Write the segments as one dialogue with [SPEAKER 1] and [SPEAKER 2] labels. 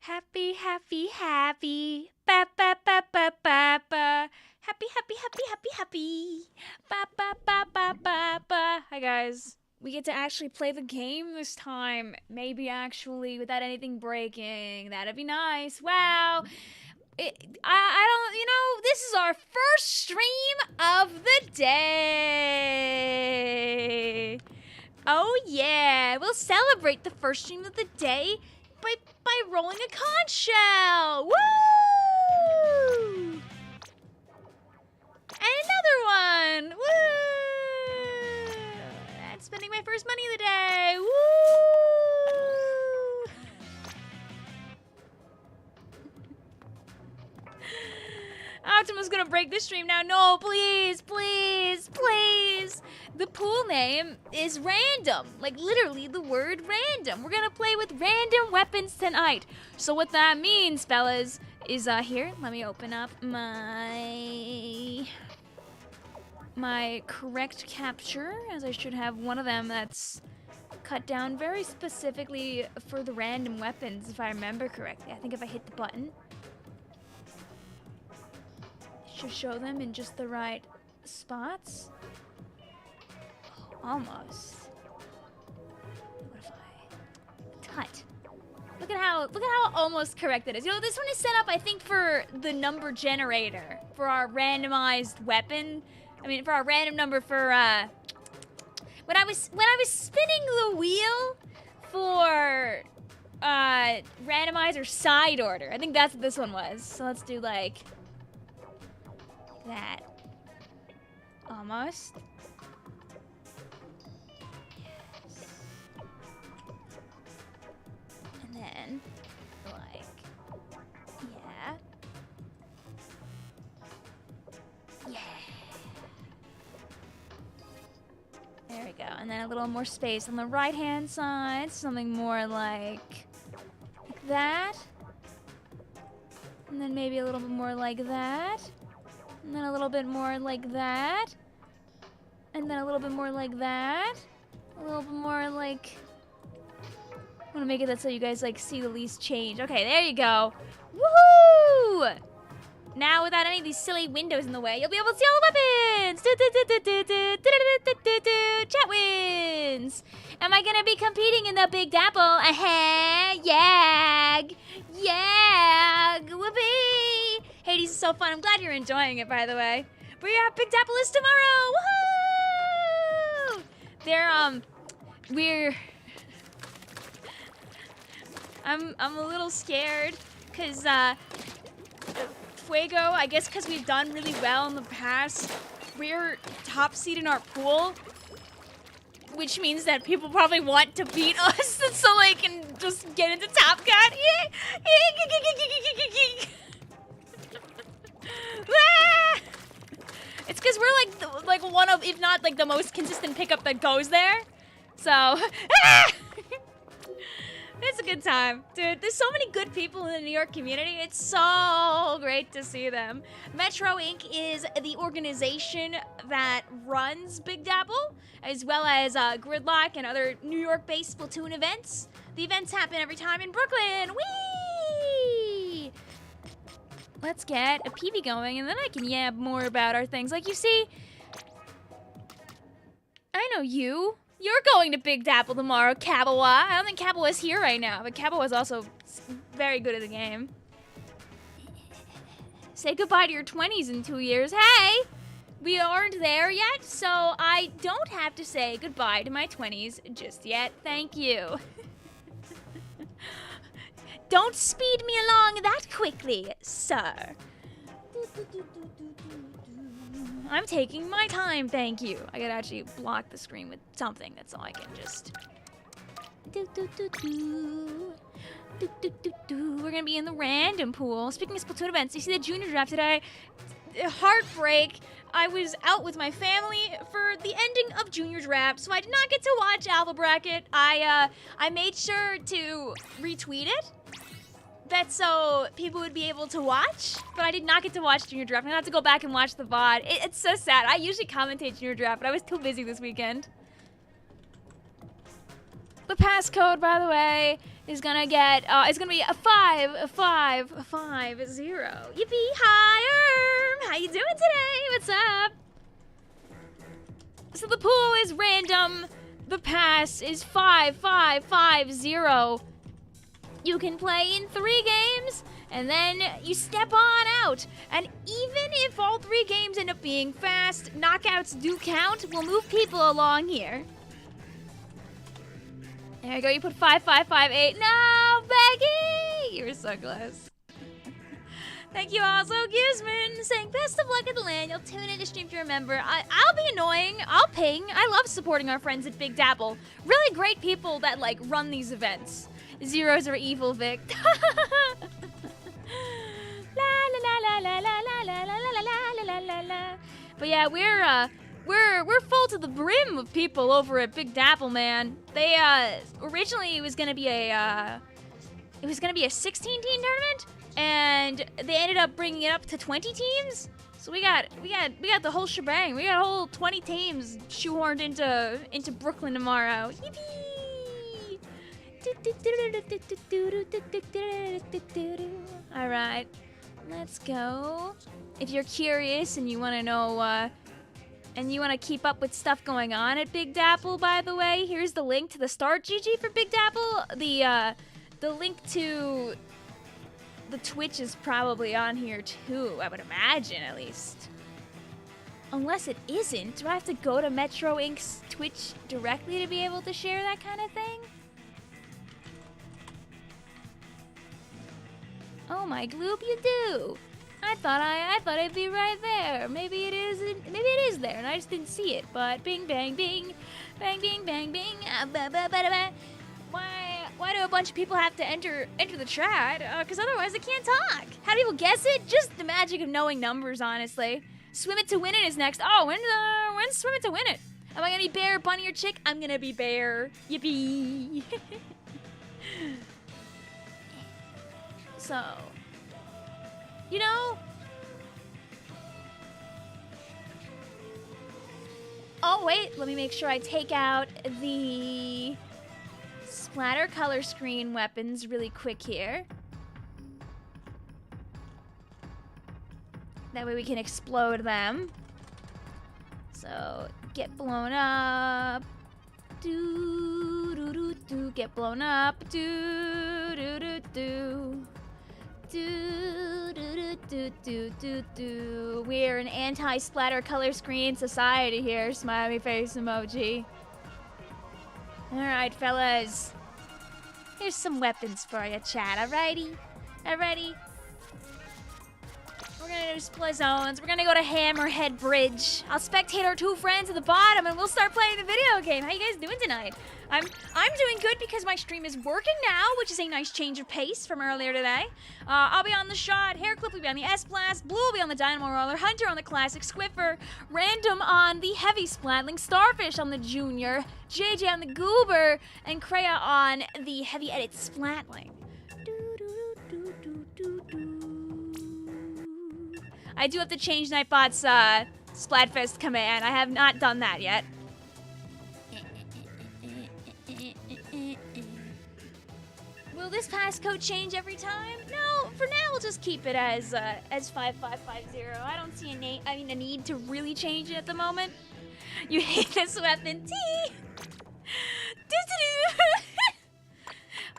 [SPEAKER 1] Happy, happy, happy. Ba ba ba ba ba ba. Happy, happy, happy, happy, happy. Ba ba ba ba ba ba. Hi guys. We get to actually play the game this time. Maybe actually without anything breaking. That'd be nice. Wow. I don't, this is our first stream of the day. Oh yeah, we'll celebrate the first stream of the day by rolling a conch shell. Woo! And another one. Woo! And spending my first money of the day. Woo! Optima's gonna break this stream now. No, please, please, please. The pool name is random. Like literally the word random. We're gonna play with random weapons tonight. So what that means, fellas, is here, let me open up my correct capture, as I should have one of them that's cut down very specifically for the random weapons, if I remember correctly. I think if I hit the button, should show them in just the right spots. Oh, almost. What if I tut? Look at how almost correct it is. You know, this one is set up, I think, for the number generator for our randomized weapon. I mean, for our random number for when I was spinning the wheel for randomizer side order. I think that's what this one was. So let's do like that. Almost. Yes. And then, like, yeah. Yeah. There we go. And then a little more space on the right-hand side. Something more like that. And then maybe a little bit more like that. And then a little bit more like that. And then a little bit more like that. A little bit more like... I want to make it that so you guys like see the least change. Okay, there you go. Woohoo! Now, without any of these silly windows in the way, you'll be able to see all the weapons! Chat wins! Am I gonna be competing in the Big Dapple? Yag! Yag! Whoopee! Hades is so fun. I'm glad you're enjoying it, by the way. But yeah, Big Dapple is tomorrow! Woohoo! I'm a little scared, cause Fuego, I guess because we've done really well in the past, we're top seed in our pool, which means that people probably want to beat us so they can just get into Top Cut. It's because we're like one of, if not like the most consistent pickup that goes there. So, it's a good time. Dude, there's so many good people in the New York community. It's so great to see them. Metro Inc. is the organization that runs Big Dapple, as well as Gridlock and other New York-based Splatoon events. The events happen every time in Brooklyn. Whee! Let's get a PV going, and then I can yab more about our things. Like, you see, I know you. You're going to Big Dapple tomorrow, Kabawa. I don't think Kabawa's here right now, but Kabawa's also very good at the game. Say goodbye to your 20s in 2 years. Hey! We aren't there yet, so I don't have to say goodbye to my 20s just yet. Thank you. Don't speed me along that quickly, sir. I'm taking my time, thank you. I could actually block the screen with something. That's all I can just... We're gonna be in the random pool. Speaking of Splatoon events, you see the junior draft today? Heartbreak. I was out with my family for the ending of junior draft, so I did not get to watch Alpha Bracket. I made sure to retweet it. That's so people would be able to watch, but I did not get to watch Junior Draft. I have to go back and watch the VOD. It's so sad. I usually commentate Junior Draft, but I was too busy this weekend. The passcode, by the way, is gonna get, it's gonna be a 5, 5, 5, 0. Yippee! Hi, How you doing today? What's up? So the pool is random. The pass is 5, 5, 5, 0. You can play in 3 games, and then you step on out. And even if all 3 games end up being fast, knockouts do count. We'll move people along here. There you go, you put 5, 5, 5, 8. No, Becky! You were so close. Thank you also, Gizman, saying best of luck at the LAN. You'll tune in to stream to remember. I'll be annoying. I'll ping. I love supporting our friends at Big Dapple. Really great people that, like, run these events. Zeros are evil, Vic. But yeah, we're full to the brim of people over at Big Dapple, man. They originally it was gonna be a 16-team tournament, and they ended up bringing it up to 20 teams. So we got the whole shebang. We got a whole 20 teams shoehorned into Brooklyn tomorrow. Yippee! All right, let's go. If you're curious and you want to know, and you want to keep up with stuff going on at Big Dapple, by the way, here's the link to the Start GG for Big Dapple. The link to the Twitch is probably on here too, I would imagine, at least. Unless it isn't, do I have to go to Metro Inc.'s Twitch directly to be able to share that kind of thing? Oh my gloop, you do. I thought it'd be right there. Maybe it isn't. Maybe it is there, and I just didn't see it. But bing, bang, bing, bang, bing, bang, bing. Why do a bunch of people have to enter the chat? Because otherwise they can't talk. How do people guess it? Just the magic of knowing numbers, honestly. Swim It to Win It is next. Oh, when's Swim It to Win It? Am I gonna be bear, bunny, or chick? I'm gonna be bear. Yippee. So, you know, oh wait, let me make sure I take out the splatter color screen weapons really quick here. That way we can explode them. So, get blown up. Do do do do, get blown up. Do do do do. Do, do, do, do, do, do. We're an anti-splatter color screen society here. Smiley face emoji. Alright, fellas. Here's some weapons for you, chat. Alrighty? Alrighty? We're gonna display zones. We're gonna go to Hammerhead Bridge. I'll spectate our 2 friends at the bottom and we'll start playing the video game. How you guys doing tonight? I'm doing good because my stream is working now, which is a nice change of pace from earlier today. I'll be on the shot, Hairclip will be on the S-Blast, Blue will be on the Dynamo Roller, Hunter on the Classic Squiffer, Random on the Heavy Splatling, Starfish on the Junior, JJ on the Goober, and Kreia on the Heavy Edit Splatling. I do have to change Nightbot's Splatfest command. I have not done that yet. Will this passcode change every time? No, for now we'll just keep it as 5550. I don't see a need to really change it at the moment. You hate this weapon, T.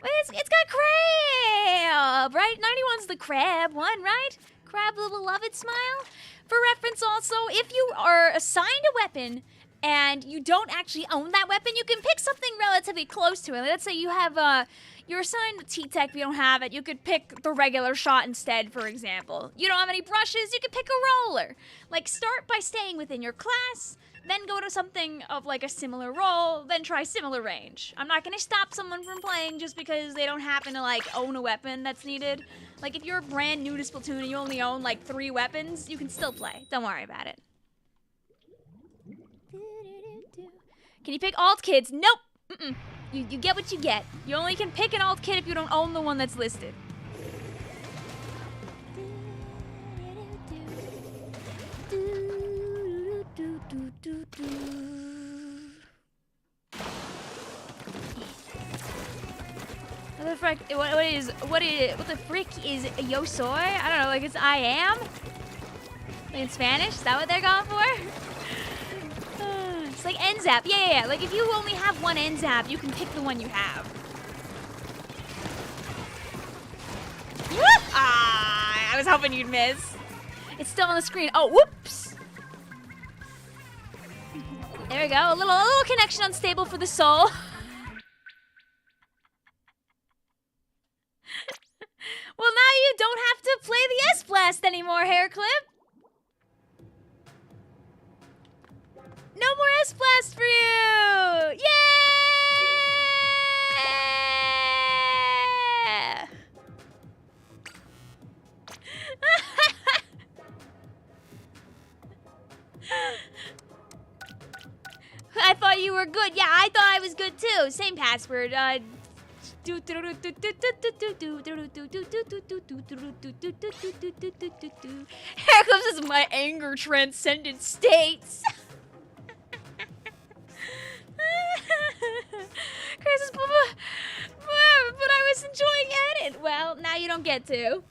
[SPEAKER 1] Wait, it's got crab, right? 91's the crab one, right? Crab the beloved smile. For reference also, if you are assigned a weapon and you don't actually own that weapon, you can pick something relatively close to it. Let's say you have you're assigned the T-Tech, if you don't have it, you could pick the regular shot instead, for example. You don't have any brushes, you could pick a roller. Like, start by staying within your class, then go to something of like a similar role, then try similar range. I'm not gonna stop someone from playing just because they don't happen to like own a weapon that's needed. Like, if you're brand new to Splatoon and you only own like 3 weapons, you can still play. Don't worry about it. Can you pick alt kids? Nope. Mm-mm. You get what you get. You only can pick an alt kit if you don't own the one that's listed. what the frick is yo soy? I don't know, like it's I am? Like in Spanish? Is that what they're going for? It's like end zap. Yeah. Like if you only have one end zap, you can pick the one you have. Ah, I was hoping you'd miss. It's still on the screen. Oh, whoops. There we go. A little connection unstable for the soul. Well, now you don't have to play the S-Blast anymore, Hairclip. No more S-Blast for you! Yeah! I thought you were good. Yeah, I thought I was good too. Same password. Here comes my anger transcendent states. Chris, but I was enjoying it. Well, now you don't get to.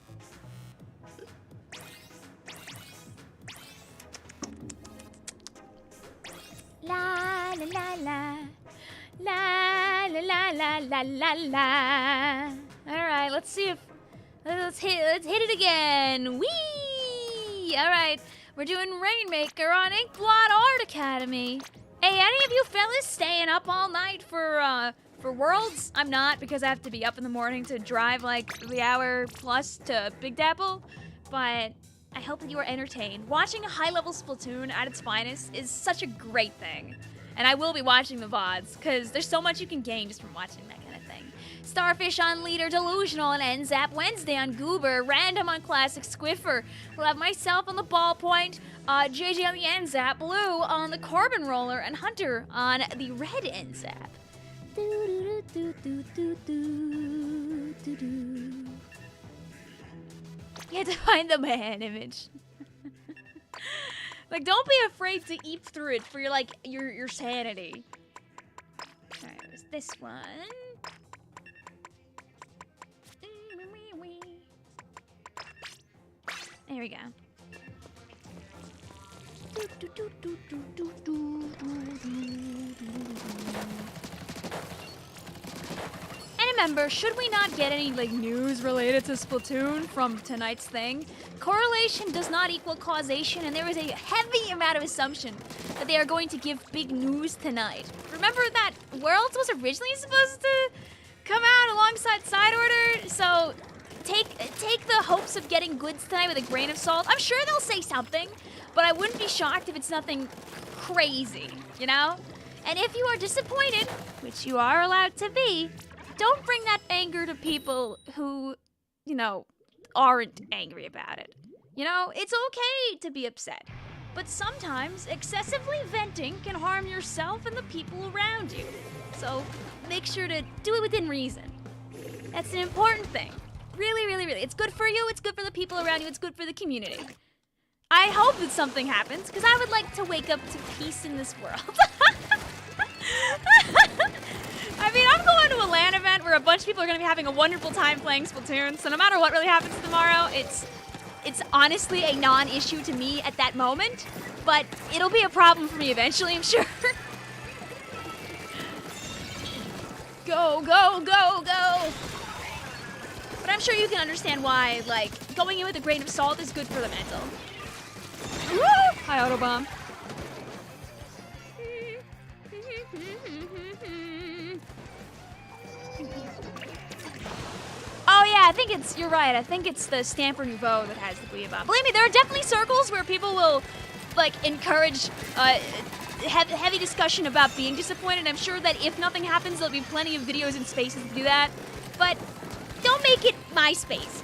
[SPEAKER 1] La la la la. La la la la la la la. All right, let's see if let's hit it again. Whee! All right, we're doing Rainmaker on Inkblot Art Academy. Hey, any of you fellas staying up all night for Worlds? I'm not, because I have to be up in the morning to drive like the hour plus to Big Dapple. But I hope that you are entertained. Watching a high-level Splatoon at its finest is such a great thing. And I will be watching the VODs, because there's so much you can gain just from watching that kind of thing. Starfish on Leader, Delusional on NZAP, Wednesday on Goober, Random on Classic Squiffer. We'll have myself on the Ballpoint, JJ on the NZAP, Blue on the Carbon Roller, and Hunter on the Red NZAP. You had to find the man image. Like, don't be afraid to eep through it for your, like, your sanity. Alright, it was this one. There we go. And remember, should we not get any, like, news related to Splatoon from tonight's thing, correlation does not equal causation, and there is a heavy amount of assumption that they are going to give big news tonight. Remember that Worlds was originally supposed to come out alongside Side Order, so take the hopes of getting goods tonight with a grain of salt. I'm sure they'll say something, but I wouldn't be shocked if it's nothing crazy, you know? And if you are disappointed, which you are allowed to be, don't bring that anger to people who, you know, aren't angry about it. You know, it's okay to be upset, but sometimes excessively venting can harm yourself and the people around you. So make sure to do it within reason. That's an important thing. Really, really, really. It's good for you, it's good for the people around you, it's good for the community. I hope that something happens, because I would like to wake up to peace in this world. I mean, I'm going to a LAN event where a bunch of people are going to be having a wonderful time playing Splatoon, so no matter what really happens tomorrow, it's honestly a non-issue to me at that moment, but it'll be a problem for me eventually, I'm sure. Go, go, go, go! But I'm sure you can understand why, like, going in with a grain of salt is good for the mental. Woo! Hi, Autobomb. Oh yeah, I think you're right. I think it's the Stamper Nouveau that has the Booyah Bomb. Believe me, there are definitely circles where people will, like, encourage heavy discussion about being disappointed. I'm sure that if nothing happens, there'll be plenty of videos and spaces to do that. But don't make it my spaces.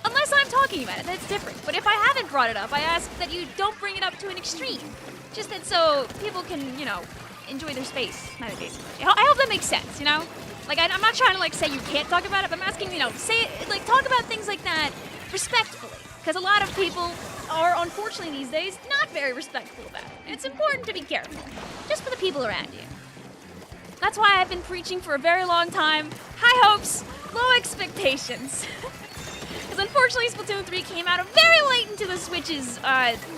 [SPEAKER 1] Unless I'm talking about it, that's different. But if I haven't brought it up, I ask that you don't bring it up to an extreme. Just that so people can, you know, enjoy their space, basically. I hope that makes sense, you know? Like, I'm not trying to, like, say you can't talk about it, but I'm asking, you know, say, like, talk about things like that respectfully. Because a lot of people are, unfortunately these days, not very respectful about it. And it's important to be careful, just for the people around you. That's why I've been preaching for a very long time. High hopes, low expectations. Because unfortunately Splatoon 3 came out very late into the Switch's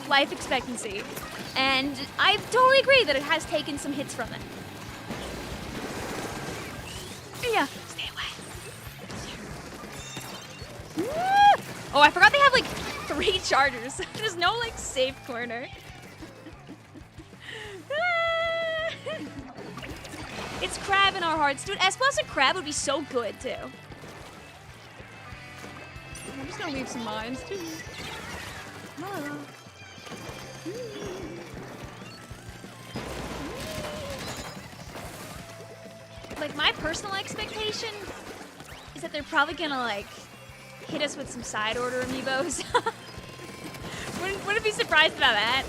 [SPEAKER 1] life expectancy. And I totally agree that it has taken some hits from it. Yeah, stay away. Oh, I forgot they have like 3 chargers. There's no like safe corner. It's crab in our hearts. Dude, S+ and crab would be so good too. I'm just gonna leave some mines too. Like, my personal expectation is that they're probably gonna like hit us with some side order amiibos. Wouldn't be surprised about that.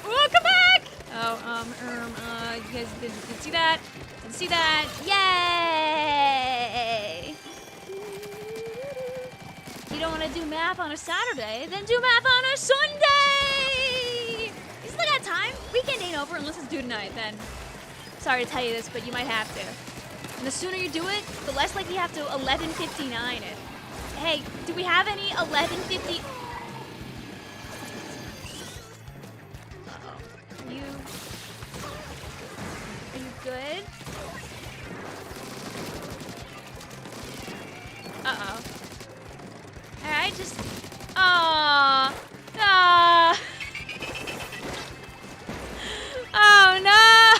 [SPEAKER 1] Oh, come back! Oh, you guys didn't see that? Didn't see that? Yay! You don't want to do math on a Saturday, then do math on a Sunday! You still got time. Weekend ain't over unless it's due tonight, then. Sorry to tell you this, but you might have to. And the sooner you do it, the less likely you have to 11:59 it. Hey, do we have any 11:50? Are you good? Uh-oh. Alright, just... Aww. Aww. Oh, no!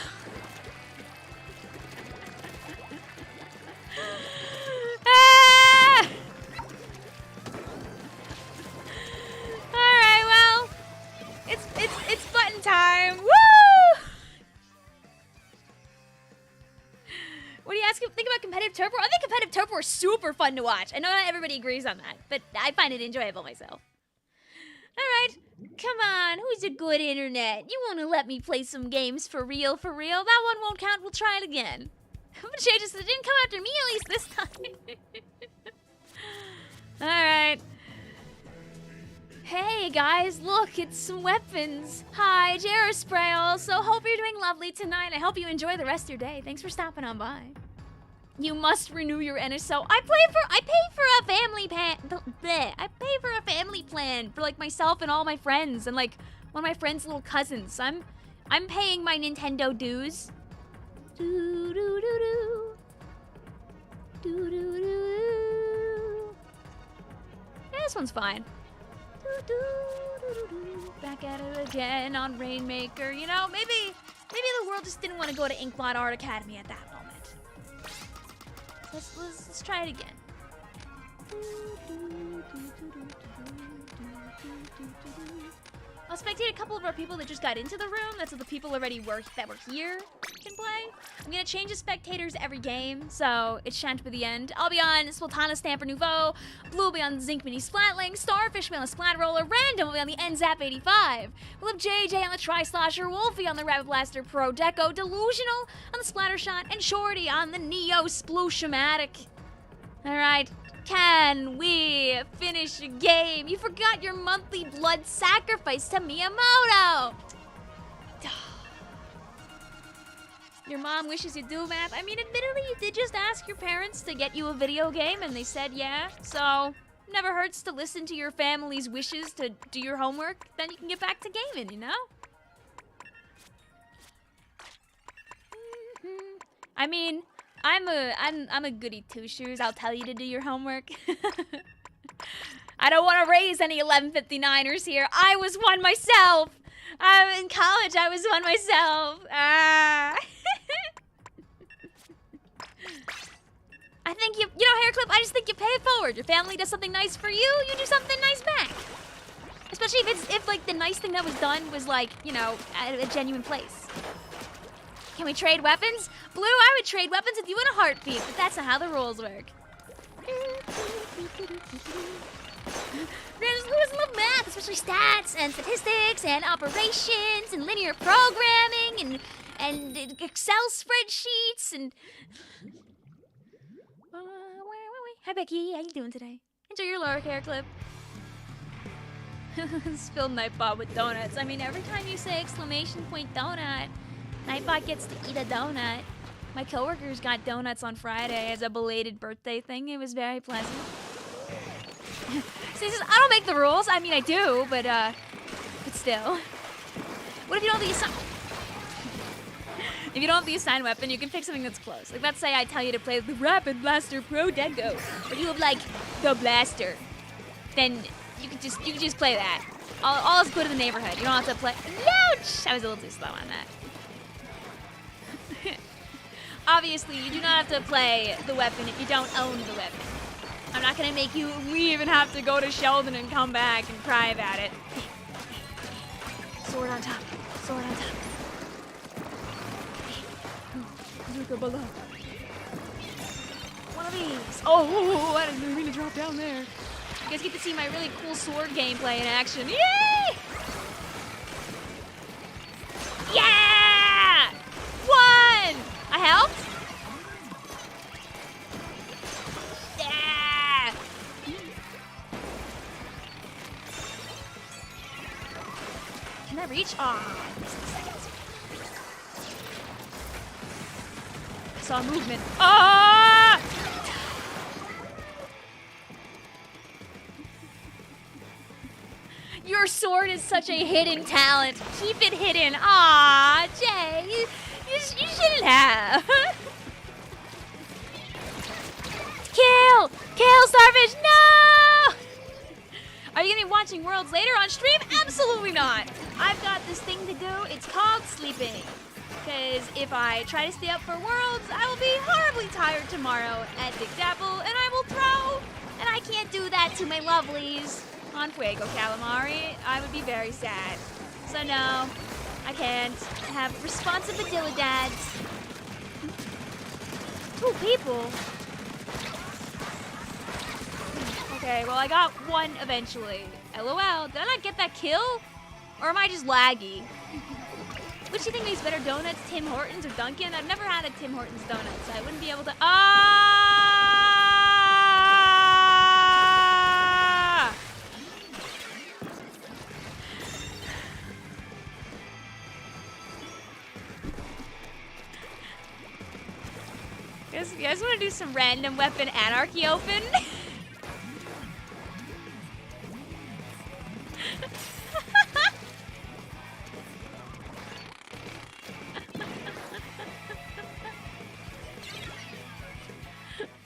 [SPEAKER 1] Ah! Alright, well, it's button time. Woo! What do you ask? Think about competitive turbo? I think competitive turbo are super fun to watch. I know not everybody agrees on that, but I find it enjoyable myself. Alright, come on, who's a good internet? You want to let me play some games for real, for real? That one won't count, we'll try it again. I'm gonna change this so it didn't come after me at least this time. Alright. Hey guys, look, it's some weapons. Hi, Jarrah Spray also. Hope you're doing lovely tonight. I hope you enjoy the rest of your day. Thanks for stopping on by. You must renew your NSO. I pay for a family plan. I pay for a family plan for like myself and all my friends and like one of my friends' little cousins. I'm paying my Nintendo dues. Do do do do. Do do do do. Yeah, this one's fine. Do do do do do. Back at it again on Rainmaker. You know, maybe the world just didn't want to go to Inkblot Art Academy at that moment. Let's try it again. I'll spectate a couple of our people that just got into the room. That's the people already that were here can play. I'm gonna change the spectators every game, so it shan't be the end. I'll be on Sultana Stamper Nouveau, Blue will be on Zinc Mini Splatling, Starfish will be on the Splat Roller, Random will be on the NZAP 85. We'll have JJ on the Tri-Slasher, Wolfie on the Rabbit Blaster Pro Deco, Delusional on the Splatter Shot, and Shorty on the Neo Sploosh-O-Matic. Alright. Can we finish a game? You forgot your monthly blood sacrifice to Miyamoto! Your mom wishes you do math. I mean, admittedly, you did just ask your parents to get you a video game and they said yeah, so never hurts to listen to your family's wishes to do your homework. Then you can get back to gaming, you know? I mean, I'm a goody two-shoes. I'll tell you to do your homework. I don't want to raise any 1159ers here. I was one myself. In college, I was one myself. Ah. I think you know, Hairclip, I just think you pay it forward. Your family does something nice for you, you do something nice back. Especially if like the nice thing that was done was like, you know, at a genuine place. Can we trade weapons? Blue, I would trade weapons with you in a heartbeat, but that's not how the rules work. Lewis love math, especially stats and statistics and operations and linear programming and Excel spreadsheets and... Hi Becky, how you doing today? Enjoy your Laura Hair clip. Spilled Nightbot with donuts. I mean, every time you say exclamation point donut, Nightbot gets to eat a donut. My coworkers got donuts on Friday as a belated birthday thing. It was very pleasant. So he says, I don't make the rules. I mean, I do, but still. What if you don't have the assigned... If you don't have the assigned weapon, you can pick something that's close. Like, let's say I tell you to play the Rapid Blaster Pro Deco, but you have, like, the blaster. Then you can just play that. All is good in the neighborhood. You don't have to play... Ouch! I was a little too slow on that. Obviously, you do not have to play the weapon if you don't own the weapon. I'm not gonna make you leave and have to go to Sheldon and come back and cry about it. Sword on top. Sword on top. Look below. One of these. Oh, I didn't mean to drop down there. You guys get to see my really cool sword gameplay in action. Yay! Yeah! One! I helped? Yeah! Can I reach? Aw. I saw movement. Ah! Your sword is such a hidden talent. Keep it hidden. Aw, Jay. You shouldn't have. Kill! Kill, Starfish! No! Are you going to be watching Worlds later on stream? Absolutely not. I've got this thing to do. It's called sleeping. Because if I try to stay up for Worlds, I will be horribly tired tomorrow at Big Dapple, and I will throw. And I can't do that to my lovelies on Fuego Calamari. I would be very sad. So no, I can't have responsibilities. 2 people? Okay, well I got 1 eventually. LOL, did I not get that kill? Or am I just laggy? Which do you think makes better donuts, Tim Hortons or Dunkin'? I've never had a Tim Hortons donut, so I wouldn't be able to... Ah! You guys want to do some random weapon anarchy open?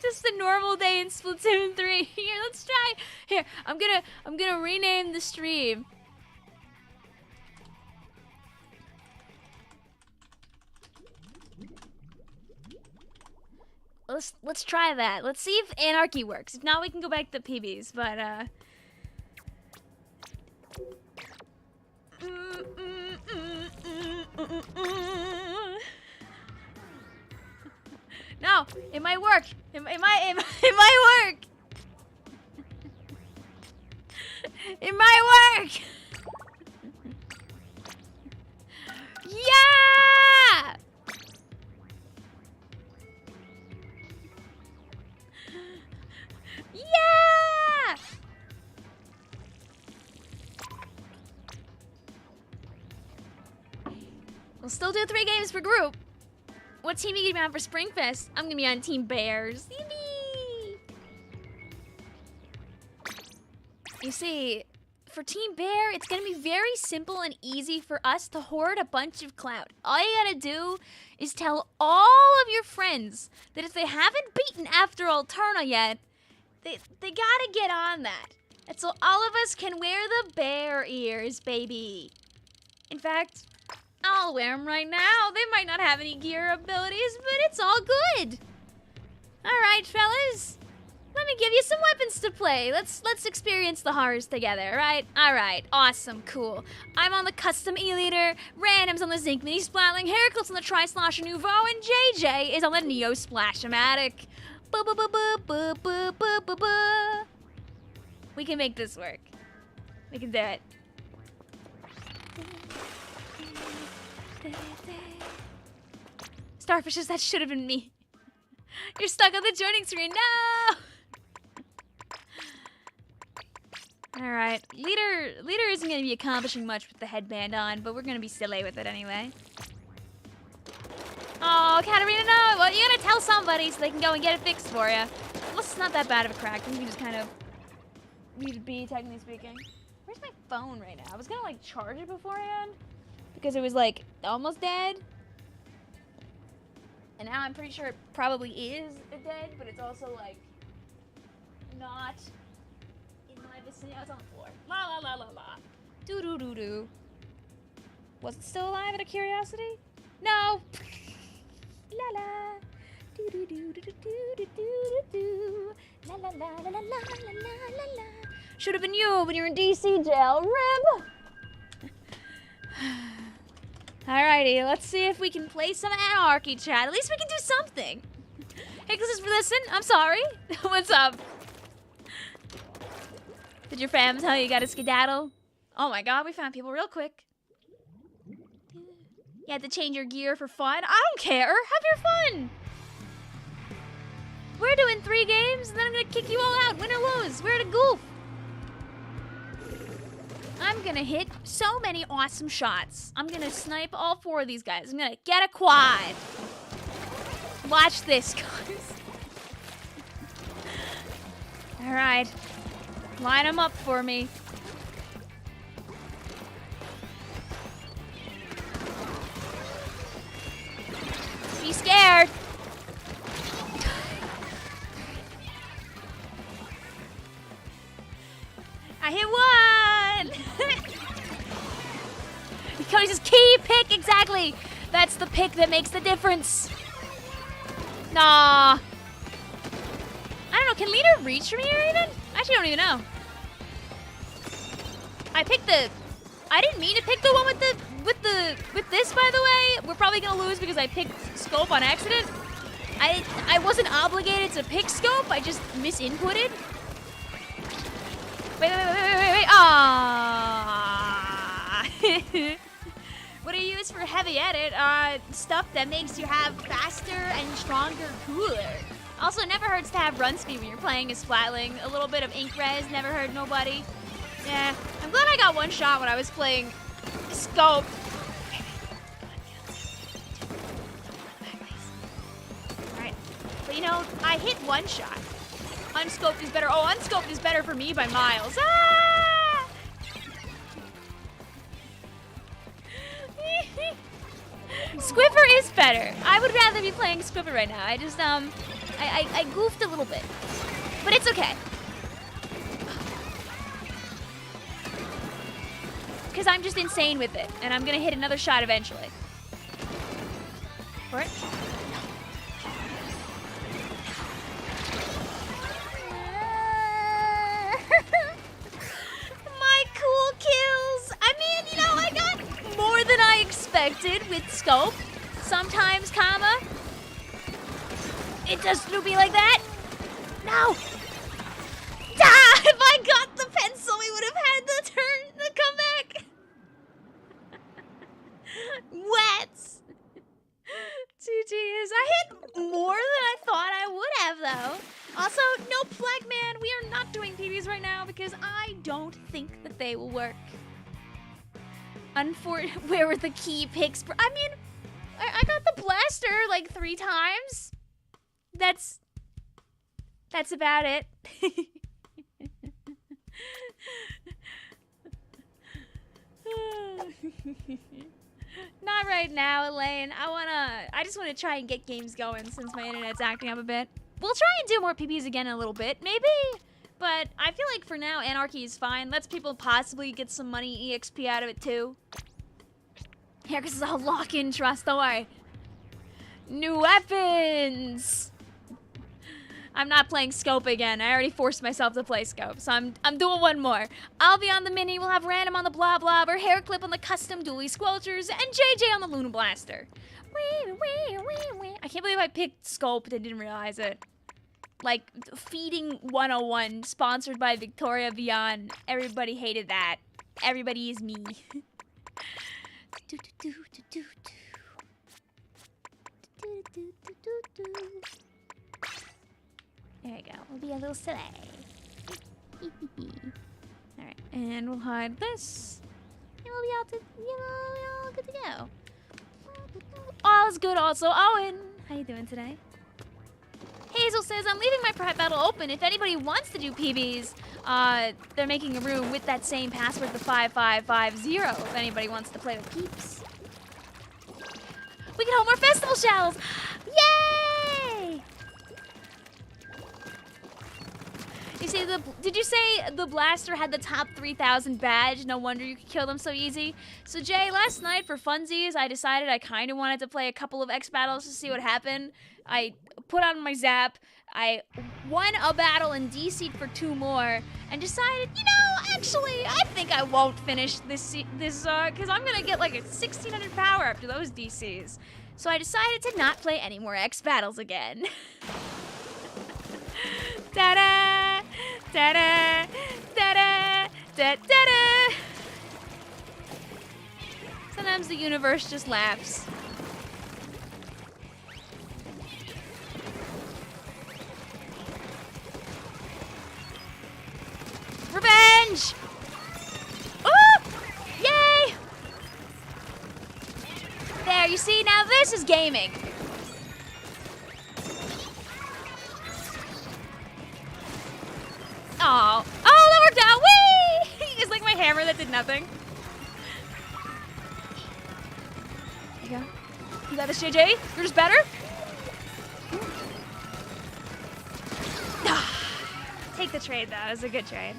[SPEAKER 1] Just a normal day in Splatoon 3. Here, let's try. Here, I'm gonna rename the stream. Let's try that. Let's see if Anarchy works. If not, we can go back to PBs. But no, it might work. It might work. It might work. Yeah! Yeah! We'll still do 3 games per group. What team are you gonna be on for Springfest? I'm gonna be on Team Bears. Yippee! You see, for Team Bear, it's gonna be very simple and easy for us to hoard a bunch of clout. All you gotta do is tell all of your friends that if they haven't beaten After Alterna yet, they gotta get on that. And so all of us can wear the bear ears, baby. In fact, I'll wear them right now. They might not have any gear abilities, but it's all good. All right, fellas. Let me give you some weapons to play. Let's experience the horrors together, right? All right, awesome, cool. I'm on the custom E-Leader, Random's on the Zinc Mini Splatling, Heracles on the Tri-Slosher Nouveau, and JJ is on the Neo Splash-O-Matic. We can make this work. We can do it. Starfishes, that should have been me. You're stuck on the joining screen. No! Alright. Leader isn't going to be accomplishing much with the headband on, but we're going to be silly with it anyway. Oh, No, Katarina, no. Well, you gotta tell somebody so they can go and get it fixed for you. Plus, it's not that bad of a crack. I think we just kind of leave it be, technically speaking. Where's my phone right now? I was gonna like charge it beforehand because it was like almost dead. And now I'm pretty sure it probably is dead, but it's also like not in my vicinity. Oh, it's on the floor. La la la la la. Doo doo doo doo. Was it still alive out of curiosity? No. La la. Doo doo doo doo doo doo doo doo. La la la la la la la la la. Should have been you when you were in DC jail. Rib. Alrighty, let's see if we can play some Anarchy, chat. At least we can do something. Hey, this is listen. I'm sorry. What's up? Did your fam tell you got to skedaddle? Oh my god, we found people real quick. You had to change your gear for fun? I don't care. Have your fun. We're doing 3 games, and then I'm gonna kick you all out. Win or lose. We're at a goof. I'm gonna hit so many awesome shots. I'm gonna snipe all 4 of these guys. I'm gonna get a quad. Watch this, guys. All right. Line them up for me. Be scared. I hit 1. Cody's his key pick, exactly. That's the pick that makes the difference. Nah. I don't know, can leader reach from here even? I actually don't even know. I didn't mean to pick the one with this, by the way. We're probably gonna lose because I picked scope on accident. I wasn't obligated to pick scope, I just misinputted. Wait. Ah. What do you use for heavy edit? Stuff that makes you have faster and stronger cooler. Also, never hurts to have run speed when you're playing as Splatling. A little bit of ink res never hurt nobody. Yeah, I'm glad I got 1 shot when I was playing scope. Alright, but you know, I hit 1 shot. Unscoped is better. Oh, unscoped is better for me by miles. Ah! Squiffer is better. I would rather be playing Squiffer right now. I just, I goofed a little bit. But it's okay. Because I'm just insane with it. And I'm going to hit another shot eventually. For it. My cool kills. I mean, you know, I got more than I expected with scope. Sometimes, comma. It does Snoopy like that. No. Ah, if I got the pencil, we would have had the turn, the comeback. Wet. GG's. I hit more than I thought I would have, though. Also, no Plague Man. We are not doing PBs right now because I don't think that they will work. Where were the key picks? I mean, I got the blaster like 3 times. That's about it. Not right now, Elaine. I just wanna try and get games going since my internet's acting up a bit. We'll try and do more PBs again in a little bit, maybe. But I feel like for now, Anarchy is fine. Lets people possibly get some money EXP out of it too. Here, because it's a lock-in trust, don't worry. New weapons! I'm not playing scope again. I already forced myself to play scope, so I'm doing 1 more. I'll be on the mini, we'll have random on the blah blah, or hair clip on the custom dually squelchers, and JJ on the Luna Blaster. I can't believe I picked scope and didn't realize it. Like, Feeding 101, sponsored by Vicvillon. Everybody hated that. Everybody is me. There you go. We'll be a little silly. Alright, and we'll hide this. And we'll be all good to go. All is good also. Owen, how you doing today? Hazel says, I'm leaving my private battle open. If anybody wants to do PBs, they're making a room with that same password, the 5550, if anybody wants to play with peeps. We can hold more festival shells! Yay! You see, did you say the blaster had the top 3,000 badge? No wonder you could kill them so easy. So Jay, last night for funsies, I decided I kind of wanted to play a couple of X battles to see what happened. I put on my zap, I won a battle and DC'd for 2 more, and decided, you know, actually, I think I won't finish this because I'm gonna get like a 1,600 power after those DCs. So I decided to not play any more X battles again. Da-da! Da-da! Da-da! Da-da-da! Sometimes the universe just laughs. Revenge! Oh! Yay! There, you see, now this is gaming. Oh, that worked out! Whee! It's like my hammer that did nothing. There you go. You got this, JJ? You're just better? Take the trade, though. It was a good trade.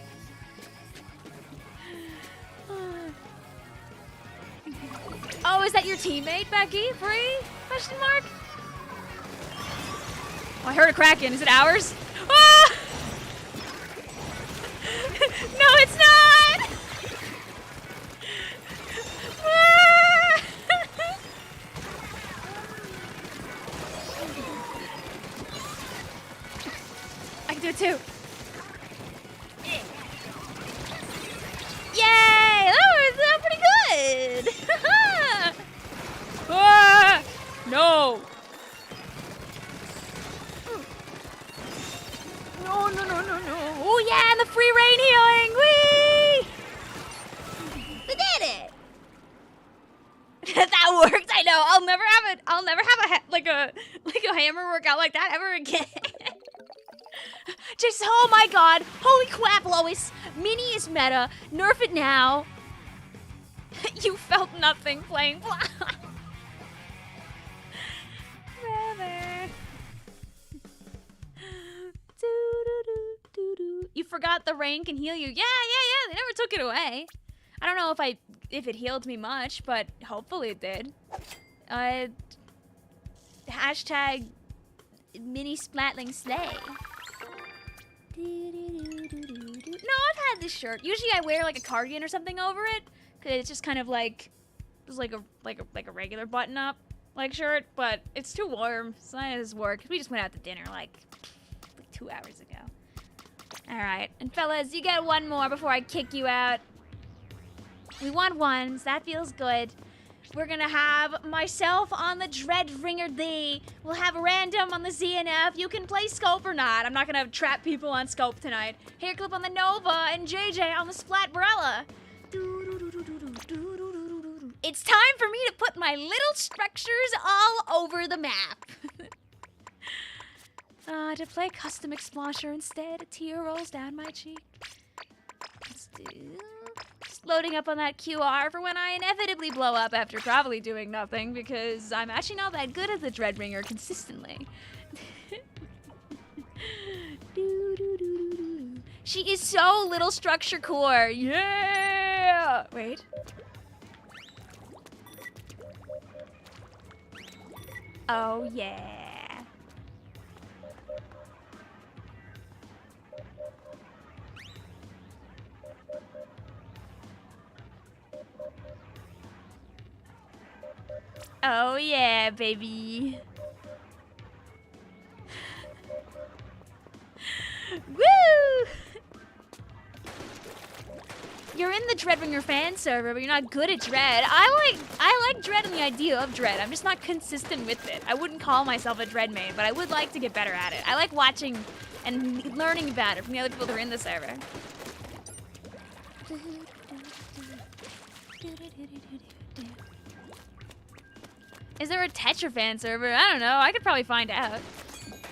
[SPEAKER 1] Oh, is that your teammate, Becky? Free? Question mark? Oh, I heard a Kraken. Is it ours? Ah! No, it's not! Ah! I can do it too. Yay! That was pretty good! Ah! No! No, no, no, no, no. Oh yeah, and the free rain healing! Whee! We did it! That worked, I know. I'll never have a hammer workout like that ever again. Just, oh my god. Holy crap, Lois. Mini is meta. Nerf it now. You felt nothing playing Brother. You forgot the rain can heal you. Yeah. They never took it away. I don't know if it healed me much, but hopefully it did. Hashtag mini splatling slay. No, I've had this shirt. Usually I wear like a cardigan or something over it, cause it's just kind of like, it's like a regular button-up like shirt, but it's too warm, so that doesn't work. We just went out to dinner like 2 hours ago. All right, and fellas, you get one more before I kick you out. We won ones. That feels good. We're gonna have myself on the Dreadringer D. We'll have random on the ZNF. You can play Scope or not. I'm not gonna trap people on Scope tonight. Hairclip on the Nova and JJ on the Splatbrella. It's time for me to put my little structures all over the map. To play custom Explorer instead, a tear rolls down my cheek. Let's do... Just loading up on that QR for when I inevitably blow up after probably doing nothing, because I'm actually not that good at the Dreadringer consistently. She is so little structure core. Yeah! Wait. Oh, yeah. Oh yeah, baby. Woo! You're in the Dreadringer fan server, but you're not good at Dread. I like Dread and the idea of Dread. I'm just not consistent with it. I wouldn't call myself a Dread main, but I would like to get better at it. I like watching and learning about it from the other people that are in the server. Is there a Tetra fan server? I don't know. I could probably find out.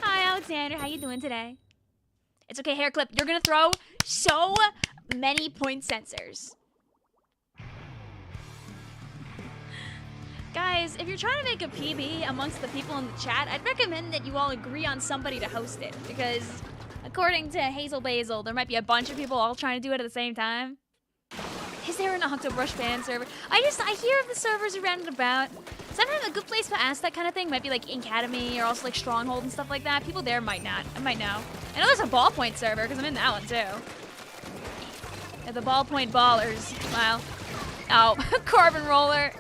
[SPEAKER 1] Hi, Alexander. How you doing today? It's okay, hair clip. You're gonna throw so many point sensors. Guys, if you're trying to make a PB amongst the people in the chat, I'd recommend that you all agree on somebody to host it. Because according to Hazel Basil, there might be a bunch of people all trying to do it at the same time. Is there an Octobrush fan server? I hear of the servers around and about. Sometimes a good place to ask that kind of thing might be like Academy or also like Stronghold and stuff like that. People there might not. I might know. I know there's a ballpoint server because I'm in that one too. Yeah, the ballpoint ballers. Wow. Oh, carbon roller.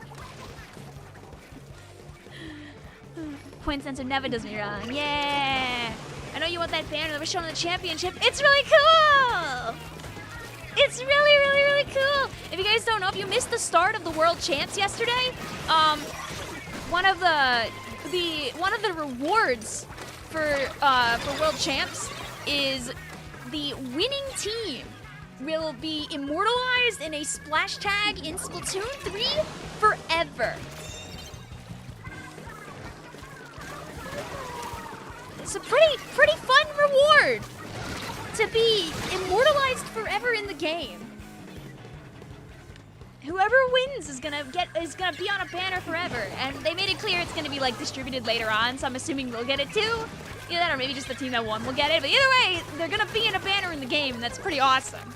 [SPEAKER 1] Point sensor never does me wrong. Yeah. I know you want that banner that was shown in the championship. It's really cool. It's really, really, really cool. If you guys don't know, if you missed the start of the World Champs yesterday, one of the rewards for World Champs is the winning team will be immortalized in a splash tag in Splatoon 3 forever. It's a pretty fun reward to be immortalized forever in the game. Whoever wins is gonna be on a banner forever, and they made it clear it's gonna be like distributed later on, so I'm assuming we'll get it too. Either that or maybe just the team that won will get it, but either way, they're gonna be in a banner in the game, and that's pretty awesome.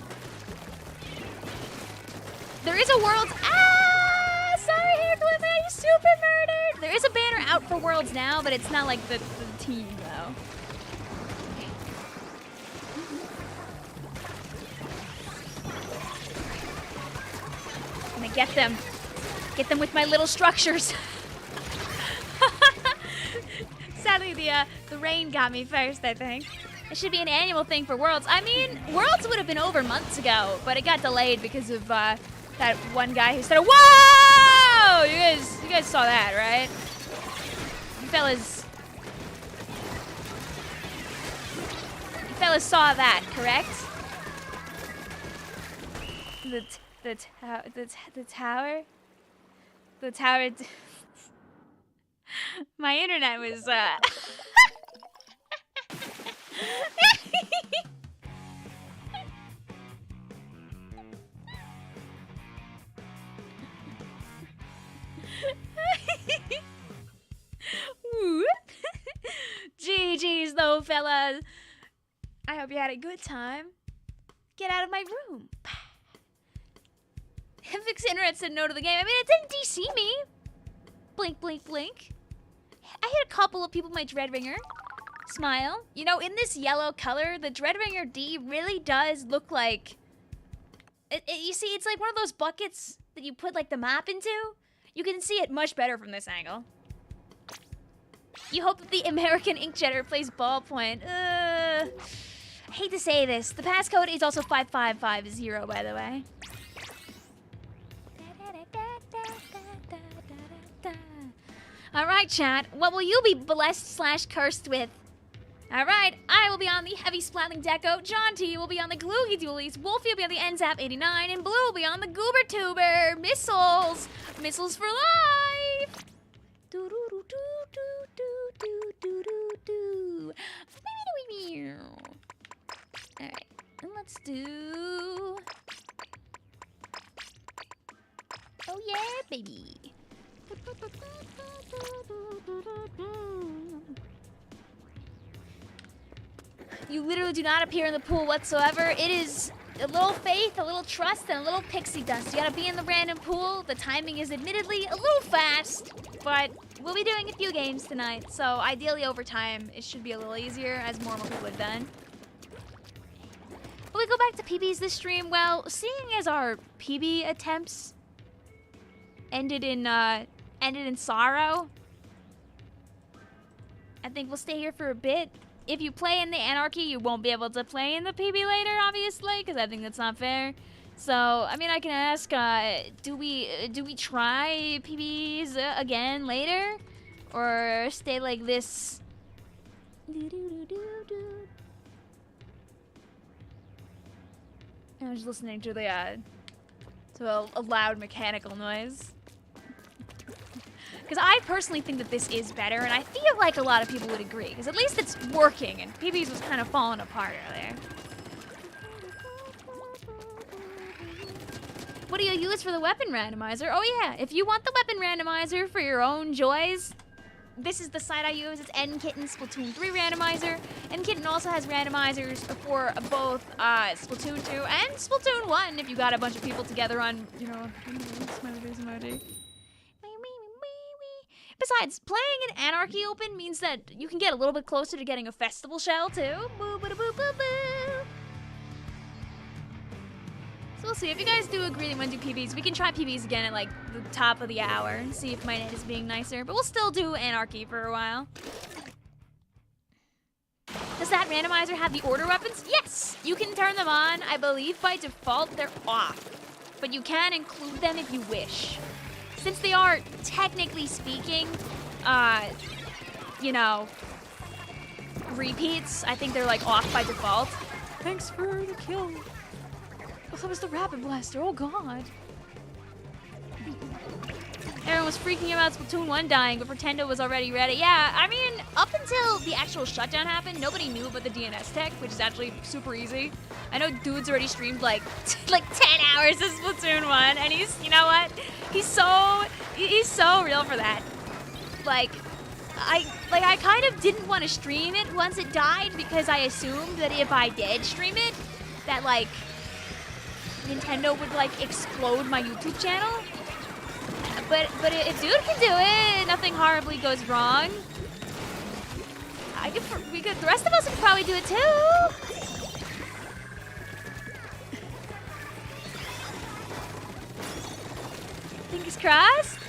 [SPEAKER 1] There is a Worlds. Sorry, Haircliff, you super murdered. There is a banner out for Worlds now, but it's not like the team though. I'm gonna get them with my little structures. Sadly, the rain got me first, I think. It should be an annual thing for Worlds. I mean, Worlds would have been over months ago, but it got delayed because of that one guy who said, "Whoa!" You guys saw that, right? You fellas saw that, correct? The tower. My internet was GG's though, fellas. I hope you had a good time. Get out of my room. Vic's internet said no to the game. I mean, it didn't DC me. Blink, blink, blink. I hit a couple of people with my Dreadringer. Smile. You know, in this yellow color, the Dreadringer D really does look like... you see, it's like one of those buckets that you put like the map into. You can see it much better from this angle. You hope that the American Inkjetter plays ballpoint. I hate to say this. The passcode is also 5550, by the way. Alright, chat. What will you be blessed/cursed with? Alright, I will be on the Heavy Splatling Deco, John T will be on the Gloogie Dualies, Wolfie will be on the NZAP 89, and Blue will be on the Goober Tuber. Missiles! Missiles for life! Alright, and let's do... Oh yeah, baby! You literally do not appear in the pool whatsoever. It is a little faith, a little trust, and a little pixie dust. You gotta be in the random pool. The timing is admittedly a little fast, but we'll be doing a few games tonight, so ideally over time, it should be a little easier as more people have done. But we go back to PBs this stream. Well, seeing as our PB attempts ended in sorrow, I think we'll stay here for a bit. If you play in the Anarchy, you won't be able to play in the PB later, obviously, because I think that's not fair. So, I mean, I can ask, do we try PBs again later, or stay like this? I was listening to the to a loud mechanical noise. Because I personally think that this is better, and I feel like a lot of people would agree. Because at least it's working, and PB's was kind of falling apart earlier. What do you use for the weapon randomizer? Oh yeah, if you want the weapon randomizer for your own joys, this is the site I use. It's Nkitten Splatoon 3 randomizer. Nkitten also has randomizers for both Splatoon 2 and Splatoon 1 if you got a bunch of people together on, you know, smiley. Besides, playing an Anarchy Open means that you can get a little bit closer to getting a festival shell too. Boo, boo, boo, boo, boo. So we'll see. If you guys do agree that you want to do PBs, we can try PBs again at like the top of the hour and see if my net is being nicer. But we'll still do Anarchy for a while. Does that randomizer have the order weapons? Yes! You can turn them on. I believe by default they're off. But you can include them if you wish. Since they are, technically speaking, you know, repeats, I think they're like off by default. Thanks for the kill. Oh, that was the Rapid Blaster. Oh, God. Everyone was freaking about Splatoon 1 dying, but Pretendo was already ready. Yeah, I mean, up until the actual shutdown happened, nobody knew about the DNS tech, which is actually super easy. I know dude's already streamed like 10 hours of Splatoon 1, and he's, you know what? He's so real for that. I kind of didn't want to stream it once it died because I assumed that if I did stream it, that like Nintendo would like explode my YouTube channel. But if dude can do it, nothing horribly goes wrong. The rest of us could probably do it too. Fingers crossed.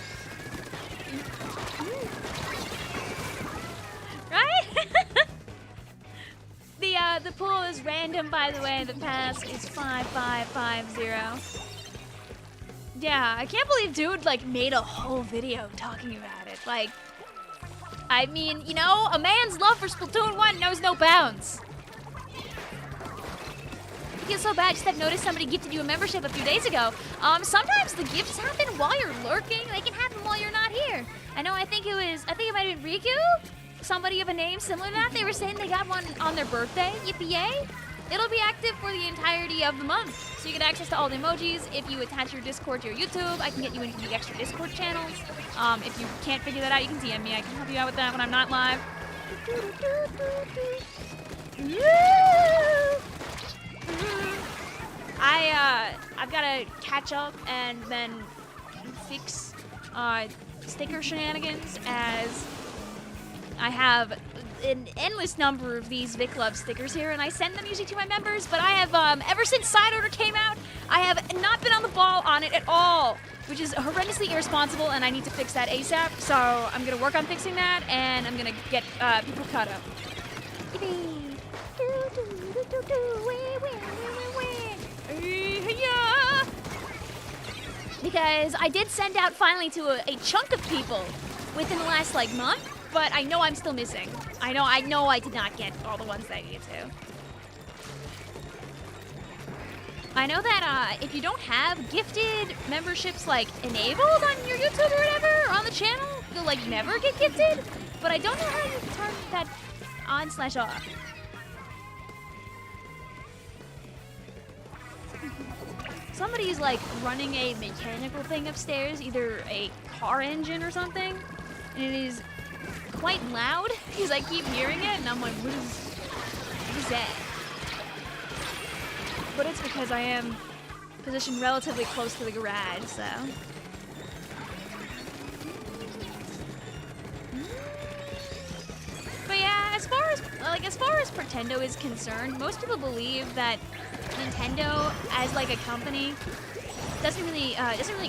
[SPEAKER 1] Right? The pool is random, by the way. The pass is 5550. Yeah, I can't believe dude like made a whole video talking about it. Like, I mean, you know, a man's love for Splatoon 1 knows no bounds. I feel so bad. Just have noticed somebody gifted you a membership a few days ago. Sometimes the gifts happen while you're lurking. They can happen while you're not here. I think it might have been Riku. Somebody of a name similar to that. They were saying they got one on their birthday. Yippee yay. It'll be active for the entirety of the month. So you get access to all the emojis. If you attach your Discord to your YouTube, I can get you into the extra Discord channels. If you can't figure that out, you can DM me. I can help you out with that when I'm not live. I've got to catch up and then fix sticker shenanigans, as I have an endless number of these Vic Club stickers here, and I send them usually to my members, but I have, ever since Side Order came out, I have not been on the ball on it at all, which is horrendously irresponsible, and I need to fix that ASAP, so I'm gonna work on fixing that, and I'm gonna get, people caught up. Because I did send out finally to a chunk of people within the last, like, month, but I know I'm still missing. I know I did not get all the ones that I needed to. I know that if you don't have gifted memberships like enabled on your YouTube or whatever, or on the channel, you'll like never get gifted. But I don't know how you turn that on/off. Somebody's like running a mechanical thing upstairs, either a car engine or something, and it is quite loud because I keep hearing it, and I'm like, what is that? But it's because I am positioned relatively close to the garage, so. But yeah, as far as Pretendo is concerned, most people believe that Nintendo, as like a company, doesn't really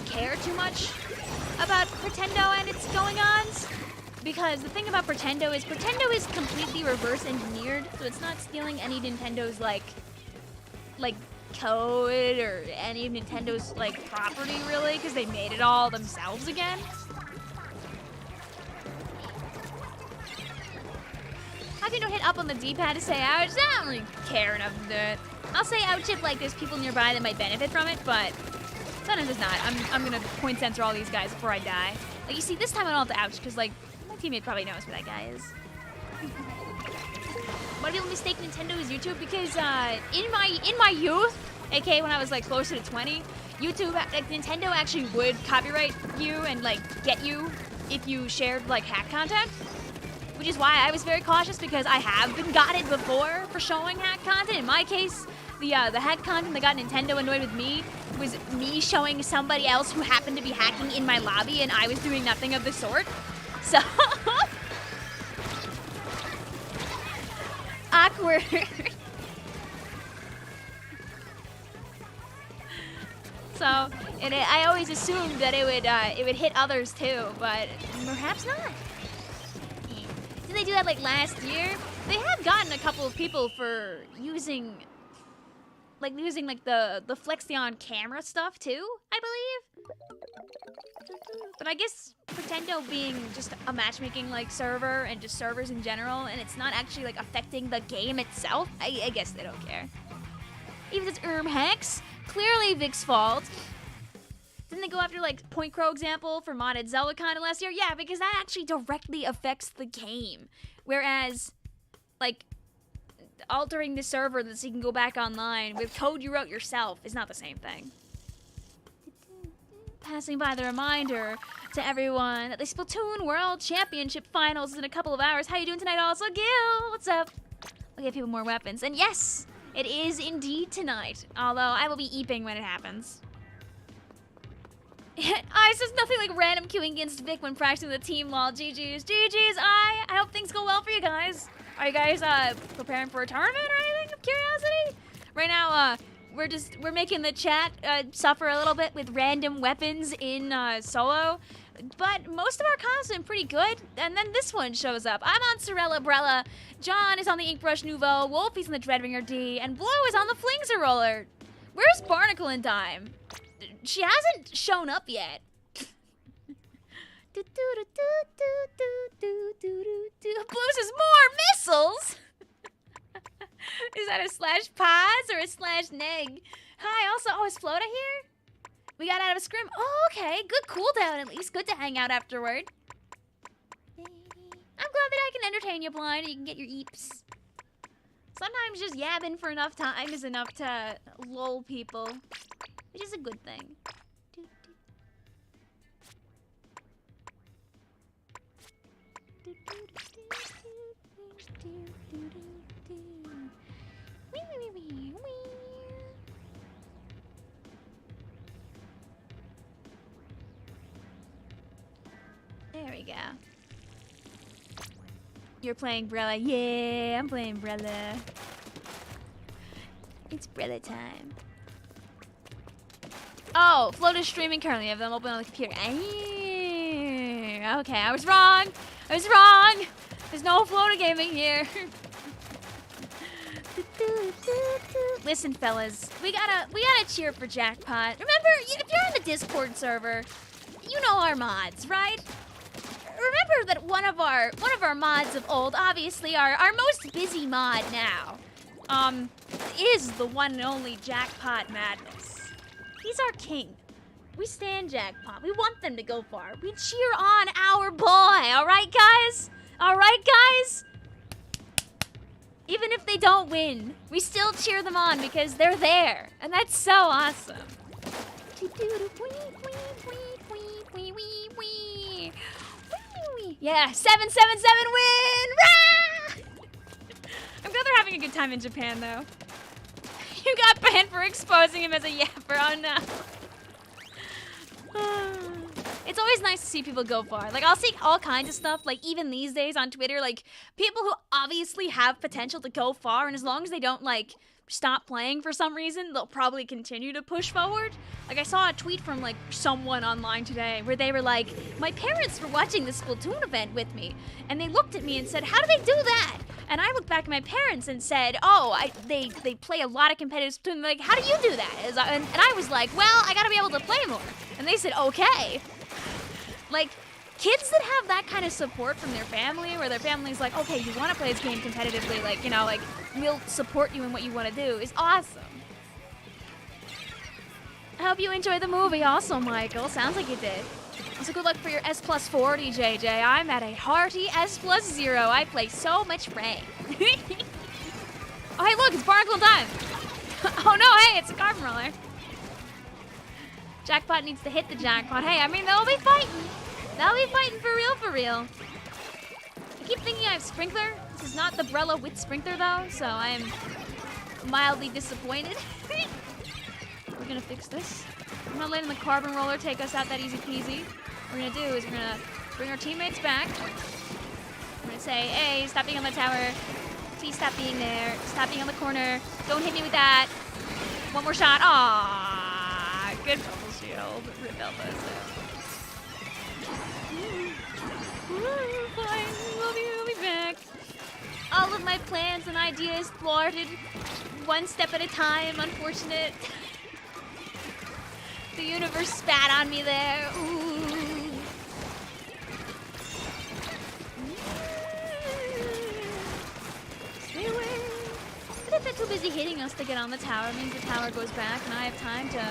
[SPEAKER 1] care too much about Pretendo and its going-ons. Because the thing about Pretendo is completely reverse engineered, so it's not stealing any Nintendo's like code or any of Nintendo's like property really, because they made it all themselves again. How come you don't hit up on the D-pad to say ouch? I don't really care enough to do it. I'll say ouch if like there's people nearby that might benefit from it, but sometimes it's not. I'm gonna point censor all these guys before I die. Like, you see, this time I don't have to ouch, because, like, my teammate probably knows who that guy is. Why do people mistake Nintendo as YouTube? Because in my youth, aka when I was like closer to 20, YouTube, like Nintendo actually would copyright you and like get you if you shared like hack content. Which is why I was very cautious, because I have been gotten before for showing hack content. In my case, the hack content that got Nintendo annoyed with me was me showing somebody else who happened to be hacking in my lobby, and I was doing nothing of the sort. So awkward. So, and I always assumed that it would hit others too, but perhaps not. Did they do that like last year? They have gotten a couple of people for using like the Flexion camera stuff too, I believe. But I guess Pretendo being just a matchmaking like server and just servers in general, and it's not actually like affecting the game itself, I guess they don't care. Even if it's Hex, clearly Vic's fault. Didn't they go after like Point Crow example for modded Zelda content last year? Yeah, because that actually directly affects the game. Whereas, like, altering the server so you can go back online with code you wrote yourself is not the same thing. Passing by the reminder to everyone that the Splatoon World Championship Finals is in a couple of hours. How you doing tonight, also? Gil, what's up? We'll give people more weapons. And yes, it is indeed tonight, although I will be eeping when it happens. I says nothing like random queuing against Vic when practicing the team lol. GG's. GG's. I hope things go well for you guys. Are you guys preparing for a tournament or anything of curiosity? Right now, we're making the chat suffer a little bit with random weapons in solo. But most of our comps have been pretty good, and then this one shows up. I'm on Sorella Brella, John is on the Inkbrush Nouveau, Wolfie's on the Dreadringer D, and Blue is on the Flingser Roller. Where's Barnacle and Dime? She hasn't shown up yet. Blue says more missiles! Is that a slash pause or a slash neg? Hi, also, oh, is Flota here? We got out of a scrim. Oh, okay. Good cooldown, at least. Good to hang out afterward. I'm glad that I can entertain you, Blind, and you can get your eeps. Sometimes just yabbing for enough time is enough to lull people, which is a good thing. There we go. You're playing Brella. Yeah, I'm playing Brella. It's Brella time. Oh, Float is streaming currently. I have them open on the computer. Okay, I was wrong. I was wrong. There's no Flota gaming here. Listen, fellas, we gotta cheer for Jackpot. Remember, if you're on the Discord server, you know our mods, right? Remember that one of our mods of old, obviously our most busy mod now, is the one and only Jackpot Madness. He's our king. We stand Jackpot. We want them to go far. We cheer on our boy. All right, guys. All right, guys. Even if they don't win, we still cheer them on because they're there, and that's so awesome. Yeah, 777 win! Rah! I'm glad they're having a good time in Japan, though. You got banned for exposing him as a yapper. Oh no. It's always nice to see people go far. Like, I'll see all kinds of stuff, like, even these days on Twitter, like, people who obviously have potential to go far, and as long as they don't, like, stop playing for some reason, they'll probably continue to push forward. Like, I saw a tweet from, like, someone online today where they were like, my parents were watching the Splatoon event with me, and they looked at me and said, how do they do that? And I looked back at my parents and said, oh, they play a lot of competitive Splatoon. They're like, how do you do that? And I was like, well, I gotta be able to play more. And they said, okay. Like, kids that have that kind of support from their family, where their family's like, okay, you want to play this game competitively, like, you know, like, we'll support you in what you want to do, is awesome. I hope you enjoyed the movie also, Michael. Sounds like you did. So good luck for your S plus 40, JJ. I'm at a hearty S plus 0. I play so much Ray. Oh, hey, look, it's Barnacle time. Oh, no, hey, it's a carbon roller. Jackpot needs to hit the jackpot. Hey, I mean, they'll be fighting. They'll be fighting for real, for real. I keep thinking I have Sprinkler. This is not the Brella with Sprinkler, though, so I am mildly disappointed. We're gonna fix this. I'm not letting the carbon roller take us out that easy peasy. What we're gonna do is we're gonna bring our teammates back. We're gonna say, hey, stop being on the tower. Please stop being there. Stop being on the corner. Don't hit me with that. One more shot. Aww, good bubble shield. Rip Elbows. Fine, we'll be back. All of my plans and ideas thwarted. One step at a time, unfortunate. The universe spat on me there. Ooh. Stay away. But if they're too busy hitting us to get on the tower, it means the tower goes back and I have time to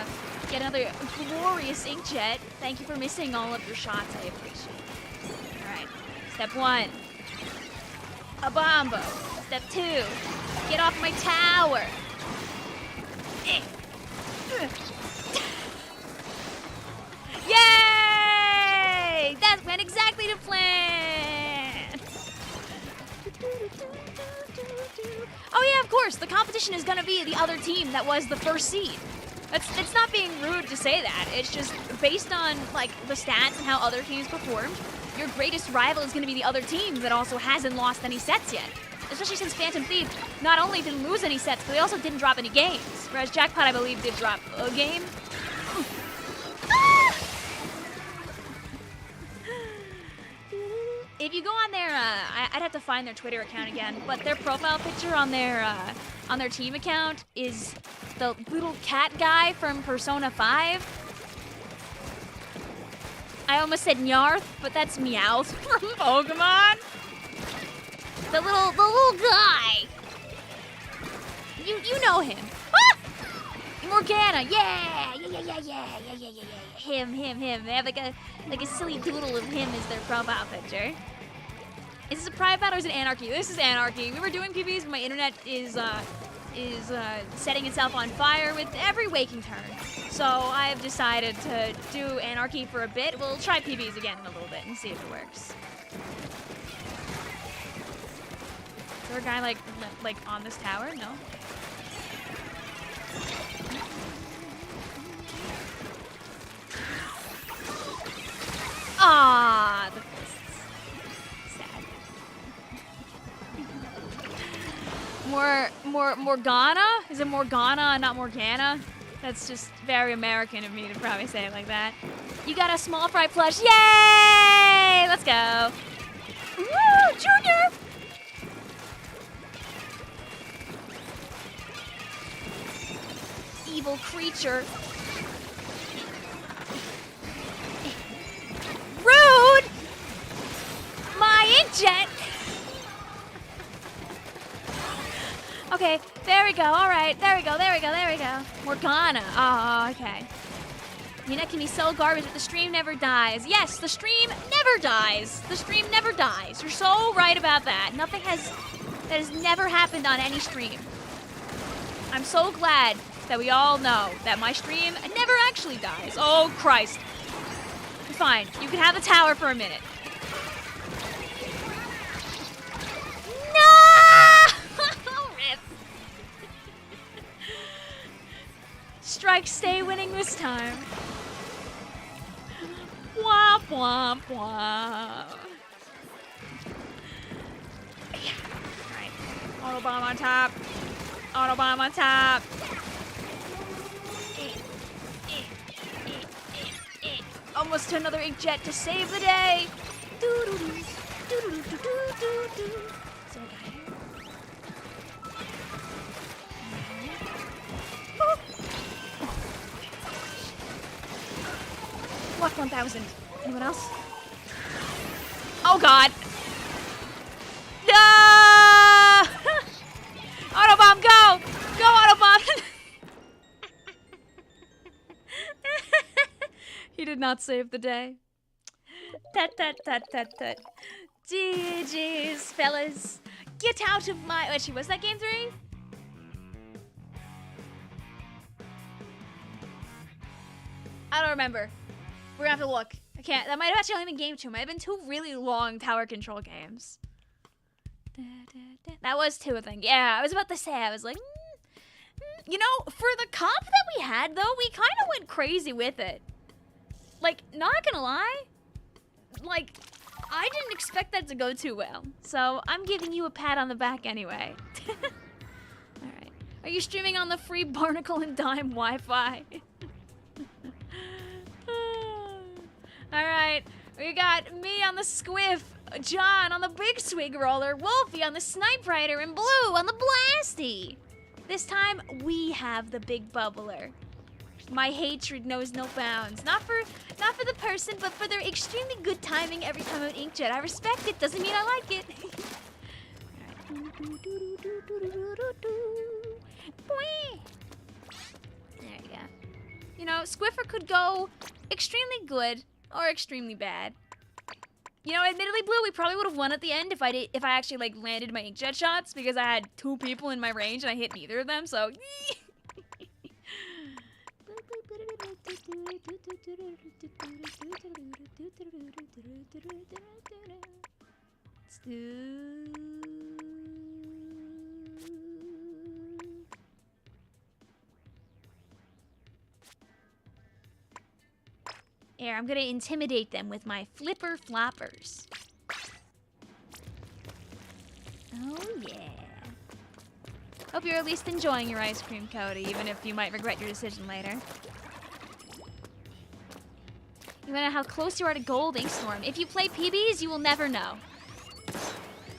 [SPEAKER 1] get another glorious inkjet. Thank you for missing all of your shots. I appreciate it. All right. Step 1. A bombo. Step 2. Get off my tower. Yay! That went exactly to plan! Oh yeah, of course, the competition is gonna be the other team that was the first seed. It's not being rude to say that. It's just based on like the stats and how other teams performed, your greatest rival is gonna be the other team that also hasn't lost any sets yet. Especially since Phantom Thief not only didn't lose any sets, but they also didn't drop any games. Whereas Jackpot, I believe, did drop a game. If you go on their, I'd have to find their Twitter account again, but their profile picture on their team account is the little cat guy from Persona 5. I almost said Nyarth, but that's Meowth from Pokemon. The little guy. You know him. Ah! Morgana, yeah. Him. They have like a silly doodle of him as their profile picture. Is this a private battle or is it Anarchy? This is Anarchy. We were doing Pvs, but my internet is setting itself on fire with every waking turn. So I have decided to do Anarchy for a bit. We'll try Pvs again in a little bit and see if it works. Is there a guy like on this tower? No. Ah, the fists. Sad. Morgana? Is it Morgana and not Morgana? That's just very American of me to probably say it like that. You got a small fry plush. Yay! Let's go. Woo, Junior! Evil creature. Rude! My inkjet! Okay, there we go. All right, there we go. Morgana. Oh, okay. The internet can be so garbage, but the stream never dies. Yes, the stream never dies. The stream never dies. You're so right about that. That has never happened on any stream. I'm so glad that we all know that my stream never actually dies. Oh, Christ. Fine, you can have the tower for a minute. No! Rip. Strike stay winning this time. Womp, womp, womp. Yeah. Alright. Autobomb on top. Autobomb on top. Almost another inkjet to save the day. Doo-doo-doo. Doo-doo-doo-doo-doo-doo. Is there a guy here? Oh. What 1000? Anyone else? Oh God. No! Autobomb, go! Go, Autobomb! He did not save the day. Tut tut tut tut tut. GG's, fellas. Get out of my... Wait, was that game 3? I don't remember. We're gonna have to look. I can't. That might have actually only been game 2. Might have been 2 really long tower control games. That was 2, I think. Yeah, I was about to say, I was like... You know, for the comp that we had, though, we kind of went crazy with it. Like, not gonna lie. Like, I didn't expect that to go too well. So, I'm giving you a pat on the back anyway. Alright. Are you streaming on the free Barnacle and Dime Wi-Fi? Alright. We got me on the Squiff, John on the Big Swig Roller, Wolfie on the Snipe Rider, and Blue on the Blasty. This time, we have the big bubbler. My hatred knows no bounds. Not for the person, but for their extremely good timing every time an inkjet. I respect it, doesn't mean I like it. There you go. You know, Squiffer could go extremely good or extremely bad. You know, admittedly, Blue, we probably would have won at the end if I actually like landed my inkjet shots because I had 2 people in my range and I hit neither of them. So. Here, I'm gonna intimidate them with my flipper floppers. Oh yeah. Hope you're at least enjoying your ice cream, Cody, even if you might regret your decision later. You wanna know how close you are to gold, Inkstorm. If you play PBs, you will never know.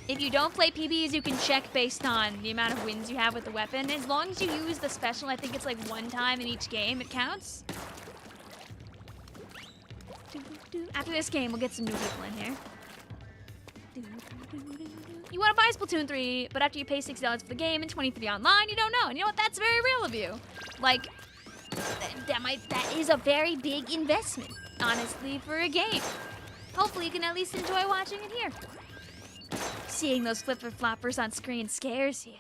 [SPEAKER 1] If you don't play PBs, you can check based on the amount of wins you have with the weapon. As long as you use the special, I think it's like 1 time in each game, it counts. After this game, we'll get some new people in here. You want to buy Splatoon 3, but after you pay $60 for the game and $23 online, you don't know. And you know what? That's very real of you. Like, that is a very big investment, honestly, for a game. Hopefully, you can at least enjoy watching it here. Seeing those flipper floppers on screen scares you.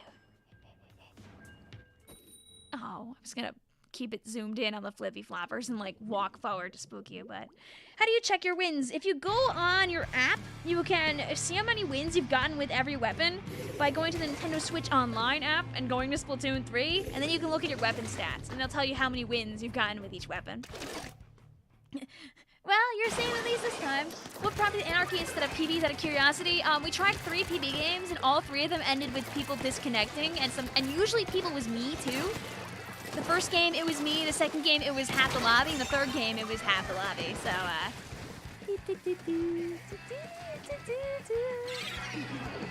[SPEAKER 1] Oh, I'm just gonna keep it zoomed in on the flippy floppers and like walk forward to spook you, but how do you check your wins? If you go on your app, you can see how many wins you've gotten with every weapon by going to the Nintendo Switch Online app and going to Splatoon 3, and then you can look at your weapon stats, and they'll tell you how many wins you've gotten with each weapon. Well, you're saying at least this time. What prompted Anarchy instead of PBs out of curiosity? We tried 3 PB games, and all 3 of them ended with people disconnecting, and usually people was me too. The first game, it was me. The second game, it was half the lobby. And the third game, it was half the lobby. So,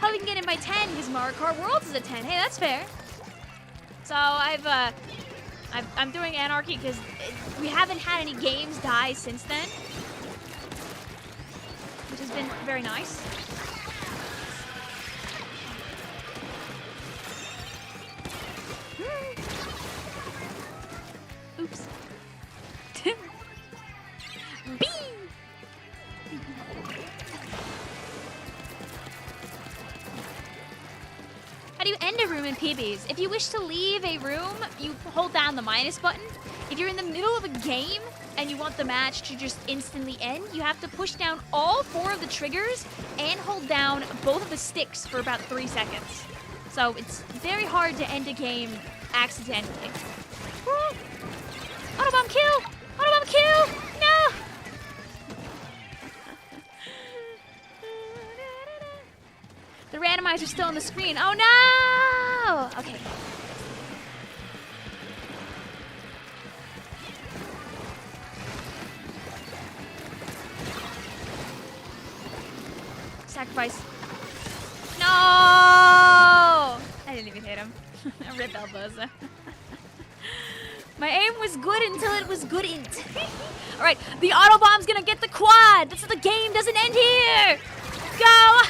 [SPEAKER 1] Hope we can get in by 10, because Mario Kart Worlds is a 10. Hey, that's fair. So, I'm doing Anarchy because we haven't had any games die since then. Which has been very nice. Oops. Bing! How do you end a room in PBs? If you wish to leave a room, you hold down the minus button. If you're in the middle of a game and you want the match to just instantly end, you have to push down all 4 of the triggers and hold down both of the sticks for about 3 seconds. So it's very hard to end a game accidentally. Autobomb kill! Autobomb kill! No! The randomizer's still on the screen. Oh no! Okay. Sacrifice. No! I didn't even hit him. Rip elbows. My aim was good until it was goodn't. Alright, the Autobomb's gonna get the quad! That's the game doesn't end here! Go!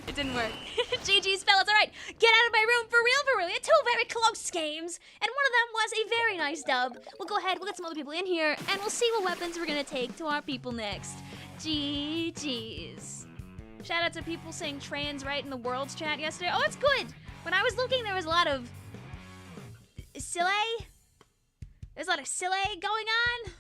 [SPEAKER 1] It didn't work. GG's, fellas. All right, get out of my room for real. We had 2 very close games, and one of them was a very nice dub. We'll go ahead, we'll get some other people in here, and we'll see what weapons we're gonna take to our people next. GG's. Shout out to people saying trans right in the world's chat yesterday. Oh, it's good. When I was looking, there was a lot of silly. There's a lot of silly going on.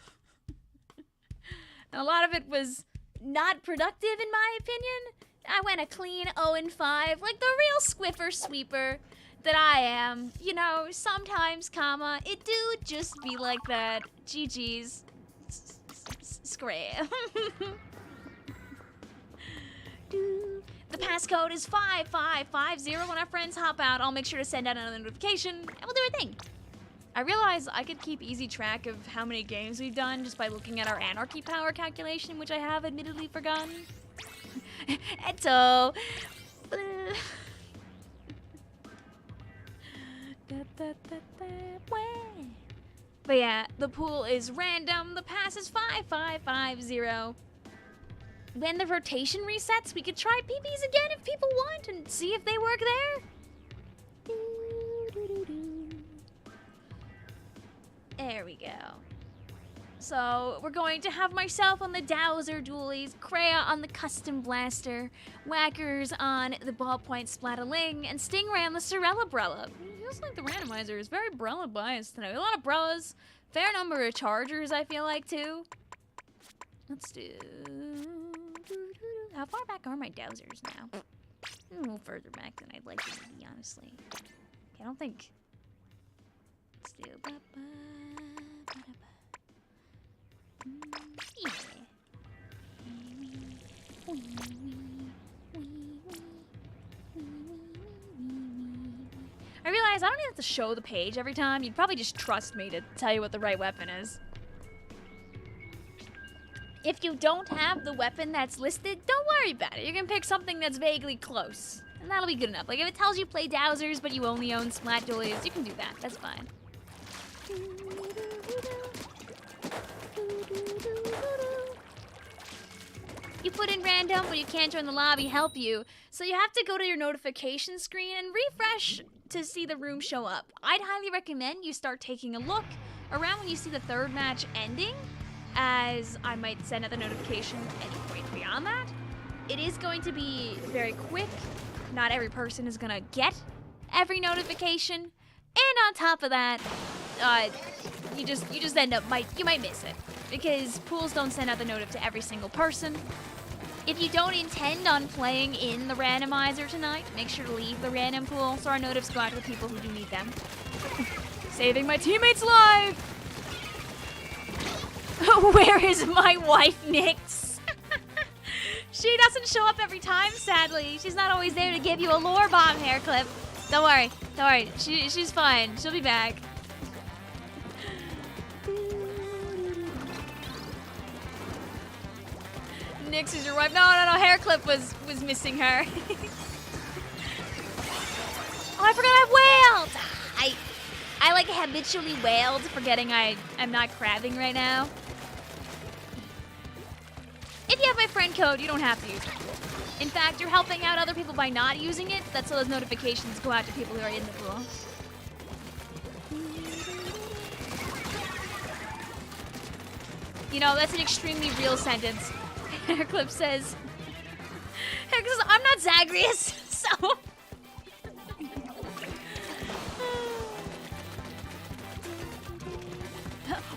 [SPEAKER 1] And a lot of it was not productive, in my opinion. I went a clean 0-5, like the real squiffer sweeper that I am. You know, sometimes, comma, it do just be like that. GG's. Scram. The passcode is 5550. When our friends hop out, I'll make sure to send out another notification, and we'll do our thing. I realize I could keep easy track of how many games we've done just by looking at our Anarchy power calculation, which I have admittedly forgotten. Eto. But yeah, the pool is random. The pass is 5550. When the rotation resets, we could try PBs again if people want and see if they work there. There we go. So we're going to have myself on the Dowser dualies, Kreia on the custom blaster, Whackers on the ballpoint Splatterling, and Stingray on the Sorella Brella. It feels like the randomizer is very Brella biased tonight. A lot of Brellas, fair number of Chargers, I feel like, too. Let's do... How far back are my Dowsers now? A little further back than I'd like them to be, honestly. Okay, I don't think... Let's do... Yeah. I realize I don't even have to show the page every time. You'd probably just trust me to tell you what the right weapon is. If you don't have the weapon that's listed, don't worry about it. You can pick something that's vaguely close, and that'll be good enough. Like if it tells you play Dowsers, but you only own Splat Dualies, you can do that. That's fine. You put in random when you can't join the lobby, help you. So you have to go to your notification screen and refresh to see the room show up. I'd highly recommend you start taking a look around when you see the 3rd match ending, as I might send out the notification any point beyond that. It is going to be very quick. Not every person is gonna get every notification. And on top of that, you just end up, you might miss it. Because pools don't send out the notif to every single person. If you don't intend on playing in the randomizer tonight, make sure to leave the random pool so our notifs go out to the people who do need them. Saving my teammates' life! Where is my wife, Nyx? She doesn't show up every time, sadly. She's not always there to give you a lore bomb hair clip. Don't worry. She's fine. She'll be back. Nyx is your wife. No, hair clip was missing her. Oh, I forgot I wailed. I like habitually wailed, forgetting I'm not crabbing right now. If you have my friend code, you don't have to use it. In fact, you're helping out other people by not using it. That's so those notifications go out to people who are in the pool. You know, that's an extremely real sentence. Hairclip says, I'm not Zagreus, so.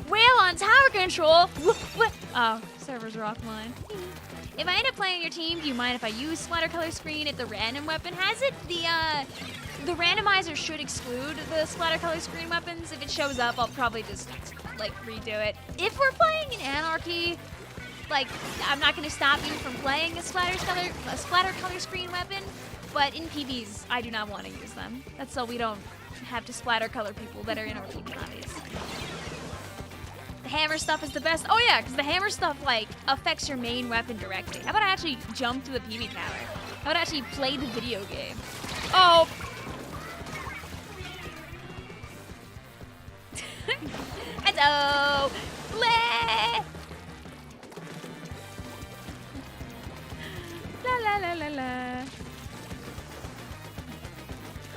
[SPEAKER 1] Whale on tower control. Oh, servers are offline. If I end up playing your team, do you mind if I use splatter color screen if the random weapon has it? The randomizer should exclude the splatter color screen weapons. If it shows up, I'll probably just like redo it. If we're playing in Anarchy, like I'm not gonna stop you from playing a splatter color screen weapon, but in PBs, I do not want to use them. That's so we don't have to splatter color people that are in our PB lobbies. The hammer stuff is the best. Oh yeah, because the hammer stuff like affects your main weapon directly. How about I actually jump to the PB tower? How about I actually play the video game? Oh. Hello. Bleh. La la la la la.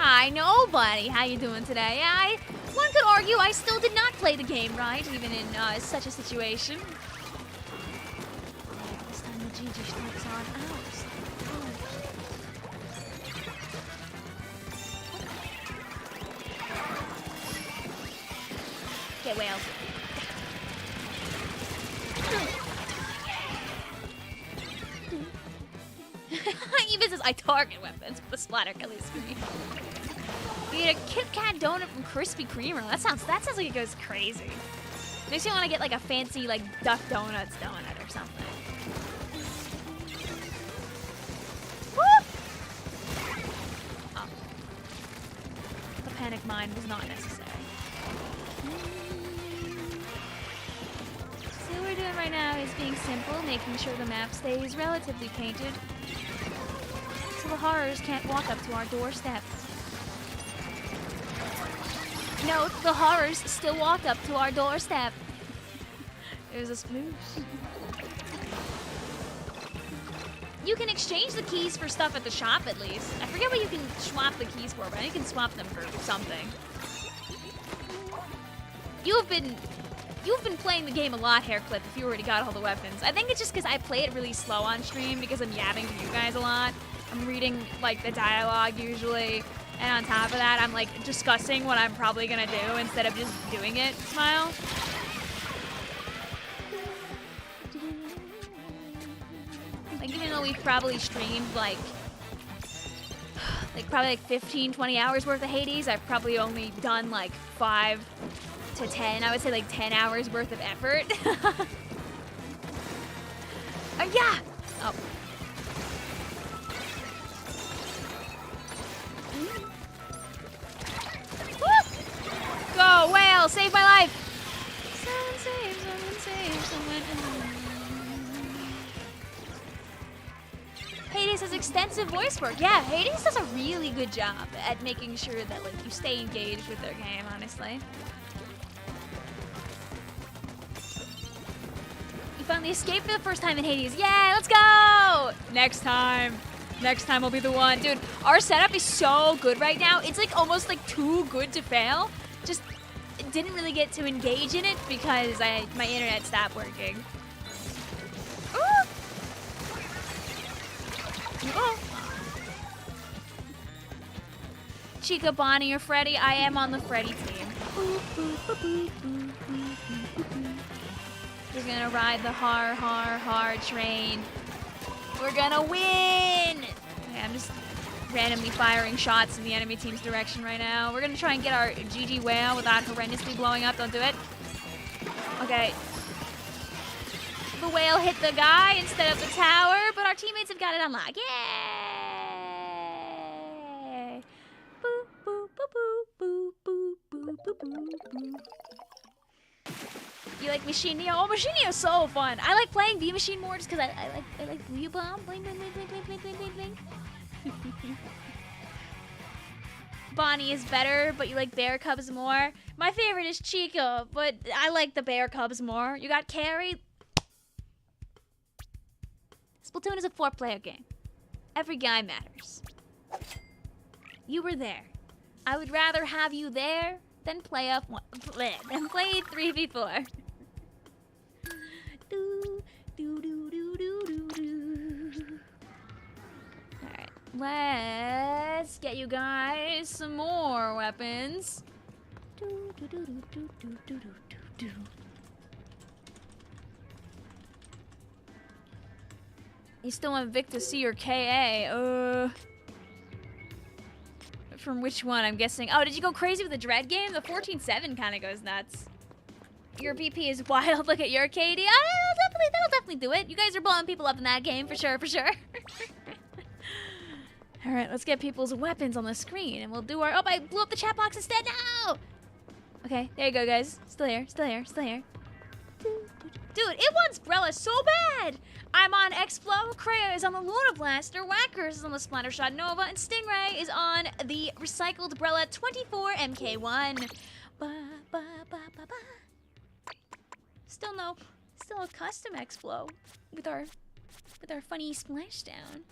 [SPEAKER 1] Hi, nobody. How you doing today? One could argue I still did not play the game right, even in such a situation. This time the GG strike's on ours. Okay, whales. Even says I target weapons with the splatter killing screen. You get a Kit Kat donut from Krispy Kreme. That sounds like it goes crazy. Makes you want to get like a fancy like Duck Donuts donut or something. Woo! Oh. The panic mine was not necessary. So what we're doing right now is being simple, making sure the map stays relatively painted. So the horrors can't walk up to our doorstep. Note, the horrors still walk up to our doorstep. It was a smooch. You can exchange the keys for stuff at the shop at least. I forget what you can swap the keys for, but I think you can swap them for something. You've been playing the game a lot, Hairclip, if you already got all the weapons. I think it's just because I play it really slow on stream because I'm yabbing to you guys a lot. I'm reading, like, the dialogue usually. And on top of that, I'm, like, discussing what I'm probably gonna do instead of just doing it. Smile. Like, even though we've probably streamed, like probably, 15, 20 hours worth of Hades, I've probably only done, like, 5 to 10. I would say, like, 10 hours worth of effort. Yeah! Oh. Woo! Go, whale! Save my life! Someone save someone. Hades has extensive voice work. Yeah, Hades does a really good job at making sure that like you stay engaged with their game, honestly. You finally escaped for the first time in Hades. Yay, let's go! Next time will be the one. Dude, our setup is so good right now. It's like almost like too good to fail. Just didn't really get to engage in it because my internet stopped working. Ooh. Oh. Chica, Bonnie, or Freddy, I am on the Freddy team. We're gonna ride the hard train. We're gonna win! Okay, I'm just randomly firing shots in the enemy team's direction right now. We're gonna try and get our GG whale without horrendously blowing up. Don't do it. Okay. The whale hit the guy instead of the tower, but our teammates have got it unlocked. Yay! Boop, boop, boop, boop, boop, boop, boop, boop, boop. You like Machine Neo? Oh, Machine Neo is so fun. I like playing V-Machine more just because I like Blue Bomb. Bling, bling, bling, bling, bling, bling, bling, bling. Bonnie is better, but you like Bear Cubs more. My favorite is Chica, but I like the Bear Cubs more. You got Carrie. Splatoon is a 4-player game. Every guy matters. You were there. I would rather have you there than play 3v4. Alright, let's get you guys some more weapons. You still want Vic to see your KA? From which one? I'm guessing. Oh, did you go crazy with the Dread game? The 14-7 kind of goes nuts. Your BP is wild. Look at your KD. That'll definitely do it. You guys are blowing people up in that game for sure, for sure. All right, let's get people's weapons on the screen, and we'll do our. Oh, I blew up the chat box instead. No. Okay, there you go, guys. Still here. Still here. Still here. Dude, it wants Brella so bad! I'm on X-Flow, Kreia is on the Luna Blaster, Whackers is on the Splattershot Nova, and Stingray is on the recycled Brella 24 MK1. Ba, ba, ba, ba, ba. Still a custom X-Flow with our funny splashdown.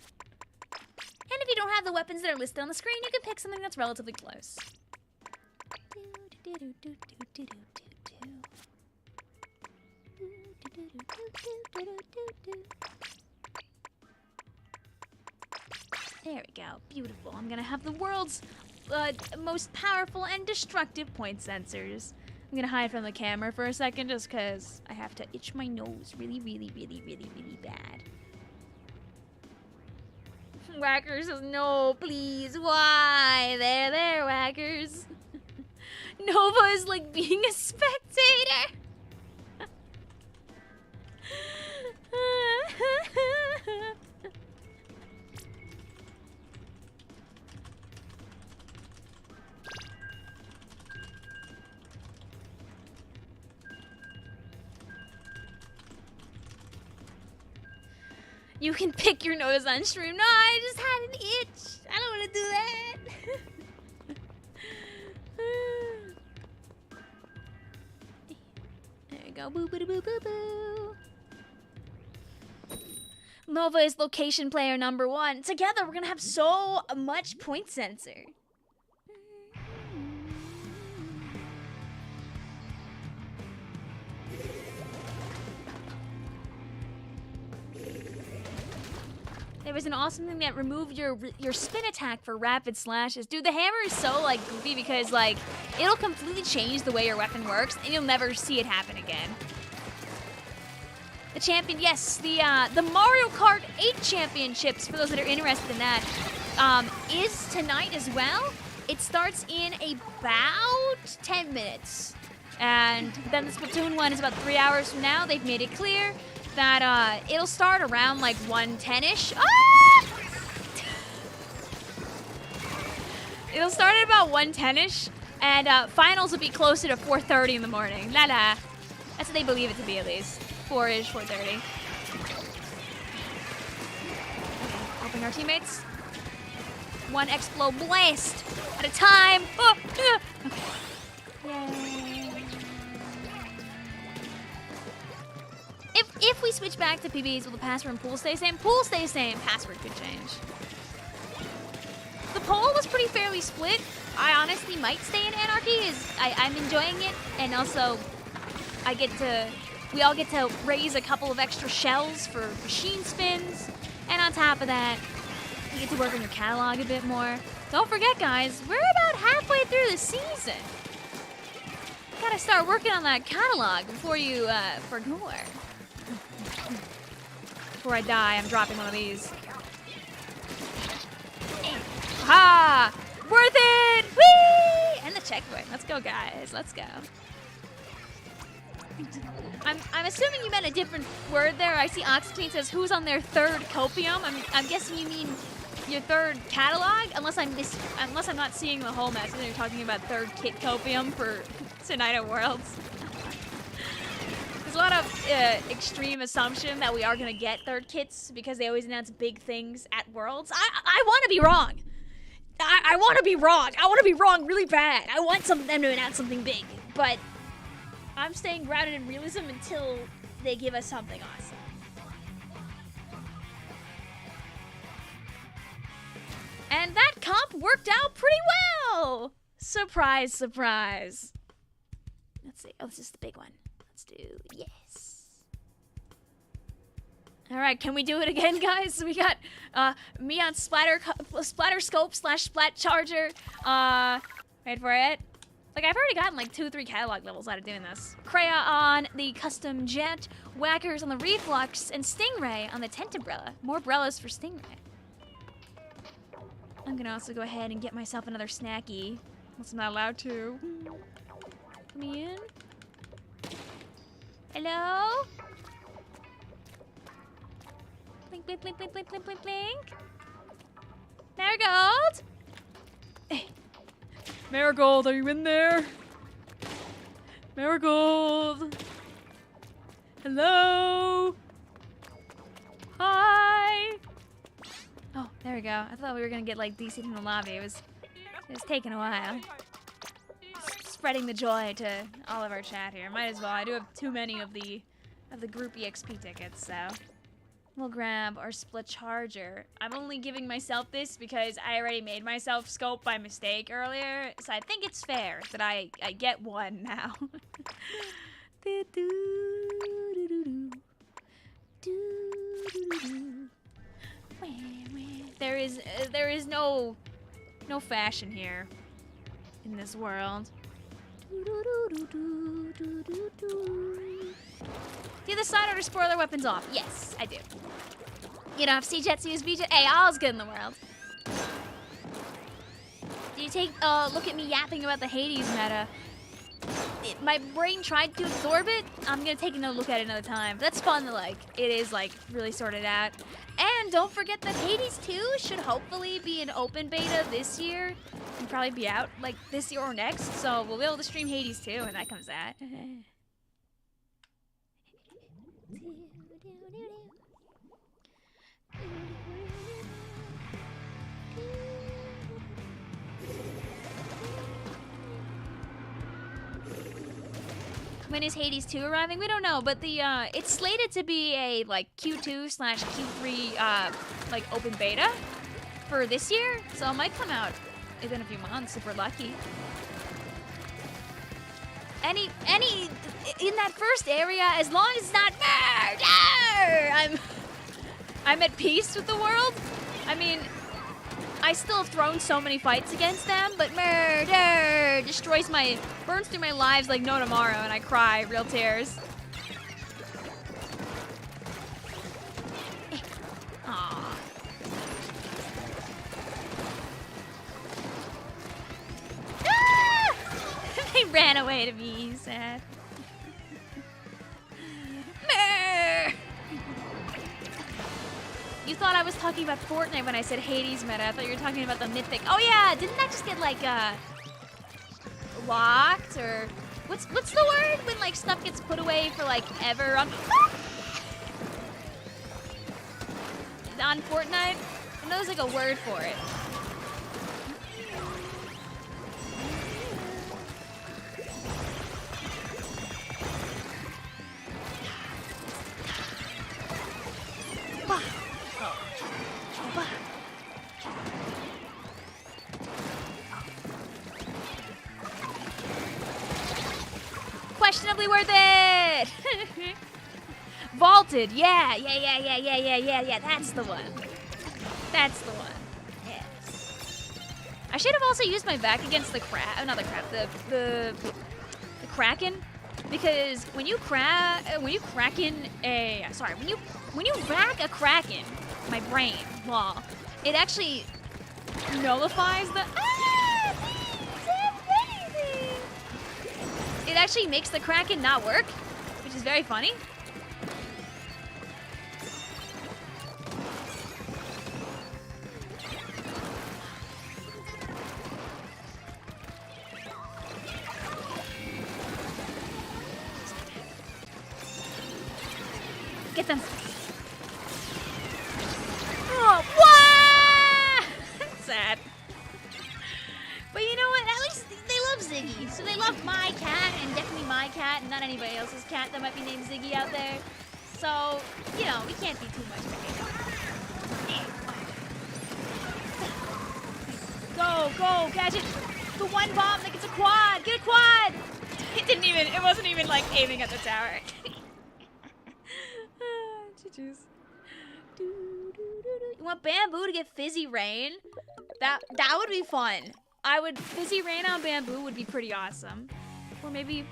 [SPEAKER 1] And if you don't have the weapons that are listed on the screen, you can pick something that's relatively close. There we go. Beautiful. I'm gonna have the world's most powerful and destructive point sensors. I'm gonna hide from the camera for a second just because I have to itch my nose really, really, really, really, really bad. Whacker says, no, please. Why? There, Whackers. Nova is like being a spectator. You can pick your nose on stream. No, I just had an itch. I don't want to do that. There we go. Boo boo boo boo boo. Nova is location player number 1. Together, we're gonna have so much point sensor. There was an awesome thing that removed your spin attack for rapid slashes. Dude, the hammer is so like goofy because like it'll completely change the way your weapon works and you'll never see it happen again. The champion, yes, the Mario Kart 8 Championships, for those that are interested in that, is tonight as well. It starts in about 10 minutes. And then the Splatoon one is about 3 hours from now. They've made it clear that it'll start around like 1:10-ish. Ah! It'll start at about 1:10-ish, and finals will be closer to 4:30 in the morning. La. That's what they believe it to be, at least. 4-ish, 4:30. Okay, helping our teammates. One explode blast at a time. Oh, yeah. Okay. Yay. If we switch back to PBs, will the password and pool stay same? Pool stays same. Password could change. The poll was pretty fairly split. I honestly might stay in Anarchy. I'm enjoying it, and also we all get to raise a couple of extra shells for machine spins, and on top of that, you get to work on your catalog a bit more. Don't forget, guys, we're about halfway through the season. Gotta start working on that catalog before you forget. Before I die, I'm dropping one of these. Ha! Worth it! Whee! And the checkpoint. Let's go, guys. Let's go. I'm assuming you meant a different word there. I see Oxytine says, who's on their third copium? I'm guessing you mean your third catalog? Unless I'm not seeing the whole message. You're talking about third kit copium for Tonight at Worlds. There's a lot of extreme assumption that we are going to get third kits because they always announce big things at Worlds. I want to be wrong. I want to be wrong. I want to be wrong really bad. I want them to announce something big. But I'm staying grounded in realism until they give us something awesome. And that comp worked out pretty well. Surprise, surprise. Let's see. Oh, this is the big one. Let's do yes. All right, can we do it again, guys? We got me on splatter scope / splat charger. Wait for it. Like, I've already gotten like 2 or 3 catalog levels out of doing this. Kreia on the custom jet, Whackers on the reflux, and Stingray on the tent umbrella. More umbrellas for Stingray. I'm gonna also go ahead and get myself another snacky. Unless I'm not allowed to. Come in. Hello? Blink, blink, blink, blink, blink, blink, blink, blink. Marigold? Marigold, are you in there? Marigold. Hello? Hi. Oh, there we go. I thought we were gonna get like DC'd in the lobby. It was taking a while. Spreading the joy to all of our chat here. Might as well. I do have too many of the group EXP tickets, so we'll grab our split charger. I'm only giving myself this because I already made myself scope by mistake earlier, so I think it's fair that I get one now. There is no fashion here in this world. The other side order spoiler weapons off. Yes, I do. You know, if C-Jet, C-Jet, hey, all's good in the world. Do you take a look at me yapping about the Hades meta? My brain tried to absorb it. I'm gonna take another look at it another time. That's fun to like, it is like really sorted out. And don't forget that Hades 2 should hopefully be an open beta this year. And probably be out like this year or next. So we'll be able to stream Hades 2 when that comes out. When is Hades 2 arriving? We don't know, but the it's slated to be a like Q2/Q3 like open beta for this year, so it might come out within a few months if we're lucky. Any in that first area, as long as it's not murder, I'm at peace with the world. I mean, I still have thrown so many fights against them, but murder burns through my lives like no tomorrow, and I cry real tears. Aww. Ah! They ran away to me, sad. You thought I was talking about Fortnite when I said Hades meta. I thought you were talking about the Mythic. Oh yeah, didn't that just get like locked or what's the word when like stuff gets put away for like ever on Fortnite? I know there's like a word for it. Questionably worth it! Vaulted, yeah, that's the one. That's the one, yes. I should have also used my back against the the Kraken, because when you rack a Kraken, my brain, well, it actually nullifies the, it actually makes the Kraken not work, which is very funny. Get them. Oh, what? Sad. But you know what? At least they love Ziggy. So they love my cat, and definitely my cat, and not anybody else's cat that might be named Ziggy out there. So, you know, we can't be too much of a Go, Gadget. The one bomb that gets a quad. Get a quad. It wasn't even like aiming at the tower. GG's. You want Bamboo to get Fizzy Rain? That would be fun. Fizzy Rain on Bamboo would be pretty awesome. Or maybe,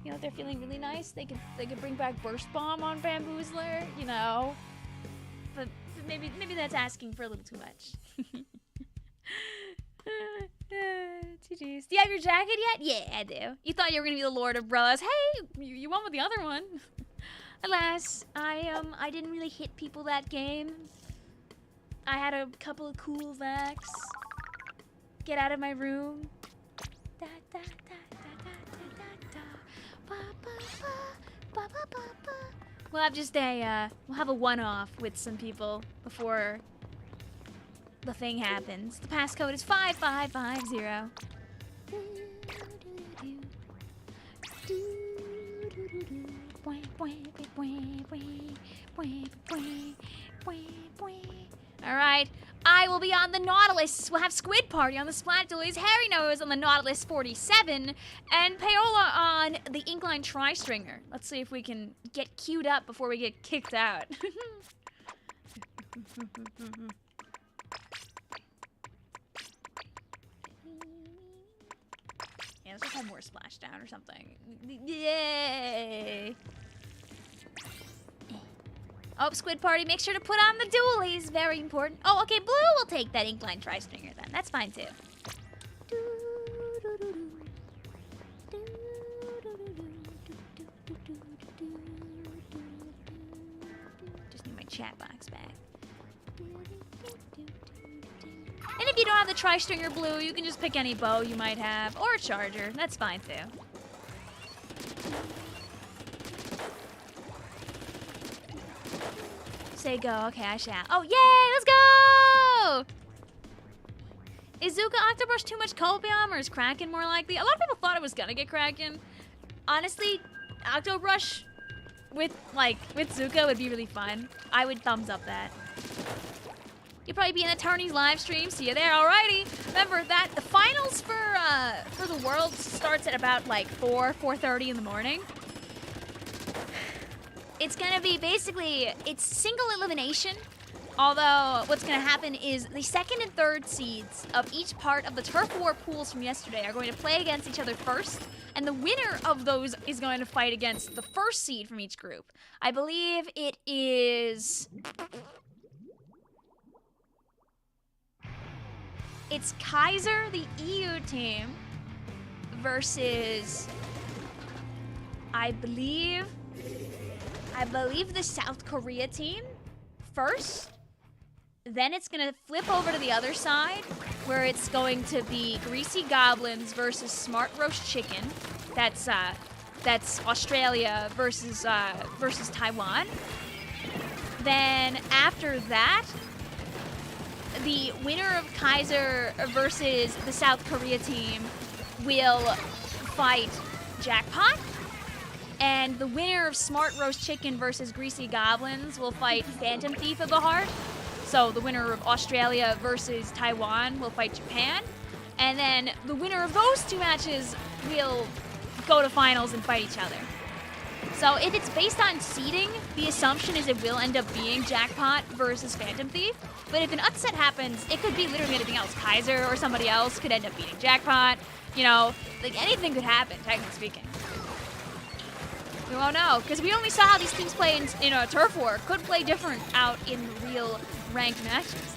[SPEAKER 1] you know, if they're feeling really nice, they could bring back Burst Bomb on Bamboozler, you know. But maybe that's asking for a little too much. GG's. Do you have your jacket yet? Yeah, I do. You thought you were gonna be the Lord of Umbrellas. Hey, you won with the other one. Alas, I didn't really hit people that game. I had a couple of cool vacs. Get out of my room. We'll have just we'll have a one-off with some people before the thing happens. The passcode is 5550. Alright, I will be on the Nautilus. We'll have Squid Party on the Splatulous, Harry Nose on the Nautilus 47, and Paola on the Inkline Tri-Stringer. Let's see if we can get queued up before we get kicked out. Yeah, let's just have more splashdown or something. Yay! Oh, Squid Party, make sure to put on the dualies. Very important. Oh, okay, Blue will take that Inkline Tri-Stringer then. That's fine, too. Just need my chat box back. And if you don't have the Tri-Stringer Blue, you can just pick any bow you might have. Or a charger. That's fine, too. Say go. Okay, I shall. Oh, yay! Let's go! Is Zuka Octobrush too much copium, or is Kraken more likely? A lot of people thought it was gonna get Kraken. Honestly, Octobrush with Zuka would be really fun. I would thumbs up that. You'll probably be in attorney's live stream. See you there. Alrighty. Remember that the finals for the world starts at about like 4:30 in the morning. It's gonna be basically, it's single elimination. Although what's gonna happen is the second and third seeds of each part of the Turf War pools from yesterday are going to play against each other first, and the winner of those is going to fight against the first seed from each group. I believe it is... It's Kaiser, the EU team, versus, I believe the South Korea team first. Then it's gonna flip over to the other side, where it's going to be Greasy Goblins versus Smart Roast Chicken. That's Australia versus Taiwan. Then after that, the winner of Kaiser versus the South Korea team will fight Jackpot. And the winner of Smart Roast Chicken versus Greasy Goblins will fight Phantom Thief of the Heart. So the winner of Australia versus Taiwan will fight Japan. And then the winner of those two matches will go to finals and fight each other. So if it's based on seeding, the assumption is it will end up being Jackpot versus Phantom Thief. But if an upset happens, it could be literally anything else. Kaiser or somebody else could end up beating Jackpot. You know, like anything could happen, technically speaking. We won't know, because we only saw how these teams play in a Turf War. Could play different out in real ranked matches.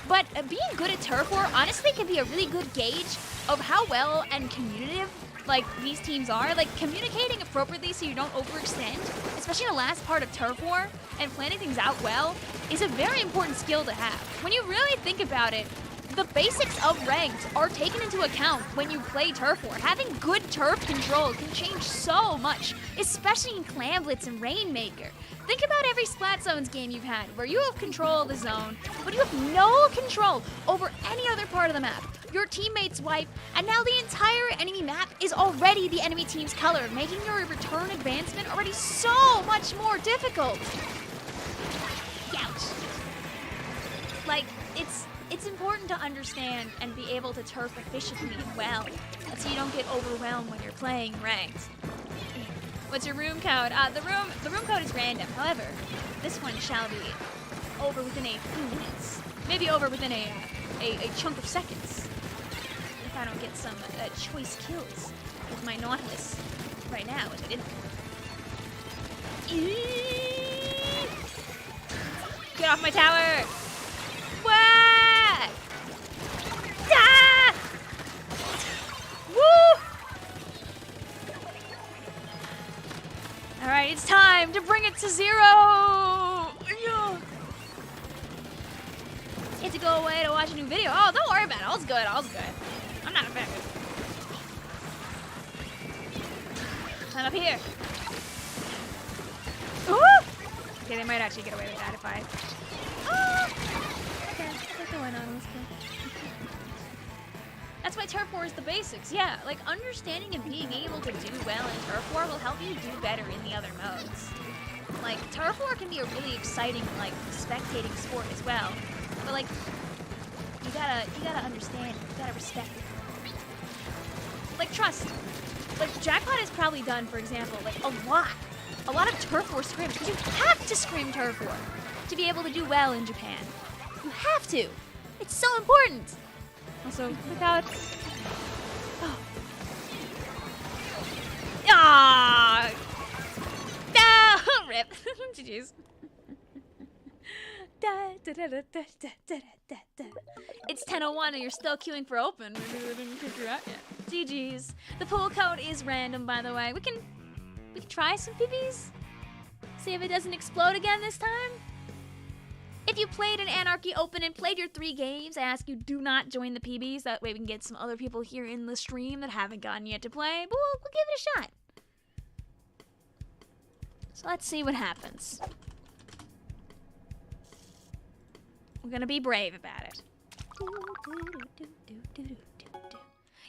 [SPEAKER 1] But being good at Turf War honestly can be a really good gauge of how well and communicative like these teams are. Like communicating appropriately so you don't overextend, especially in the last part of Turf War, and planning things out well is a very important skill to have. When you really think about it, the basics of ranked are taken into account when you play Turf War. Having good turf control can change so much, especially in Clan Blitz and Rainmaker. Think about every Splat Zones game you've had where you have control of the zone, but you have no control over any other part of the map. Your teammates wipe, and now the entire enemy map is already the enemy team's color, making your return advancement already so much more difficult. Ouch. Like, it's important to understand and be able to turf efficiently and well, so you don't get overwhelmed when you're playing ranked. What's your room code? The room code is random. However, this one shall be over within a few minutes, maybe over within a chunk of seconds, if I don't get some choice kills with my Nautilus right now, which I didn't. Get off my tower! What? Ah! Woo! Alright, it's time to bring it to 0! You have to go away to watch a new video. Oh, don't worry about it. All's good. All's good. I'm not affected. I'm up here. Ooh! Okay, they might actually get away with that if I... Oh! Okay, what's going on? Let's go. That's why Turf War is the basics. Yeah, like understanding and being able to do well in Turf War will help you do better in the other modes. Like, Turf War can be a really exciting, like, spectating sport as well. But, like, you gotta understand, you gotta respect it. Like, trust. Like, Jackpot has probably done, for example, like, a lot of Turf War scrims, because you have to scrim Turf War to be able to do well in Japan. You have to. It's so important. Also, look out. Oh. Ah! No! Rip. GG's. It's 10:01 and you're still queuing for open. Maybe they didn't kick you out yet. GG's. The pool code is random, by the way. We can try some PBs. See if it doesn't explode again this time. If you played an Anarchy Open and played your 3 games, I ask you do not join the PBs. That way we can get some other people here in the stream that haven't gotten yet to play. But we'll give it a shot. So let's see what happens. We're gonna be brave about it.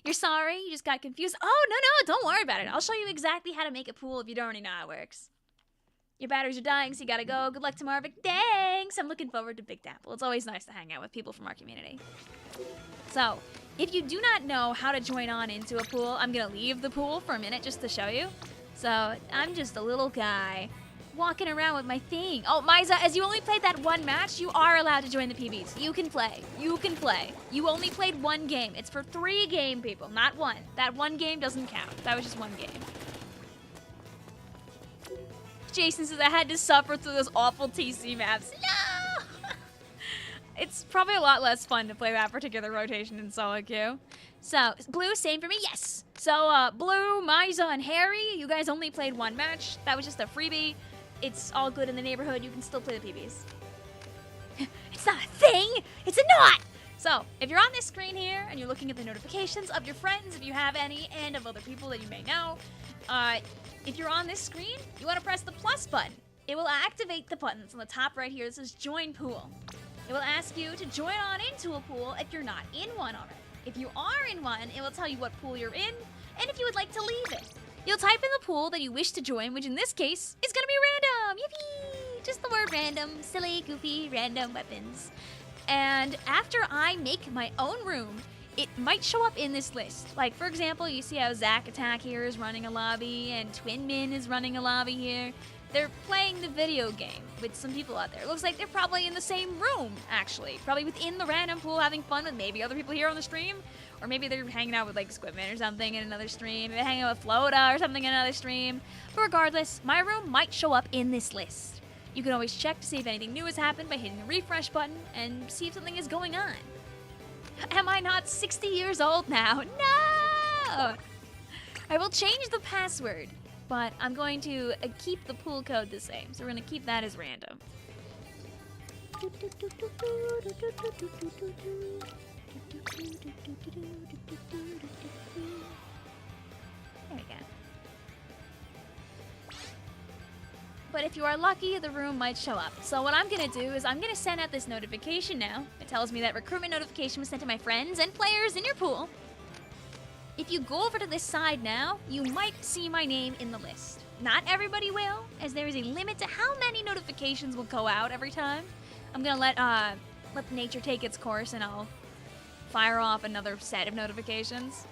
[SPEAKER 1] You're sorry? You just got confused? Oh, no, don't worry about it. I'll show you exactly how to make a pool if you don't already know how it works. Your batteries are dying, so you gotta go. Good luck tomorrow, Vic. Thanks! I'm looking forward to Big Dapple. It's always nice to hang out with people from our community. So, if you do not know how to join on into a pool, I'm gonna leave the pool for a minute just to show you. So, I'm just a little guy walking around with my thing. Oh, Miza, as you only played that 1 match, you are allowed to join the PBs. You can play. You can play. You only played 1 game. It's for 3 game people, not 1. That 1 game doesn't count. That was just 1 game. Jason says I had to suffer through those awful TC maps. No! It's probably a lot less fun to play that particular rotation in solo queue. So, Blue, same for me, yes. So, Blue, Miza, and Harry, you guys only played 1 match. That was just a freebie. It's all good in the neighborhood. You can still play the PBs. It's not a thing. It's a not. So, if you're on this screen here and you're looking at the notifications of your friends, if you have any, and of other people that you may know, if you're on this screen, you want to press the plus button. It will activate the buttons on the top right here. This says Join Pool. It will ask you to join on into a pool if you're not in one already. If you are in one, it will tell you what pool you're in, and if you would like to leave it. You'll type in the pool that you wish to join, which in this case is gonna be random. Yippee! Just the word random. Silly, goofy, random weapons. And after I make my own room, it might show up in this list. Like, for example, you see how Zack Attack here is running a lobby, and Twin Min is running a lobby here. They're playing the video game with some people out there. It looks like they're probably in the same room, actually. Probably within the random pool having fun with maybe other people here on the stream. Or maybe they're hanging out with, like, Squidman or something in another stream. They're hanging out with Flota or something in another stream. But regardless, my room might show up in this list. You can always check to see if anything new has happened by hitting the refresh button and see if something is going on. Am I not 60 years old now? No! I will change the password, but I'm going to keep the pool code the same. So we're going to keep that as random. There we go. But if you are lucky, the room might show up. So what I'm gonna do is I'm gonna send out this notification now. It tells me that recruitment notification was sent to my friends and players in your pool. If you go over to this side now, you might see my name in the list. Not everybody will, as there is a limit to how many notifications will go out every time. I'm gonna let nature take its course and I'll fire off another set of notifications.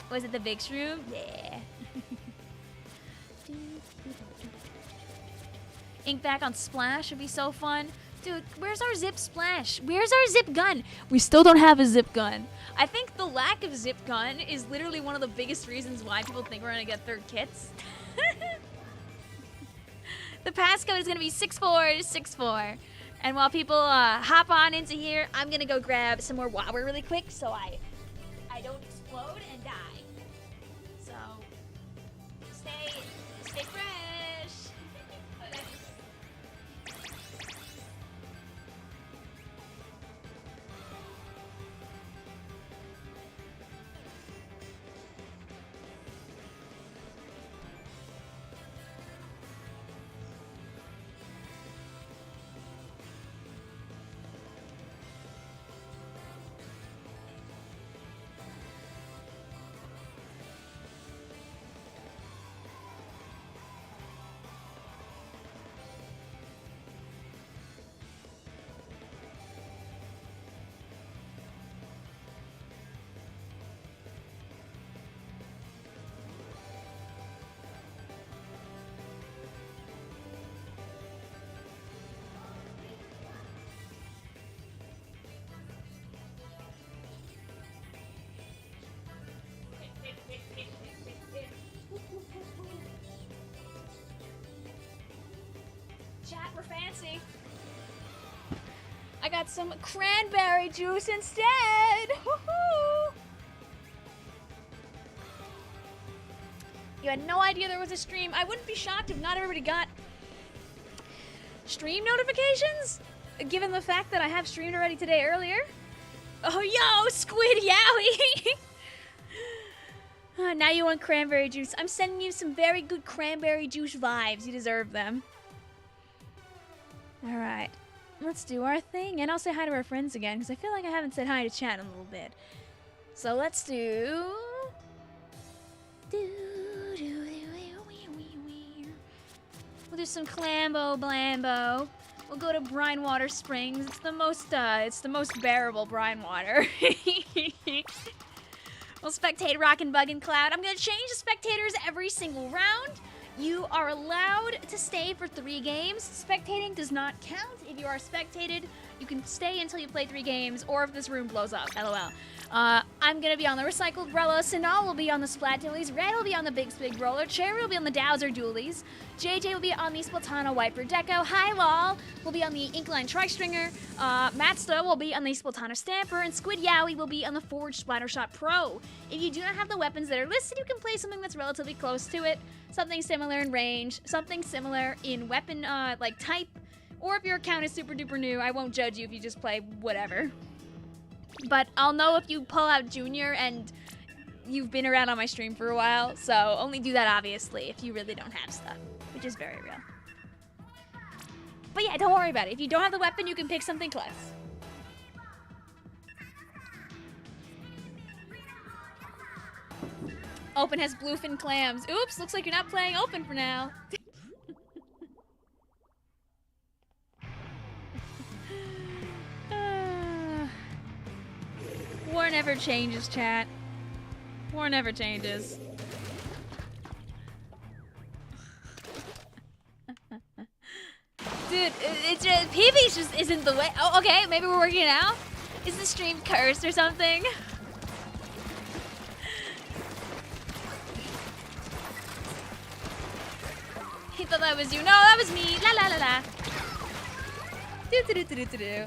[SPEAKER 1] Was it the Vic's room? Yeah. Ink back on Splash would be so fun. Dude, where's our zip splash? Where's our zip gun? We still don't have a zip gun. I think the lack of zip gun is literally one of the biggest reasons why people think we're gonna get 3rd kits. The passcode is gonna be 6464. And while people hop on into here, I'm gonna go grab some more water really quick so I don't explode and die. So, stay fresh. I got some cranberry juice instead. Woohoo! You had no idea there was a stream. I wouldn't be shocked if not everybody got stream notifications, given the fact that I have streamed already today earlier. Oh, yo, Squid Yowie! Now you want cranberry juice. I'm sending you some very good cranberry juice vibes. You deserve them. All right, let's do our thing. And I'll say hi to our friends again, because I feel like I haven't said hi to chat in a little bit. So let's do... We'll do some Clambo Blambo. We'll go to Brine Water Springs. It's the most bearable brine water. We'll spectate Rockin' Buggin' Cloud. I'm gonna change the spectators every single round. You are allowed to stay for 3 games. Spectating does not count. If you are spectated, you can stay until you play 3 games, or if this room blows up, LOL. I'm gonna be on the Recycled Brella, Sinai will be on the Splat Dualies, Red will be on the Big Spig Roller, Cherry will be on the Dowser Dualies, JJ will be on the Splatana Wiper Deco, Hi Lol will be on the Inkline Tri-Stringer, Matsta will be on the Splatana Stamper, and Squid Yowie will be on the Forged Splattershot Pro. If you do not have the weapons that are listed, you can play something that's relatively close to it, something similar in range, something similar in weapon like type, or if your account is super duper new, I won't judge you if you just play whatever. But I'll know if you pull out Junior and you've been around on my stream for a while, so only do that obviously if you really don't have stuff, which is very real. But yeah, don't worry about it. If you don't have the weapon, you can pick something close. Open has bluefin clams. Oops, looks like you're not playing open for now. War never changes, chat. War never changes. Dude, it's just, PB just isn't the way. Oh, okay, maybe we're working it out. Is the stream cursed or something? He thought that was you. No, that was me. La la la la. Do do do do do do.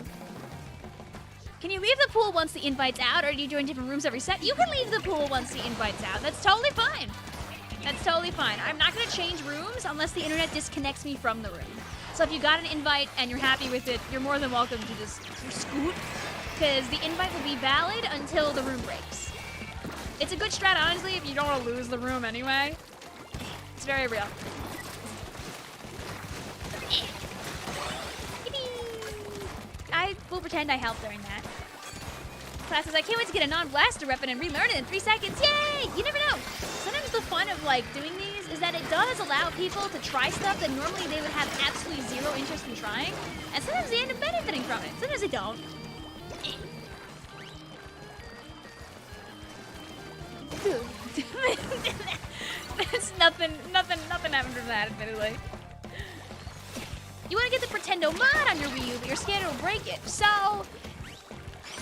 [SPEAKER 1] Can you leave the pool once the invite's out, or do you join different rooms every set? You can leave the pool once the invite's out. That's totally fine. That's totally fine. I'm not gonna change rooms unless the internet disconnects me from the room. So if you got an invite and you're happy with it, you're more than welcome to just scoot, because the invite will be valid until the room breaks. It's a good strat, honestly, if you don't want to lose the room anyway. It's very real. I will pretend I helped during that. Class says, I can't wait to get a non-blaster weapon and relearn it in 3 seconds. Yay! You never know. Sometimes the fun of like doing these is that it does allow people to try stuff that normally they would have absolutely 0 interest in trying. And sometimes they end up benefiting from it. Sometimes they don't. Dude. There's nothing happened from that, admittedly. You want to get the Pretendo mod on your Wii U, but you're scared it'll break it. So,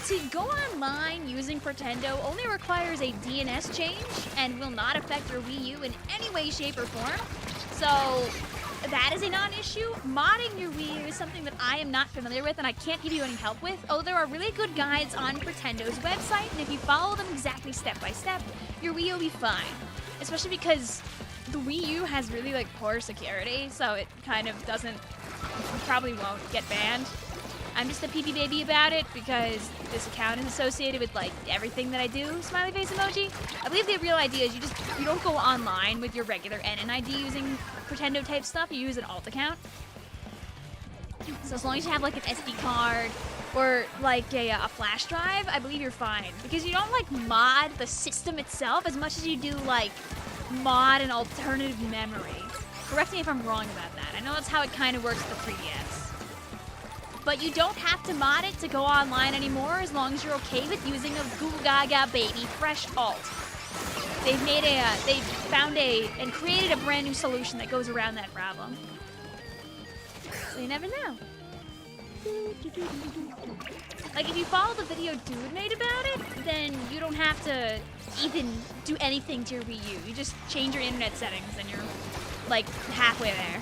[SPEAKER 1] to go online using Pretendo only requires a DNS change and will not affect your Wii U in any way, shape, or form. So, that is a non-issue. Modding your Wii U is something that I am not familiar with and I can't give you any help with. Oh, there are really good guides on Pretendo's website, and if you follow them exactly step by step, your Wii U will be fine. Especially because the Wii U has really like poor security, so it kind of doesn't, probably won't get banned. I'm just a pee-pee baby about it because this account is associated with like everything that I do, smiley face emoji. I believe the real idea is you don't go online with your regular NN ID using Pretendo type stuff, you use an alt account. So as long as you have like an SD card or like a flash drive, I believe you're fine. Because you don't like mod the system itself as much as you do like mod an alternative memory. Correct me if I'm wrong about that. I know that's how it kind of works with the 3DS. But you don't have to mod it to go online anymore as long as you're okay with using a Goo Gaga Baby Fresh alt. They've made they've found and created a brand new solution that goes around that problem. So you never know. Like if you follow the video Dude made about it, then you don't have to even do anything to your Wii U. You just change your internet settings and you're like halfway there.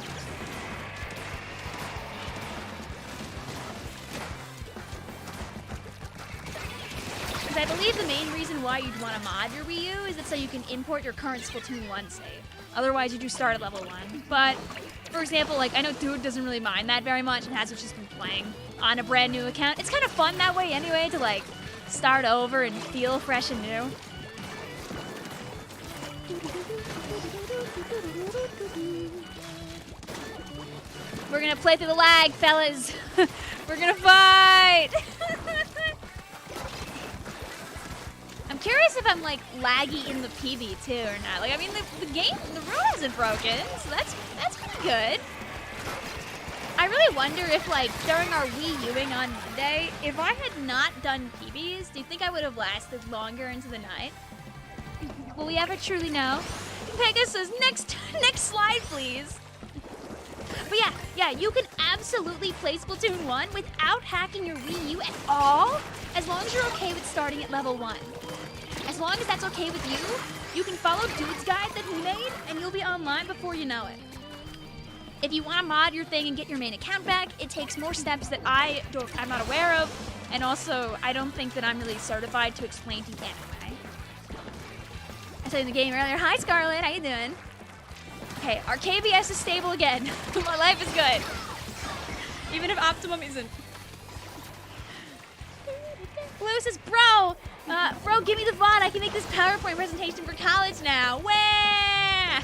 [SPEAKER 1] Because I believe the main reason why you'd want to mod your Wii U is that so you can import your current Splatoon 1 save. Otherwise, you do start at level 1. But, for example, like, I know Dude doesn't really mind that very much and has just been playing on a brand new account. It's kind of fun that way anyway, to, like, start over and feel fresh and new. We're gonna play through the lag, fellas. We're gonna fight. I'm curious if I'm like laggy in the PB too or not. Like, I mean, the game, the room isn't broken, so that's pretty good. I really wonder if, like, during our Wii Uing on Monday, if I had not done PBs, do you think I would have lasted longer into the night? Will we ever truly know? Pegasus says, next slide, please. But yeah, you can absolutely play Splatoon 1 without hacking your Wii U at all, as long as you're okay with starting at level 1. As long as that's okay with you, you can follow Dude's guide that he made, and you'll be online before you know it. If you want to mod your thing and get your main account back, it takes more steps that I'm not aware of, and also I don't think that I'm really certified to explain to you anyway. I said in the game earlier, hi Scarlett, how you doing? Okay, our KBS is stable again. My life is good. Even if Optimum isn't. Blue says, bro, give me the VOD. I can make this PowerPoint presentation for college now. Wah!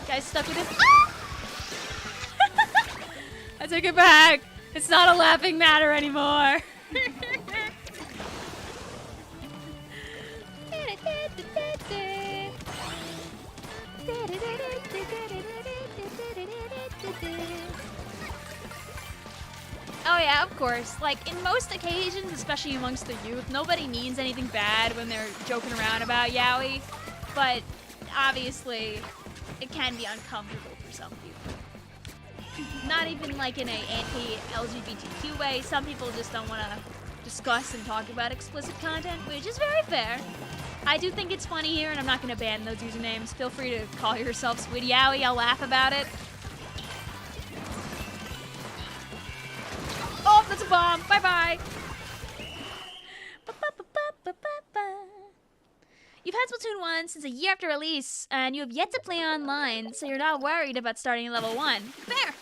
[SPEAKER 1] Guys stuck with this. Ah! I take it back. It's not a laughing matter anymore. Oh yeah, of course. Like, in most occasions, especially amongst the youth, nobody means anything bad when they're joking around about yaoi. But obviously, it can be uncomfortable for some people. Not even like in a anti-LGBTQ way. Some people just don't want to discuss and talk about explicit content, which is very fair. I do think it's funny here, and I'm not going to ban those usernames. Feel free to call yourself Sweetie Yowie. I'll laugh about it. Oh, that's a bomb. Bye-bye. You've had Splatoon 1 since a year after release, and you have yet to play online, so you're not worried about starting at level 1. Fair.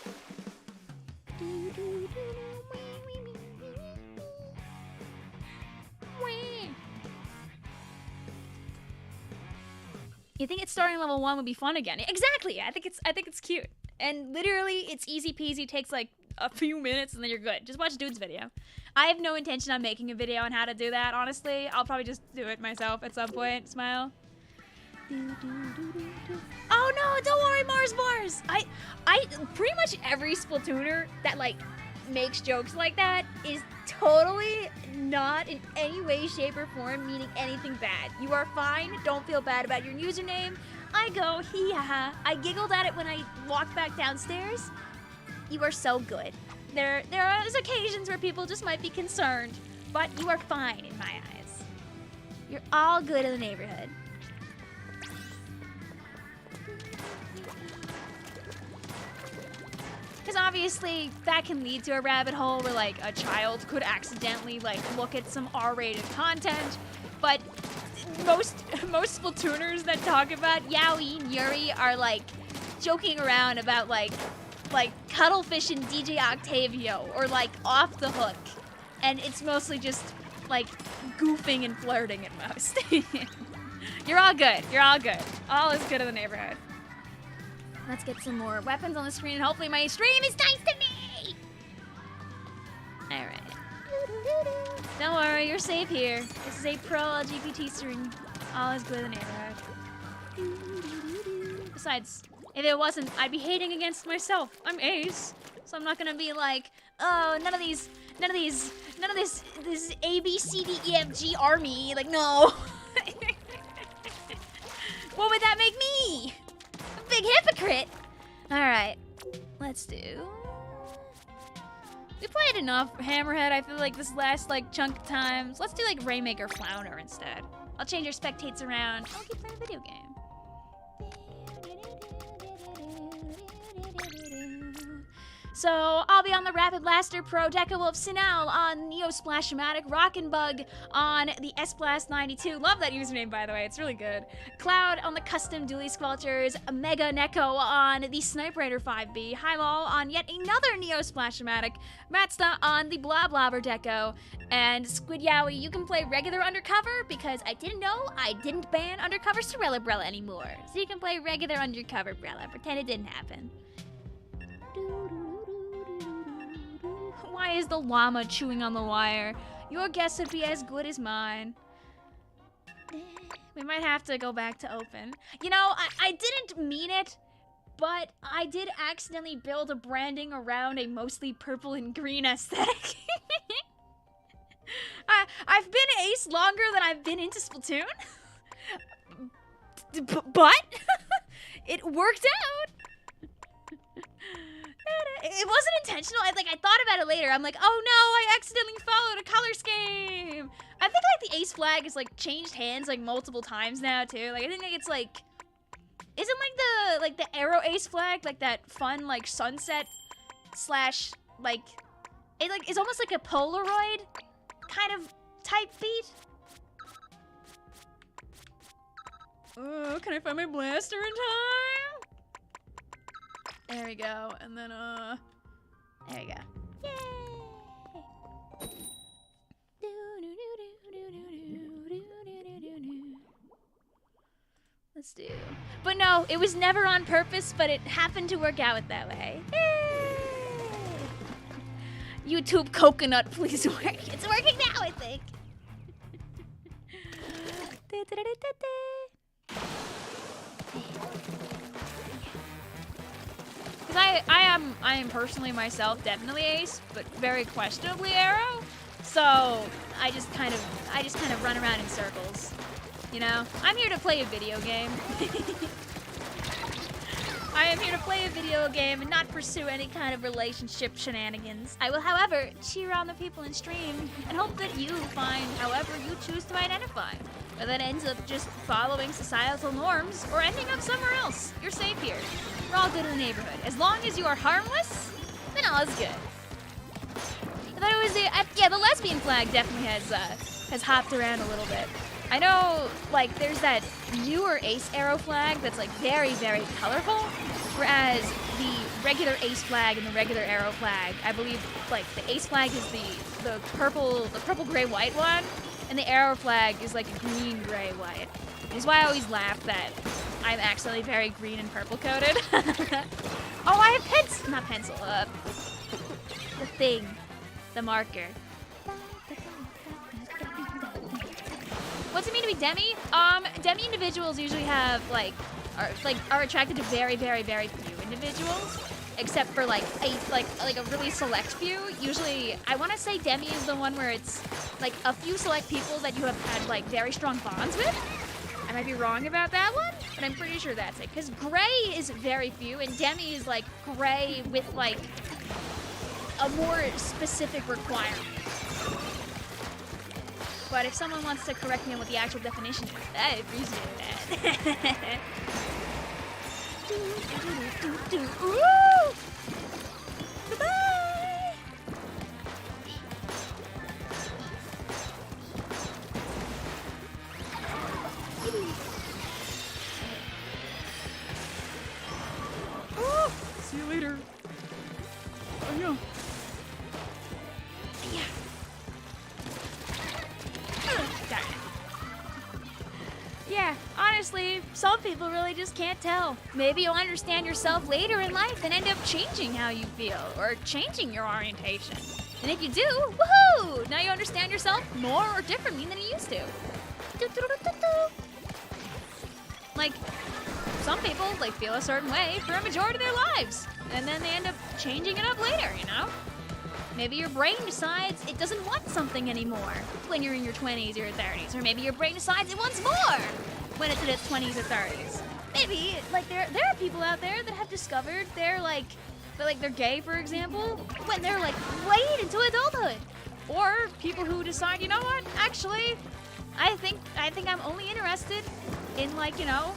[SPEAKER 1] You think it's starting level 1 would be fun again? Exactly. I think it's cute. And literally, it's easy peasy, takes like a few minutes and then you're good. Just watch Dude's video. I have no intention on making a video on how to do that, honestly. I'll probably just do it myself at some point. Smile. Oh no, don't worry, Mars. I pretty much every Splatooner that like makes jokes like that is totally not in any way, shape, or form meaning anything bad. You are fine. Don't feel bad about your username. I go, hee ha ha. I giggled at it when I walked back downstairs. You are so good. There are occasions where people just might be concerned, but you are fine in my eyes. You're all good in the neighborhood. Because obviously that can lead to a rabbit hole where like a child could accidentally like look at some R-rated content, but most Splatooners that talk about yaoi and yuri are like joking around about like Cuttlefish and DJ Octavio or like Off the Hook, and it's mostly just like goofing and flirting at most. You're all good. You're all good. All is good in the neighborhood. Let's get some more weapons on the screen, and hopefully my stream is nice to me! Alright. Don't worry, you're safe here. This is a pro-LGBT stream. All is good in the neighborhood. Besides, if it wasn't, I'd be hating against myself. I'm ace. So I'm not gonna be like, oh, none of this A, B, C, D, E, F, G army. Like, no. What would that make me? Big hypocrite. All right, let's do. We played enough Hammerhead. I feel like this last like chunk of times. Let's do like Rainmaker Flounder instead. I'll change your spectates around. I'll keep playing a video game. So I'll be on the Rapid Blaster Pro Deca Wolf Sinal on Neo Splash-O-Matic, Rockin' Bug on the S-Blast 92. Love that username, by the way. It's really good. Cloud on the custom Dually Squelchers, Mega Neko on the Sniper Raider 5B, Hylol on yet another Neo Splash-O-Matic, Matsta on the Blah Blobber Deco, and Squid Yowie, you can play regular Undercover because I didn't know I didn't ban Undercover Sorella Brella anymore. So you can play regular Undercover Brella. Pretend it didn't happen. Why is the llama chewing on the wire? Your guess would be as good as mine. We might have to go back to open. You know, I didn't mean it, but I did accidentally build a branding around a mostly purple and green aesthetic. I've been ace longer than I've been into Splatoon. But it worked out. It wasn't intentional. I thought about it later. I'm like, oh no, I accidentally followed a color scheme. I think like the ace flag has like changed hands like multiple times now too. Like I think it's like, isn't like the arrow ace flag like that fun like sunset slash like it like is almost like a Polaroid kind of type feat. Oh, can I find my blaster in time? There we go, and then, there we go. Yay! Let's do. But no, it was never on purpose, but it happened to work out that way. Yay! YouTube coconut, please work. It's working now, I think. I am personally myself definitely ace, but very questionably arrow. So I just kind of run around in circles. You know? I'm here to play a video game. I am here to play a video game and not pursue any kind of relationship shenanigans. I will, however, cheer on the people in stream and hope that you find however you choose to identify. Whether that ends up just following societal norms or ending up somewhere else. You're safe here. We're all good in the neighborhood. As long as you are harmless, then all is good. I thought it was yeah, the lesbian flag definitely has hopped around a little bit. I know, like, there's that newer ace arrow flag that's, like, very, very colorful, whereas the regular ace flag and the regular arrow flag, I believe, like, the ace flag is the purple gray white one, and the arrow flag is, like, a green gray white. Which is why I always laugh that I'm actually very green and purple coated. Oh, I have not pencil, the thing, the marker. What's it mean to be demi? Demi individuals usually have are attracted to very, very, very few individuals, except for like a really select few. Usually, I want to say demi is the one where it's like a few select people that you have had like very strong bonds with. I might be wrong about that one, but I'm pretty sure that's it. Because gray is very few, and demi is like gray with like a more specific requirement. But if someone wants to correct me on what the actual definition is, I appreciate that. Ooh! Bye-bye! Oh, see you later. Oh, no. Yeah. Yeah, honestly, some people really just can't tell. Maybe you'll understand yourself later in life and end up changing how you feel or changing your orientation. And if you do, woohoo! Now you understand yourself more or differently than you used to. Like, some people like feel a certain way for a majority of their lives, and then they end up changing it up later, you know? Maybe your brain decides it doesn't want something anymore when you're in your 20s or your 30s. Or maybe your brain decides it wants more when it's in its 20s or 30s. Maybe, like, there are people out there that have discovered they're gay, for example, when they're, like, late into adulthood. Or people who decide, you know what, actually, I think I'm only interested in, like, you know,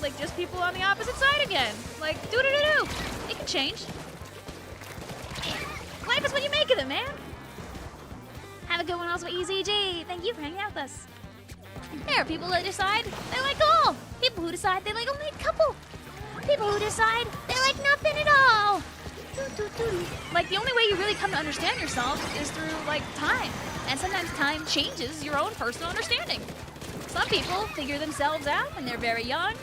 [SPEAKER 1] like, just people on the opposite side again. Like, do-do-do-do. It can change. Life is what you make of it, man. Have a good one also, EZG. Thank you for hanging out with us. There are people that decide they like all. People who decide they like only a couple. People who decide they like nothing at all. Like, the only way you really come to understand yourself is through, like, time. And sometimes time changes your own personal understanding. Some people figure themselves out when they're very young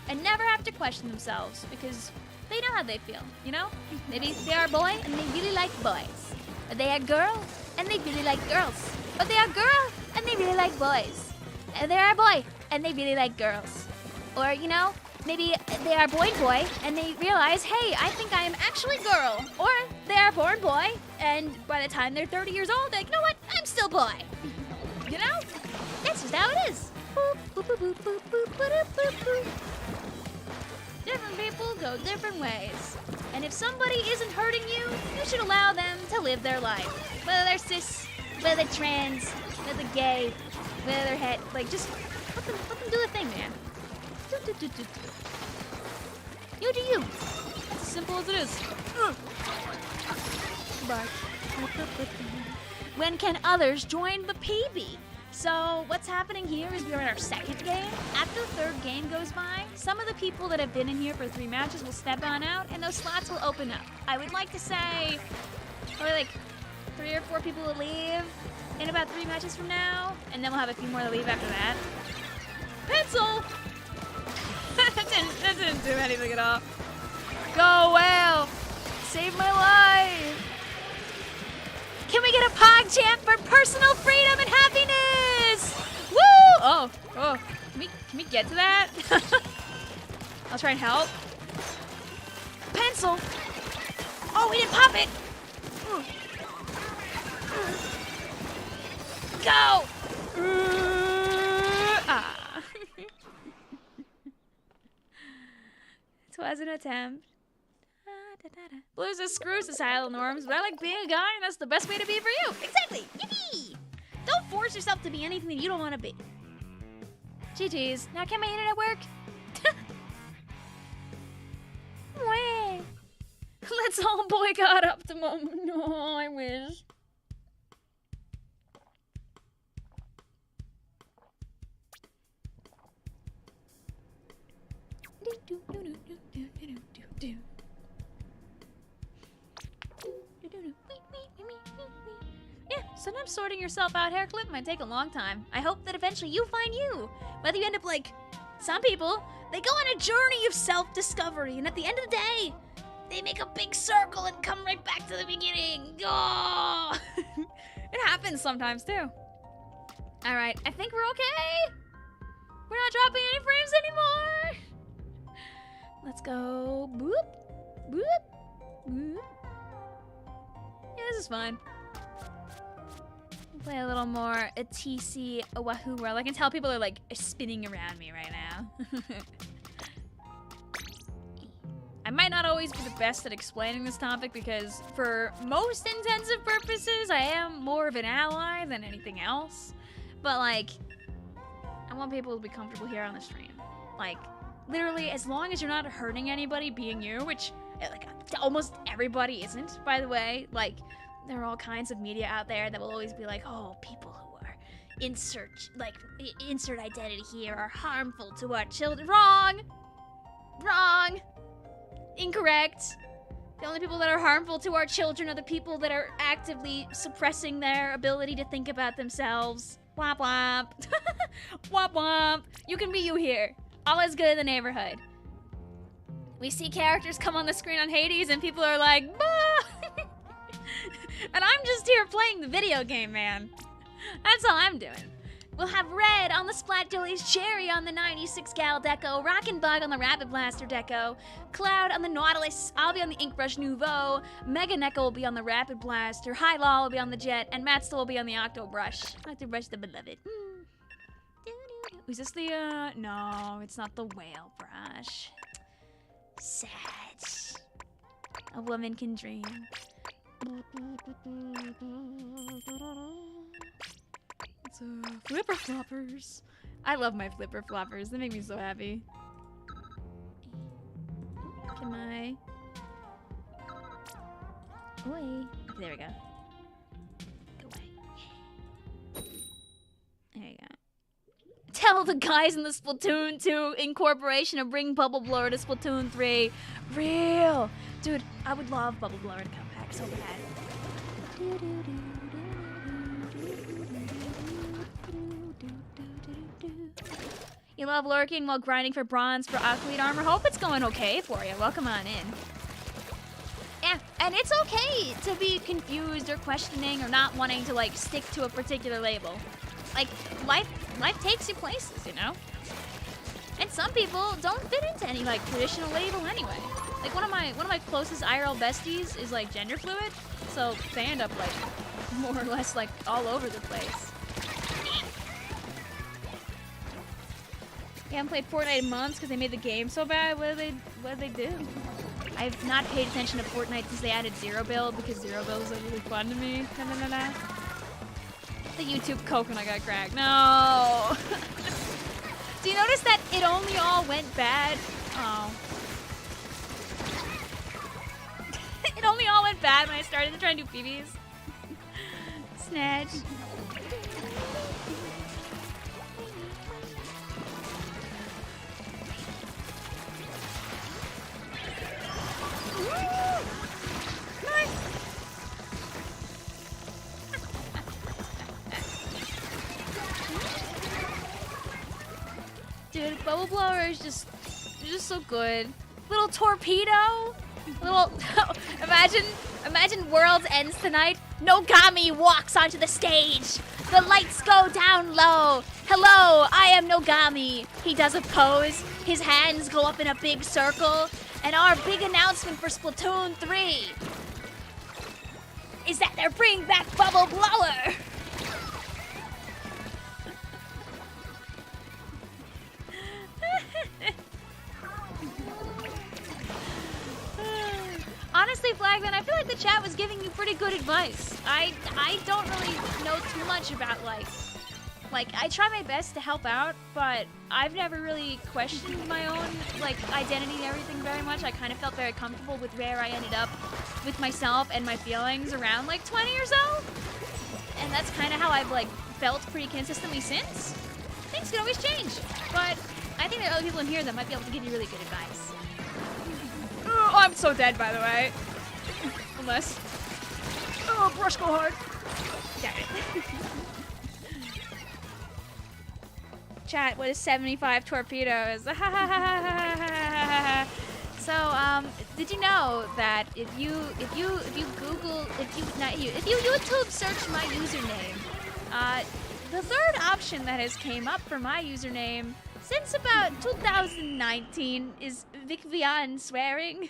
[SPEAKER 1] and never have to question themselves because they know how they feel, you know? Maybe they are a boy and they really like boys. Or they are a girl and they really like girls. Or they are a girl and they really like boys. Or they are a boy and they really like girls. Or, you know, maybe they are boy and they realize, hey, I think I am actually girl. Or they are born boy and by the time they're 30 years old, they're like, you know what? I'm still boy. You know? That's just how it is. Boop, boop, boop, boop, boop, boop, boop, boop, boop. Different people go different ways. And if somebody isn't hurting you, you should allow them to live their life. Whether they're cis, whether they're trans, whether they're gay, whether they're het, like, just let them do the thing, man. You do you. It's as simple as it is. When can others join the PB? So what's happening here is we're in our second game. After the third game goes by, some of the people that have been in here for 3 matches will step on out and those slots will open up. I would like to say probably like 3 or 4 people will leave in about 3 matches from now, and then we'll have a few more that leave after that. Pencil! that didn't do anything at all. Go well! Save my life! Can we get a PogChamp for personal freedom and happiness? Woo! Oh. Can we get to that? I'll try and help. Pencil! Oh, we didn't pop it! Go! It was an attempt. Blues is screw societal norms, but I like being a guy, and that's the best way to be for you. Exactly. Yippee! Don't force yourself to be anything that you don't want to be. GG's. Now can my internet work? Let's all boycott Optimum. No, I wish. Yeah, sometimes sorting yourself out, Hairclip, might take a long time. I hope that eventually you find you. Whether you end up like some people, they go on a journey of self-discovery, and at the end of the day, they make a big circle and come right back to the beginning. Oh! It happens sometimes too. All right, I think we're okay. We're not dropping any frames anymore. Let's go. Boop, boop, boop. Yeah, this is fine. Play a little more a TC Wahoo World. I can tell people are like spinning around me right now. I might not always be the best at explaining this topic because for most intensive purposes, I am more of an ally than anything else. But like, I want people to be comfortable here on the stream. Like, literally, as long as you're not hurting anybody being you, which like almost everybody isn't, by the way. Like, there are all kinds of media out there that will always be like, oh, people who are insert identity here are harmful to our children. Wrong! Wrong! Incorrect. The only people that are harmful to our children are the people that are actively suppressing their ability to think about themselves. Womp womp. Womp womp. You can be you here. All is good in the neighborhood. We see characters come on the screen on Hades and people are like, bah! And I'm just here playing the video game, man. That's all I'm doing. We'll have Red on the Splat Dillies, Cherry on the 96 Gal Deco, Rockin' Bug on the Rapid Blaster Deco, Cloud on the Nautilus, I'll be on the Inkbrush Nouveau, Mega Neko will be on the Rapid Blaster, High Law will be on the Jet, and Matt still will be on the Octobrush. Octobrush the beloved. Is this the, no, it's not the Whale Brush. Sad. A woman can dream. It's flipper floppers. I love my flipper floppers. They make me so happy. Can I? Oi. Okay, there we go. Go away. There you go. Tell the guys in the Splatoon 2 incorporation to bring Bubble Blower to Splatoon 3. Real! Dude, I would love Bubble Blower to come back so bad. You love lurking while grinding for bronze for Aqueed armor? Hope it's going okay for you. Welcome on in. Yeah, and it's okay to be confused or questioning or not wanting to, like, stick to a particular label. Like, life takes you places, you know? And some people don't fit into any, like, traditional label anyway. Like, one of my closest IRL besties is, like, gender fluid, so they end up, like, more or less, like, all over the place. I haven't played Fortnite in months because they made the game so bad. What did they do? I've not paid attention to Fortnite since they added Zero Build because Zero Build is like really fun to me. The YouTube coconut got cracked. No. Do you notice that it only all went bad? Oh. It only all went bad when I started to try and do PBs. Snatch. Dude, Bubble Blower is just so good. Little torpedo. Little imagine Worlds ends tonight. Nogami walks onto the stage. The lights go down low. Hello, I am Nogami. He does a pose. His hands go up in a big circle. And our big announcement for Splatoon 3 is that they're bringing back Bubble Blower. Honestly, Flagman, I feel like the chat was giving you pretty good advice. I don't really know too much about, like, I try my best to help out, but I've never really questioned my own, like, identity and everything very much. I kind of felt very comfortable with where I ended up with myself and my feelings around, like, 20 or so. And that's kind of how I've, like, felt pretty consistently since. Things can always change, but I think that other people in here that might be able to give you really good advice. Oh, I'm so dead, by the way. Unless... Oh, brush go hard. Got it. Chat, what is 75 torpedoes? So, did you know that if you YouTube search my username, the third option that has came up for my username since about 2019 is Vicvillon swearing.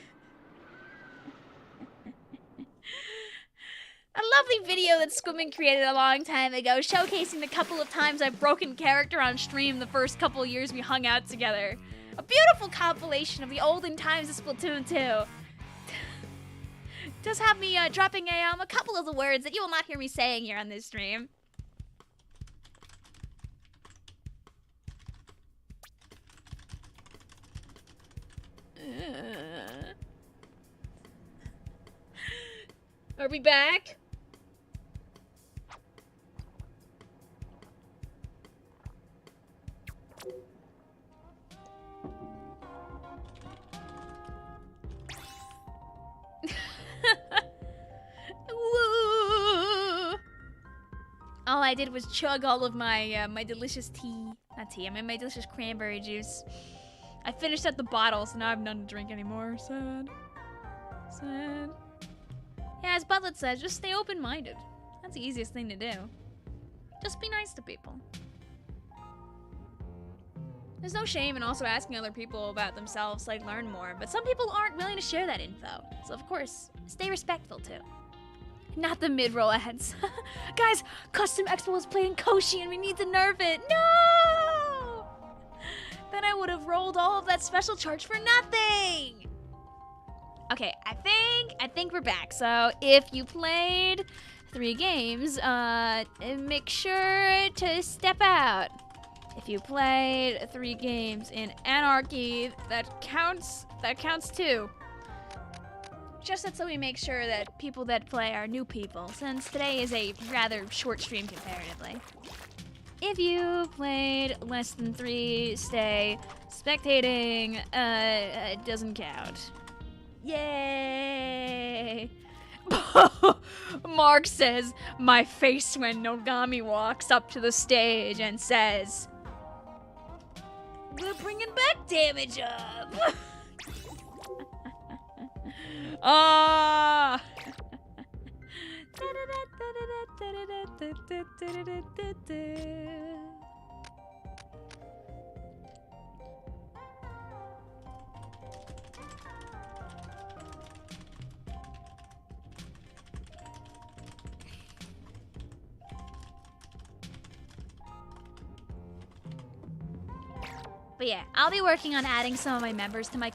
[SPEAKER 1] A lovely video that Squimmin created a long time ago showcasing the couple of times I've broken character on stream the first couple of years we hung out together. A beautiful compilation of the olden times of Splatoon 2. Does have me dropping a couple of the words that you will not hear me saying here on this stream. Are we back? Woo! All I did was chug all of my my delicious tea. Not tea, I mean my delicious cranberry juice. I finished up the bottle, so now I have none to drink anymore. Sad. Sad. Yeah, as Butlet says, just stay open-minded. That's the easiest thing to do. Just be nice to people. There's no shame in also asking other people about themselves, like learn more, but some people aren't willing to share that info. So of course, stay respectful too. Not the mid-roll ads. Guys, Custom Expo was playing Koshi and we need to nerf it. No! Then I would have rolled all of that special charge for nothing! Okay, I think we're back. So if you played 3 games, make sure to step out. If you played 3 games in Anarchy, that counts too. Just so we make sure that people that play are new people, since today is a rather short stream comparatively. If you played less than 3, stay. Spectating, it doesn't count. Yay! Mark says, my face when Nogami walks up to the stage and says, we're bringing back damage up! Ah! But yeah, I'll be working on adding some of my members to my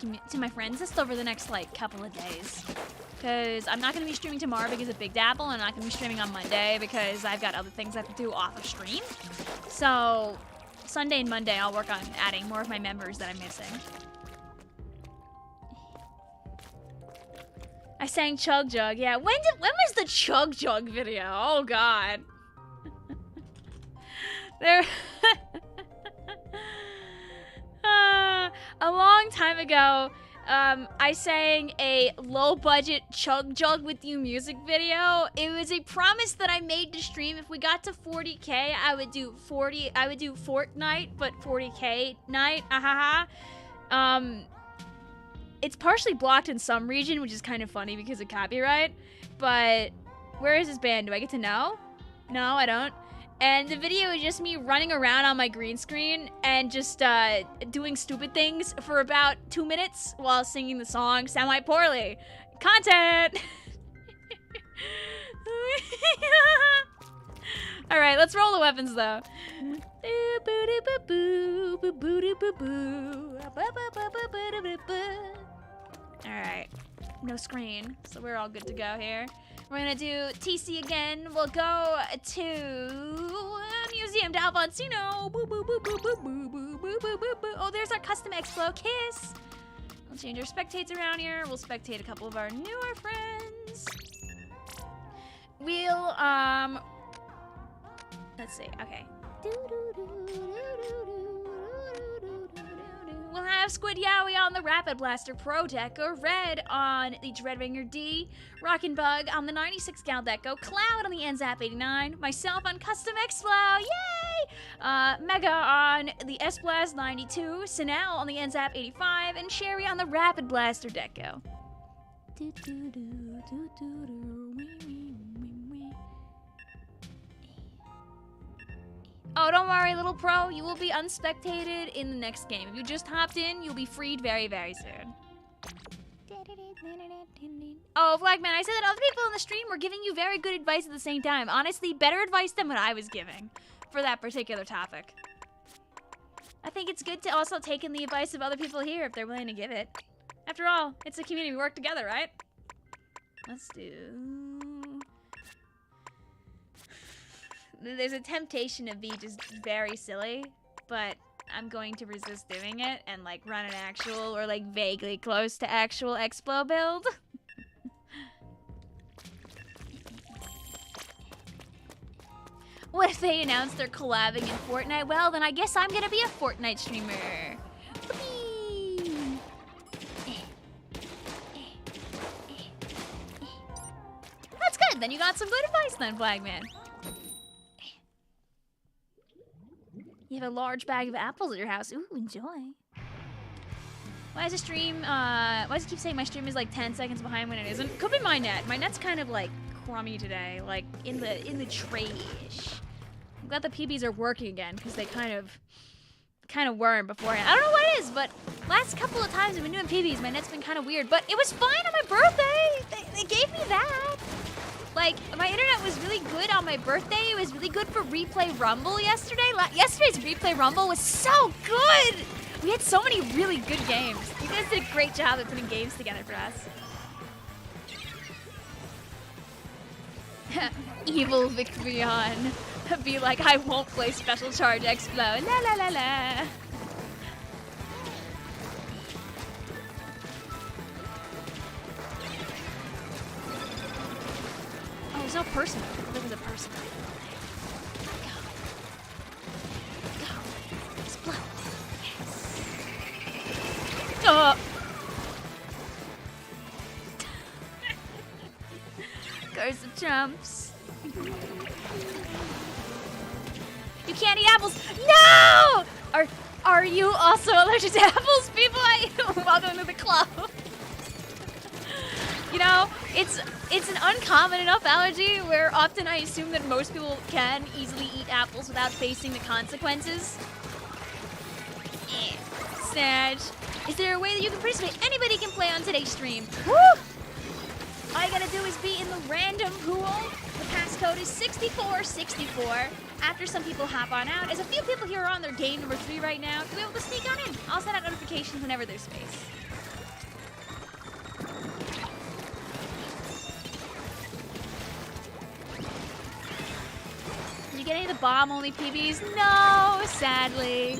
[SPEAKER 1] friends list over the next like couple of days. Because I'm not going to be streaming tomorrow because of Big Dapple, and I'm not going to be streaming on Monday because I've got other things I have to do off of stream. So Sunday and Monday I'll work on adding more of my members that I'm missing. I sang Chug Jug. Yeah, when was the Chug Jug video? Oh god. There a long time ago, I sang a low-budget Chug Jug with You music video. It was a promise that I made to stream. If we got to 40K, I would do Fortnite, but 40K night. It's partially blocked in some region, which is kind of funny because of copyright. But where is this band? Do I get to know? No, I don't. And the video is just me running around on my green screen and just doing stupid things for about 2 minutes while singing the song semi-poorly. Content! Alright, let's roll the weapons though. Alright, no screen, so we're all good to go here. We're gonna do TC again. We'll go to Museum d'Alfonsino. Oh, there's our custom Explo Kiss. We'll change our spectates around here. We'll spectate a couple of our newer friends. We'll, let's see, okay. We'll have Squid Yowie on the Rapid Blaster Pro Deco, Red on the Dreadwinger D, Rockin' Bug on the 96 Gal Deco, Cloud on the NZAP 89, myself on Custom X-Flow, yay! Mega on the S-Blast 92, Sinel on the NZAP 85, and Sherry on the Rapid Blaster Deco. Oh, don't worry, little pro. You will be unspectated in the next game. If you just hopped in, you'll be freed very, very soon. Oh, Flagman, I said that other people in the stream were giving you very good advice at the same time. Honestly, better advice than what I was giving for that particular topic. I think it's good to also take in the advice of other people here if they're willing to give it. After all, it's a community. We work together, right? Let's do... There's a temptation to be just very silly, but I'm going to resist doing it and like run an actual or like vaguely close to actual Explo build. What if they announce they're collabing in Fortnite? Well, then I guess I'm gonna be a Fortnite streamer. Whee! That's good, then you got some good advice then, Flagman. You have a large bag of apples at your house. Ooh, enjoy. Why is the stream, why does it keep saying my stream is like 10 seconds behind when it isn't? Could be my net. My net's kind of like crummy today, like in the trash. I'm glad the PBs are working again because they kind of weren't beforehand. I don't know what it is, but last couple of times I've been doing PBs, my net's been kind of weird, but it was fine on my birthday. They gave me that. Like, my internet was really good on my birthday. It was really good for Replay Rumble yesterday. Yesterday's Replay Rumble was so good. We had so many really good games. You guys did a great job at putting games together for us. Evil Vicvillon. Be like, I won't play Special Charge Explo. La la la la. no personal. There was a personal. Go. Explode. Yes. Curse of trumps. You can't eat apples. No! Are you also allergic to apples, people? Welcome to the club. You know, it's an uncommon enough allergy where often I assume that most people can easily eat apples without facing the consequences. Snatch. Is there a way that you can participate? Anybody can play on today's stream. Woo! All you gotta do is be in the random pool. The passcode is 6464. After some people hop on out, as a few people here are on their game number 3 right now, you'll be able to sneak on in. I'll send out notifications whenever there's space. Did you get any of the bomb-only PBs? No, sadly.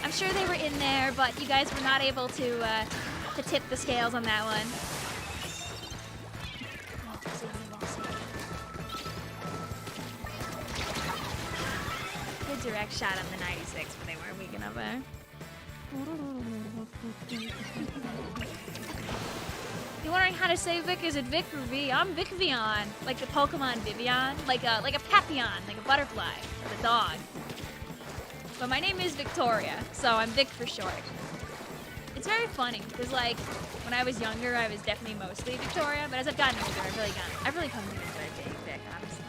[SPEAKER 1] I'm sure they were in there, but you guys were not able to tip the scales on that one. Direct shot on the 96, but they weren't weak enough there. You wondering how to say Vic? Is it Vic or V? I'm Vicvillon, like the Pokemon Vivillon, like a papillon, like a butterfly, or the dog. But my name is Victoria, so I'm Vic for short. It's very funny because, like, when I was younger, I was definitely mostly Victoria, but as I've gotten older, I've really come to be very Vic, honestly.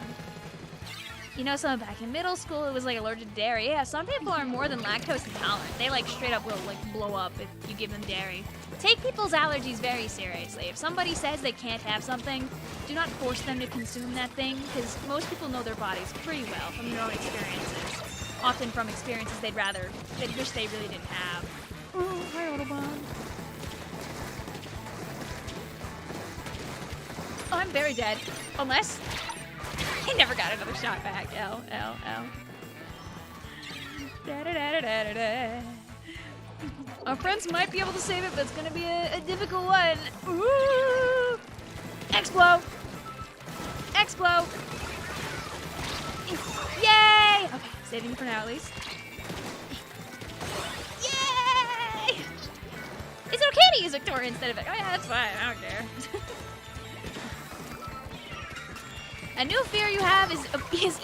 [SPEAKER 1] You know, someone back in middle school, it was like allergic to dairy. Yeah, some people are more than lactose intolerant. They like straight up will like blow up if you give them dairy. Take people's allergies very seriously. If somebody says they can't have something, do not force them to consume that thing, because most people know their bodies pretty well from their own experiences. Often from experiences they'd wish they really didn't have. Oh, hi, Autobahn. Oh, I'm very dead. Unless... I never got another shot back. L. Our friends might be able to save it, but it's gonna be a difficult one. Ooh! Explode! Explode! Yay! Okay, saving it for now at least. Yay! Is it okay to use Victoria instead of it? Oh yeah, that's fine. I don't care. A new fear you have is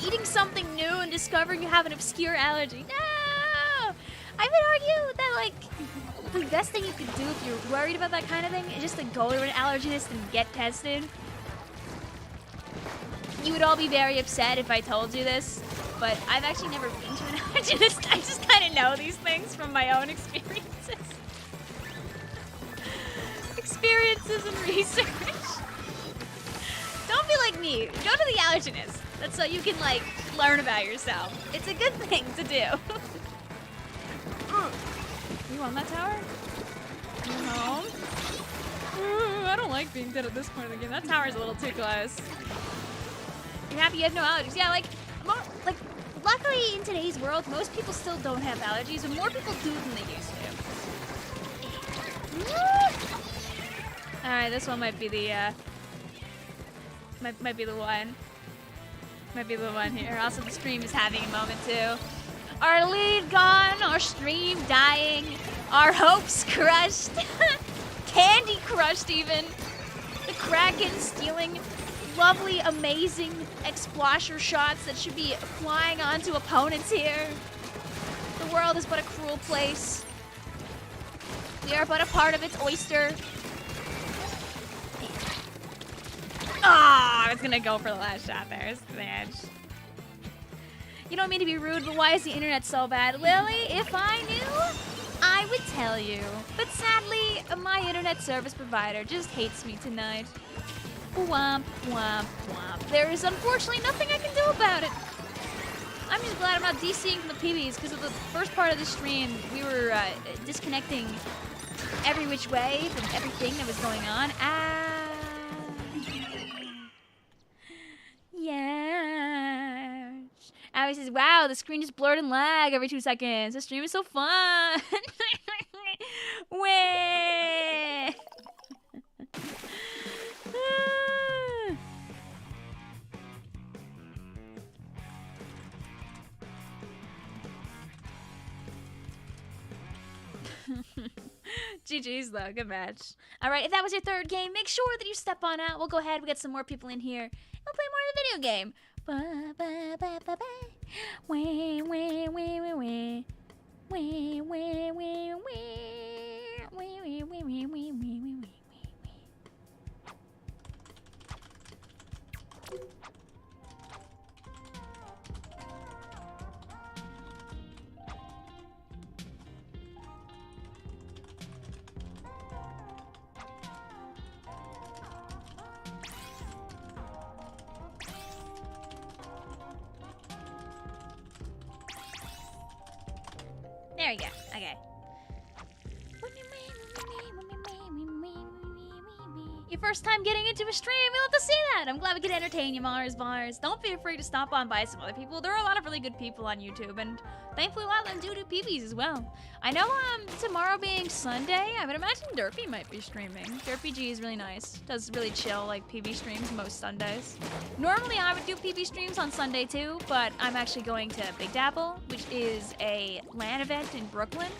[SPEAKER 1] eating something new and discovering you have an obscure allergy. No! I would argue that, like, the best thing you could do if you're worried about that kind of thing is just to go to an allergist and get tested. You would all be very upset if I told you this, but I've actually never been to an allergist. I just kind of know these things from my own experiences. Experiences and research. Don't be like me. Go to the allergist. That's so you can, like, learn about yourself. It's a good thing to do. You on that tower? No. I don't like being dead at this point of the game. That tower's a little too close. You're happy you have no allergies. Yeah, like, luckily in today's world, most people still don't have allergies, but more people do than they used to. Alright, this one might be the, might be the one. Might be the one here. Also, the stream is having a moment, too. Our lead gone, our stream dying, our hopes crushed. Candy crushed, even. The Kraken stealing lovely, amazing explosher shots that should be flying onto opponents here. The world is but a cruel place. We are but a part of its oyster. Ah, I was gonna go for the last shot there. It's the edge. You don't mean to be rude, but why is the internet so bad? Lily, if I knew, I would tell you. But sadly, my internet service provider just hates me tonight. Womp, womp, womp. There is unfortunately nothing I can do about it. I'm just glad I'm not DCing from the PBs, because of the first part of the stream, we were disconnecting every which way from everything that was going on. Yeah. Abby says, wow, the screen just blurred and lag every 2 seconds. This stream is so fun. Wah. GG's though. Good match. All right, if that was your third game, make sure that you step on out. We'll go ahead. We get some more people in here. We'll play more of the video game. There we go. Okay. Your first time getting into a stream, we love to see that. I'm glad we could entertain you, Mars Bars. Don't be afraid to stop on by some other people. There are a lot of really good people on YouTube, and thankfully a lot of them do PBs as well. I know tomorrow being Sunday, I would imagine Derpy might be streaming. Derpy G is really nice. Does really chill like PB streams most Sundays. Normally I would do PB streams on Sunday too, but I'm actually going to Big Dapple, which is a LAN event in Brooklyn,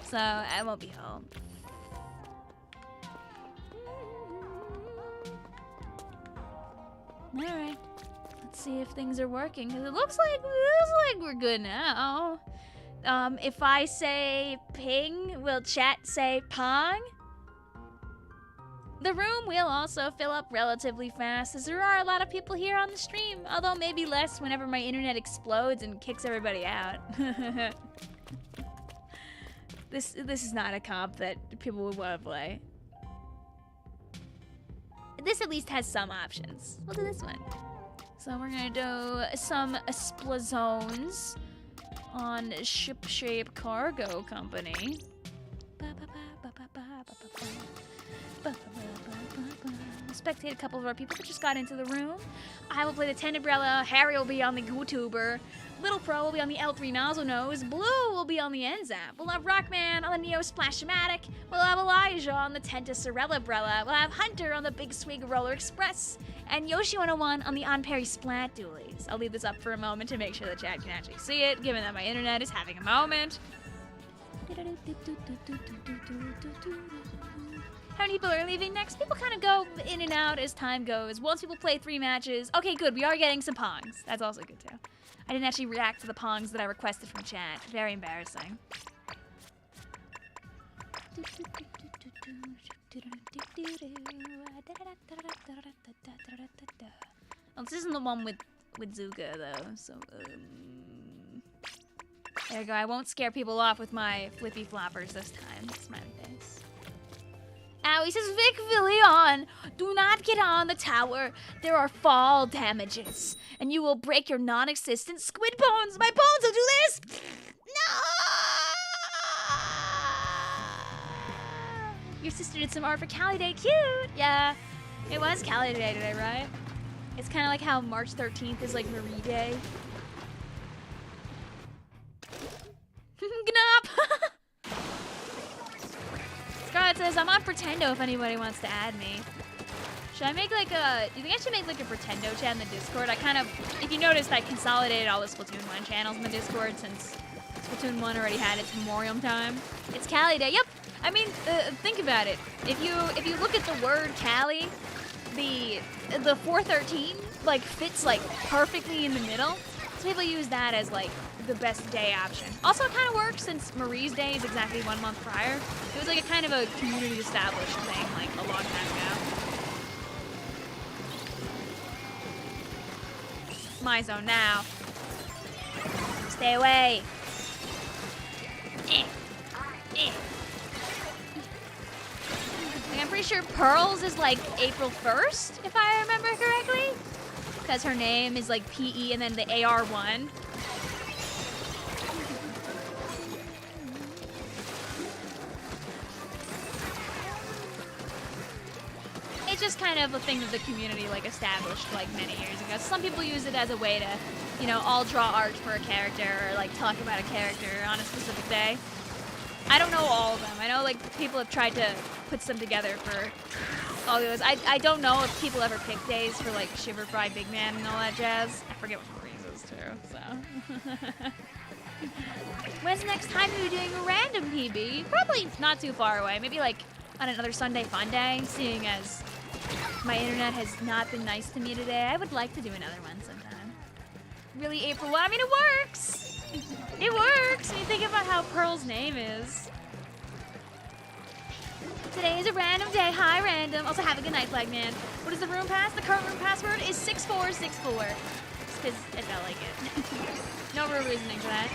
[SPEAKER 1] so I won't be home. Alright, let's see if things are working, because it looks like we're good now. If I say ping, will chat say pong? The room will also fill up relatively fast, as there are a lot of people here on the stream, although maybe less whenever my internet explodes and kicks everybody out. This is not a comp that people would want to play. This at least has some options. We'll do this one. So we're gonna do some Splozones on Ship Shape Cargo Company. Spectate a couple of our people that just got into the room. I will play the Tenebrella. Harry will be on the YouTuber. Little Pro will be on the L3 Nozzle Nose. Blue will be on the NZAP. We'll have Rockman on the Neo Splash-O-Matic. We'll have Elijah on the Tentasorella Brella. We'll have Hunter on the Big Swig Roller Express. And Yoshi101 on the On-Parry Splat Dualies. I'll leave this up for a moment to make sure the chat can actually see it, given that my internet is having a moment. How many people are leaving next? People kind of go in and out as time goes. Once people play 3 matches. Okay, good. We are getting some Pongs. That's also good, too. I didn't actually react to the Pongs that I requested from chat. Very embarrassing. Well, this isn't the one with Zuka, though, so, there you go. I won't scare people off with my flippy floppers this time. Smiley face. Ow, he says, Vicvillon, do not get on the tower. There are fall damages, and you will break your non-existent squid bones. My bones will do this. No! Your sister did some art for Cali Day. Cute. Yeah, it was Cali Day today, right? It's kind of like how March 13th is like Marie Day. Gnop! Scarlett says, I'm on Pretendo if anybody wants to add me. Should I make like a... Do you think I should make like a Pretendo chat in the Discord? I kind of... If you noticed, I consolidated all the Splatoon 1 channels in the Discord since Splatoon 1 already had its Memoriam time. It's Cali Day. Yep. I mean, think about it. If you look at the word Cali, the 413 like fits like perfectly in the middle. So people use that as like the best day option. Also, it kind of works since Marie's Day is exactly 1 month prior. It was like a kind of a community established thing like a long time ago. My zone now. Stay away. Like, I'm pretty sure Pearls is like April 1st, if I remember correctly. Because her name is like PE and then the AR1. It's just kind of a thing that the community like established like many years ago. Some people use it as a way to, you know, all draw art for a character or like talk about a character on a specific day. I don't know all of them. I know like people have tried to put some together for all those. I don't know if people ever pick days for like Shiver Fry Big Man and all that jazz. I forget what Marie's is too, so. When's the next time you'll be doing a random PB? Probably not too far away. Maybe like on another Sunday fun day, seeing as my internet has not been nice to me today. I would like to do another one sometime. Really, April? I mean, it works. It works when you think about how Pearl's name is. Today is a random day. Hi, random. Also, have a good night, Flagman. What is the room pass? The current room password is 6464. Just because it felt like it. No real reasoning for that.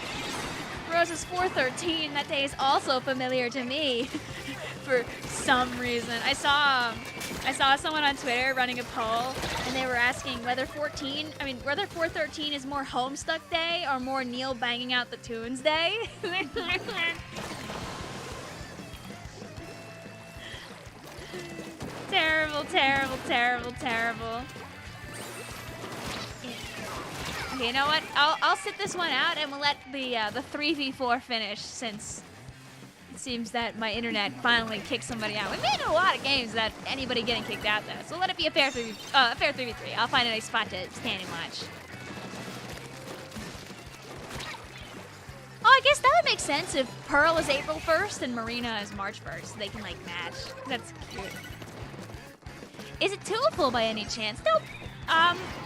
[SPEAKER 1] Rose is 413. That day is also familiar to me for some reason. I saw someone on Twitter running a poll, and they were asking whether 413 is more Homestuck Day or more Neil banging out the tunes day. Terrible, terrible, terrible, terrible. Okay, you know what? I'll sit this one out and we'll let the 3v4 finish, since it seems that my internet finally kicked somebody out. We've made a lot of games that anybody getting kicked out though, so let it be a fair 3v3. I'll find a nice spot to stand and watch. Oh, I guess that would make sense if Pearl is April 1st and Marina is March 1st. They can like match. That's cute. Is it two-a-pull by any chance? Nope.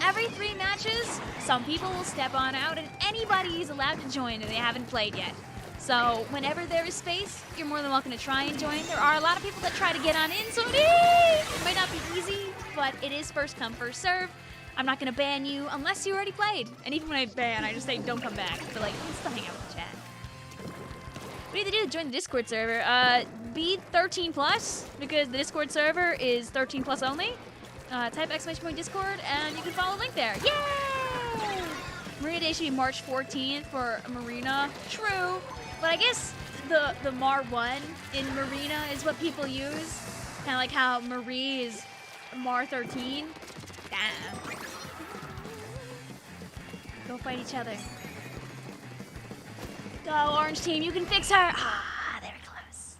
[SPEAKER 1] Every 3 matches, some people will step on out, and anybody is allowed to join if they haven't played yet. So whenever there is space, you're more than welcome to try and join. There are a lot of people that try to get on in, so it might not be easy, but it is first come, first serve. I'm not going to ban you unless you already played. And even when I ban, I just say don't come back. But like, you can still hang out with the chat. What do you have to do to join the Discord server? Be 13 plus, because the Discord server is 13 plus only. Type !Discord and you can follow the link there. Yay! Marina Day should be March 14th for Marina. True, but I guess the Mar 1 in Marina is what people use. Kind of like how Marie is Mar 13. Damn. Go fight each other. Go, Orange Team, you can fix her! Ah, they were close.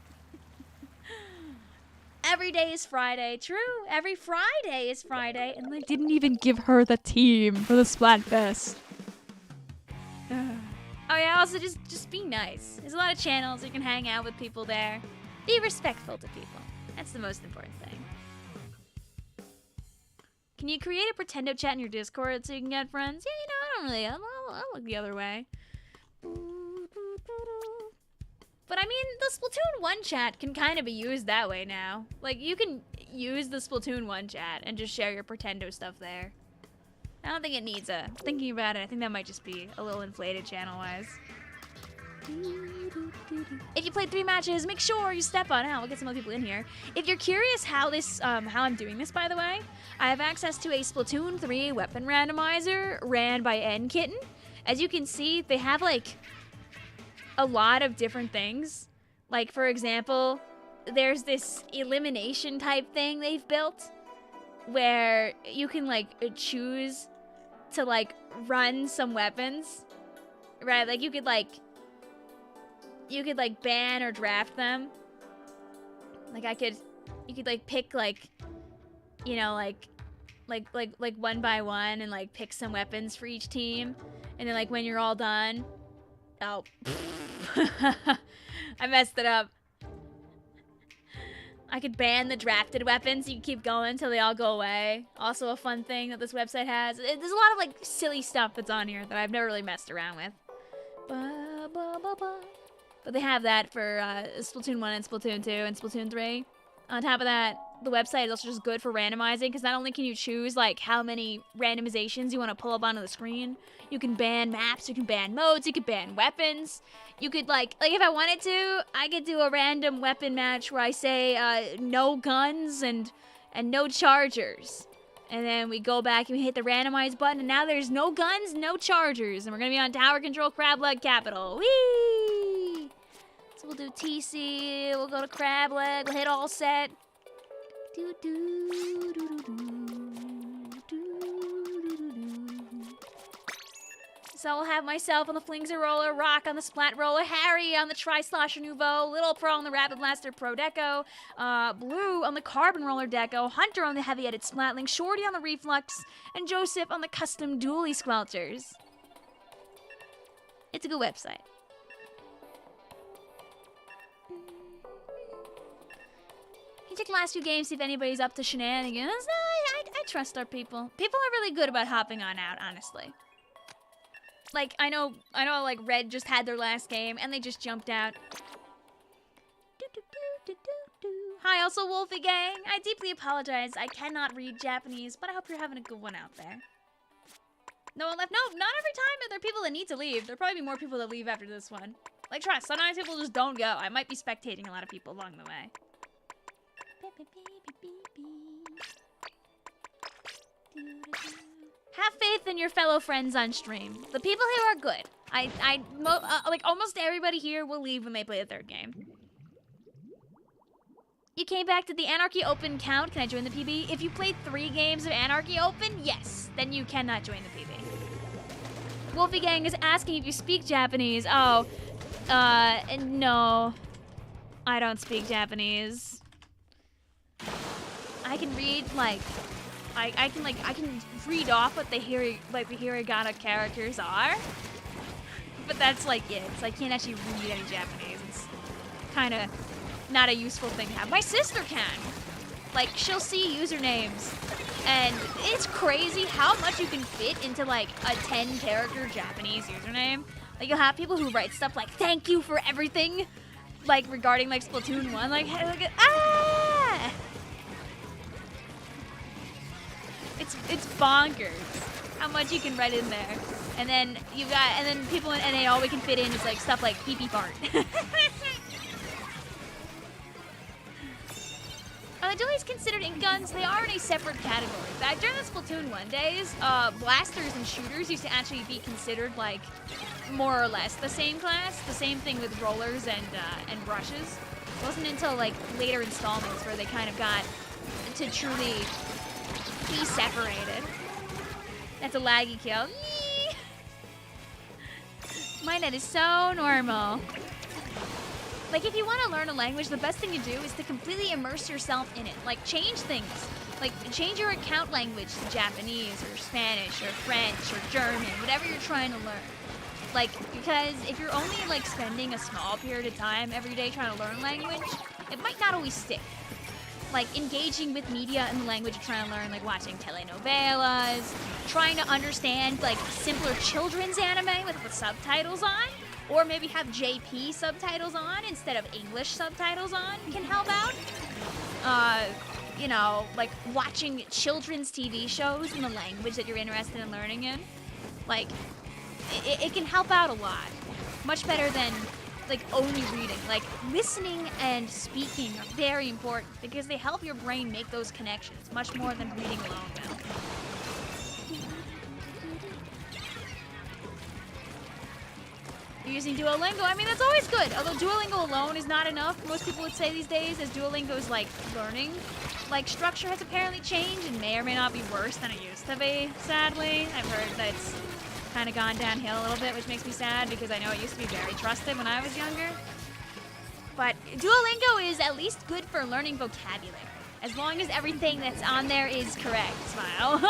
[SPEAKER 1] Every day is Friday. True, every Friday is Friday. And they didn't even give her the team for the Splatfest. Oh yeah, also just be nice. There's a lot of channels, you can hang out with people there. Be respectful to people. That's the most important thing. Can you create a Pretendo chat in your Discord so you can get friends? Yeah, you know, I don't really, I'll look the other way. But I mean, the Splatoon 1 chat can kind of be used that way now. Like, you can use the Splatoon 1 chat and just share your Pretendo stuff there. I don't think it needs a... Thinking about it, I think that might just be a little inflated channel-wise. If you played 3 matches, make sure you step on out. We'll get some other people in here. If you're curious how this, how I'm doing this, by the way, I have access to a Splatoon 3 weapon randomizer ran by Nkitten. As you can see, they have, like, a lot of different things. Like, for example, there's this elimination type thing they've built where you can, like, choose to, like, run some weapons, right? Like, you could ban or draft them. Like, you could, like, pick, like, you know, like one by one and, like, pick some weapons for each team. And then, like, when you're all done... Oh. I messed it up. I could ban the drafted weapons. You can keep going until they all go away. Also a fun thing that this website has. There's a lot of, like, silly stuff that's on here that I've never really messed around with. But they have that for Splatoon 1 and Splatoon 2 and Splatoon 3. On top of that, the website is also just good for randomizing, because not only can you choose, like, how many randomizations you want to pull up onto the screen, you can ban maps, you can ban modes, you can ban weapons. You could, like if I wanted to, I could do a random weapon match where I say no guns and no chargers. And then we go back and we hit the randomize button, and now there's no guns, no chargers. And we're going to be on Tower Control Crab Leg Capital. Whee! So we'll do TC, we'll go to Crab Leg, we'll hit all set. So I'll have myself on the Flingser Roller, Rock on the Splat Roller, Harry on the Tri-Slosher Nouveau, Little Pro on the Rapid Blaster Pro Deco, Blue on the Carbon Roller Deco, Hunter on the Heavy-Edit Splatling, Shorty on the Reflux, and Joseph on the Custom Dually Squelchers. It's a good website. You check the last few games, see if anybody's up to shenanigans. No, I trust our people. People are really good about hopping on out, honestly. Like, I know, like, Red just had their last game, and they just jumped out. Hi, also Wolfie Gang. I deeply apologize. I cannot read Japanese, but I hope you're having a good one out there. No one left? No, not every time are there people that need to leave. There'll probably be more people that leave after this one. Like, trust, sometimes people just don't go. I might be spectating a lot of people along the way. Have faith in your fellow friends on stream. The people here are good. Like, almost everybody here will leave when they play the third game. You came back to the Anarchy Open count. Can I join the PB? If you played 3 games of Anarchy Open, yes. Then you cannot join the PB. Wolfie Gang is asking if you speak Japanese. Oh, no. I don't speak Japanese. I can read, like, I can read off what the hiragana characters are. But that's, like, it. So I can't actually read any Japanese. It's kind of not a useful thing to have. My sister can. Like, she'll see usernames, and it's crazy how much you can fit into, like, a 10-character Japanese username. Like, you'll have people who write stuff like, thank you for everything, like, regarding, like, Splatoon 1. Like, ah! It's bonkers how much you can write in there. And then people in NA, all we can fit in is, like, stuff like pee-pee fart. Are the dualies considered ink guns? They are in a separate category. Back during the Splatoon 1 days, blasters and shooters used to actually be considered, like, more or less the same class. The same thing with rollers and brushes. It wasn't until, like, later installments where they kind of got to truly be separated. That's a laggy kill. Yee! My net is so normal. Like, if you want to learn a language, the best thing to do is to completely immerse yourself in it. Like, change things. Like, change your account language to Japanese or Spanish or French or German, whatever you're trying to learn. Like, because if you're only, like, spending a small period of time every day trying to learn language, it might not always stick. Like, engaging with media in the language you're trying to learn, like watching telenovelas, trying to understand, like, simpler children's anime with the subtitles on, or maybe have JP subtitles on instead of English subtitles on can help out. You know, like watching children's TV shows in the language that you're interested in learning in. Like, it can help out a lot. Much better than, like, only reading. Like, listening and speaking are very important because they help your brain make those connections much more than reading alone will. You're using Duolingo. I mean, that's always good. Although Duolingo alone is not enough, most people would say these days, as Duolingo's, like, learning, like, structure has apparently changed and may or may not be worse than it used to be, sadly. I've heard that it's kind of gone downhill a little bit, which makes me sad because I know it used to be very trusted when I was younger. But Duolingo is at least good for learning vocabulary, as long as everything that's on there is correct. Smile.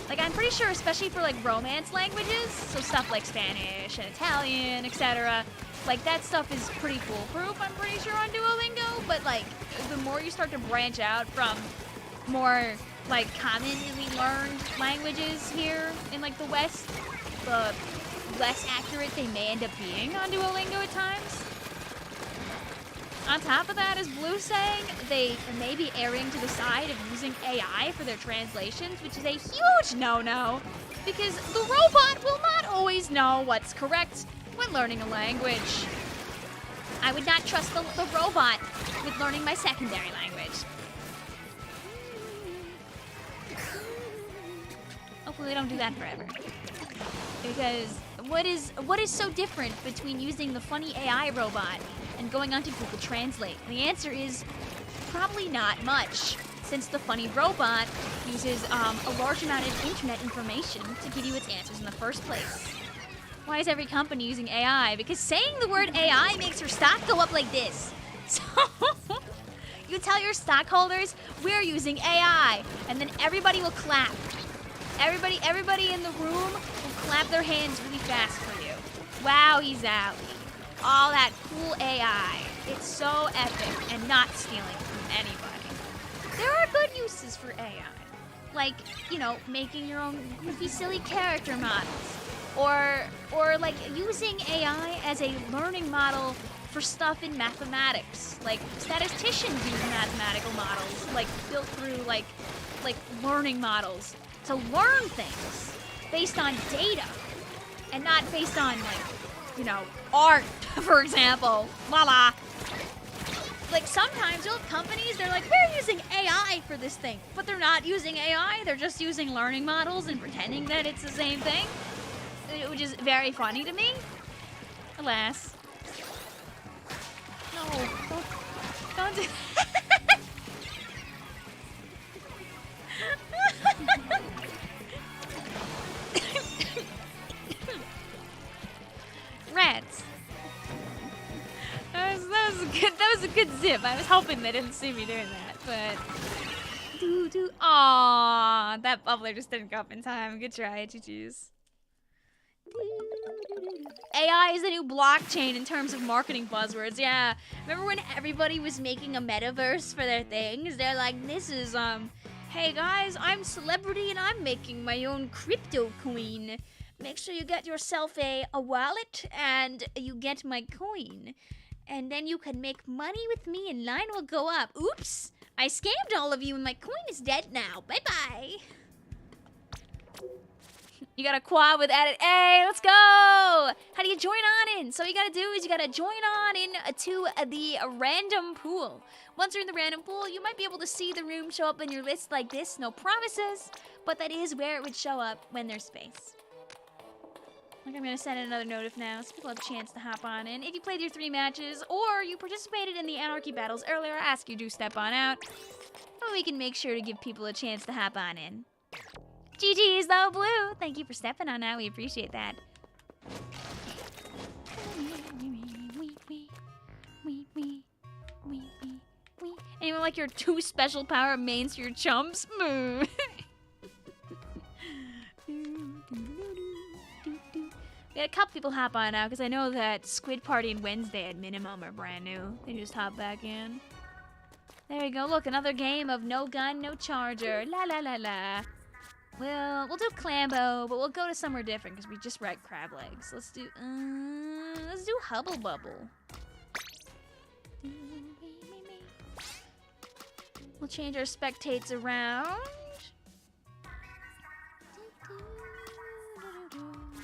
[SPEAKER 1] Like, I'm pretty sure, especially for, like, romance languages, so stuff like Spanish and Italian, etc., like, that stuff is pretty foolproof, I'm pretty sure, on Duolingo, but, like, the more you start to branch out from more, like, commonly learned languages here in, like, the West, the less accurate they may end up being on Duolingo at times. On top of that, as Blue's saying, they may be erring to the side of using AI for their translations, which is a huge no-no, because the robot will not always know what's correct when learning a language. I would not trust the robot with learning my secondary language. Hopefully they don't do that forever. Because what is so different between using the funny AI robot and going onto Google Translate? And the answer is probably not much, since the funny robot uses a large amount of internet information to give you its answers in the first place. Why is every company using AI? Because saying the word AI makes your stock go up like this. So you tell your stockholders, we're using AI, and then everybody will clap. Everybody in the room will clap their hands really fast for you. Wowie zowie. All that cool AI. It's so epic and not stealing from anybody. There are good uses for AI. Like, you know, making your own goofy, silly character models. Or like using AI as a learning model for stuff in mathematics. Like statisticians use mathematical models, like built through like learning models to learn things based on data and not based on like, you know, art, for example. Voila. Like sometimes you'll have companies, they're like, we're using AI for this thing, but they're not using AI, they're just using learning models and pretending that it's the same thing, which is very funny to me. Alas. No, don't do that. Rats. That was a good zip. I was hoping they didn't see me doing that, but Aww, that bubbler just didn't go up in time. Good try, GG's. AI is the new blockchain in terms of marketing buzzwords. Yeah, remember when everybody was making a metaverse for their things? They're like, this is hey guys, I'm celebrity and I'm making my own crypto coin. Make sure you get yourself a wallet and you get my coin. And then you can make money with me and line will go up. Oops, I scammed all of you and my coin is dead now. Bye-bye. You got a quad with edit. Hey, let's go! How do you join on in? So what you gotta do is you gotta join on in to the random pool. Once you're in the random pool, you might be able to see the room show up in your list like this. No promises, but that is where it would show up when there's space. Like I'm gonna send another notif now so people have a chance to hop on in. If you played your 3 matches or you participated in the Anarchy battles earlier, I ask you to step on out. But we can make sure to give people a chance to hop on in. GG's though, Blue. Thank you for stepping on out. We appreciate that. Anyone like your 2 special power mains for your chumps? We had a couple people hop on now because I know that Squid Party and Wednesday at minimum are brand new. They just hop back in. There you go. Look, another game of no gun, no charger. La la la la. We'll do Clambo, but we'll go to somewhere different because we just read crab legs. Let's do Hubble Bubble. We'll change our spectates around.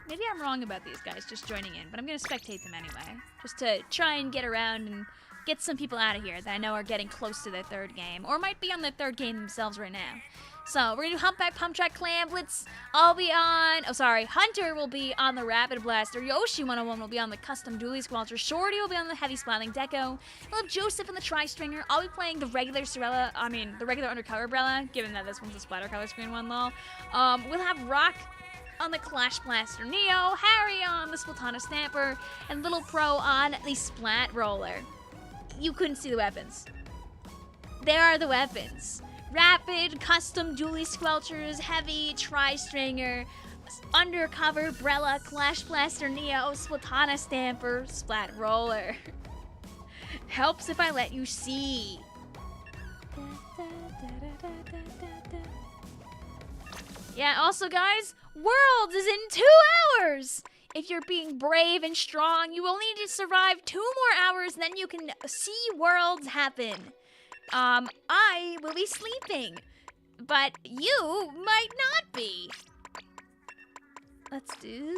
[SPEAKER 1] Maybe I'm wrong about these guys just joining in, but I'm gonna spectate them anyway, just to try and get around and get some people out of here that I know are getting close to their 3rd game, or might be on their 3rd game themselves right now. So we're gonna do Humpback Pump Track Clam Blitz. I'll be on, Hunter will be on the Rapid Blaster. Yoshi 101 will be on the Custom Dually Squelcher. Shorty will be on the Heavy Splatling Deco. We'll have Joseph in the Tri-Stringer. I'll be playing the regular the regular Undercover Umbrella, given that this one's a splatter color screen one, lol. We'll have Rock on the Clash Blaster Neo, Harry on the Splatana Stamper, and Little Pro on the Splat Roller. You couldn't see the weapons. There are the weapons. Rapid, Custom Dually Squelchers, Heavy, Tri-Stringer, Undercover, Brella, Clash Blaster Neo, Splatana Stamper, Splat Roller. Helps if I let you see. Yeah, also guys, Worlds is in 2 hours! If you're being brave and strong, you will need to survive 2 more hours, then you can see Worlds happen. I will be sleeping, but you might not be. Let's do...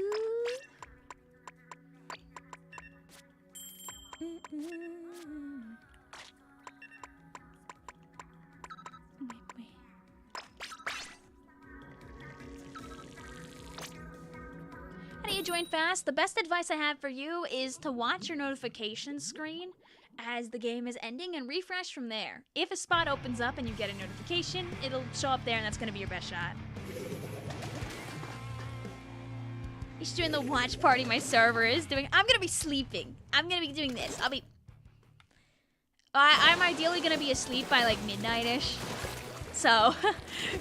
[SPEAKER 1] How do you join fast? The best advice I have for you is to watch your notification screen as the game is ending and refresh from there. If a spot opens up and you get a notification, it'll show up there and that's gonna be your best shot. You should join the watch party my server is doing. I'm gonna be sleeping. I'm gonna be doing this. I'm ideally gonna be asleep by like midnight-ish. So,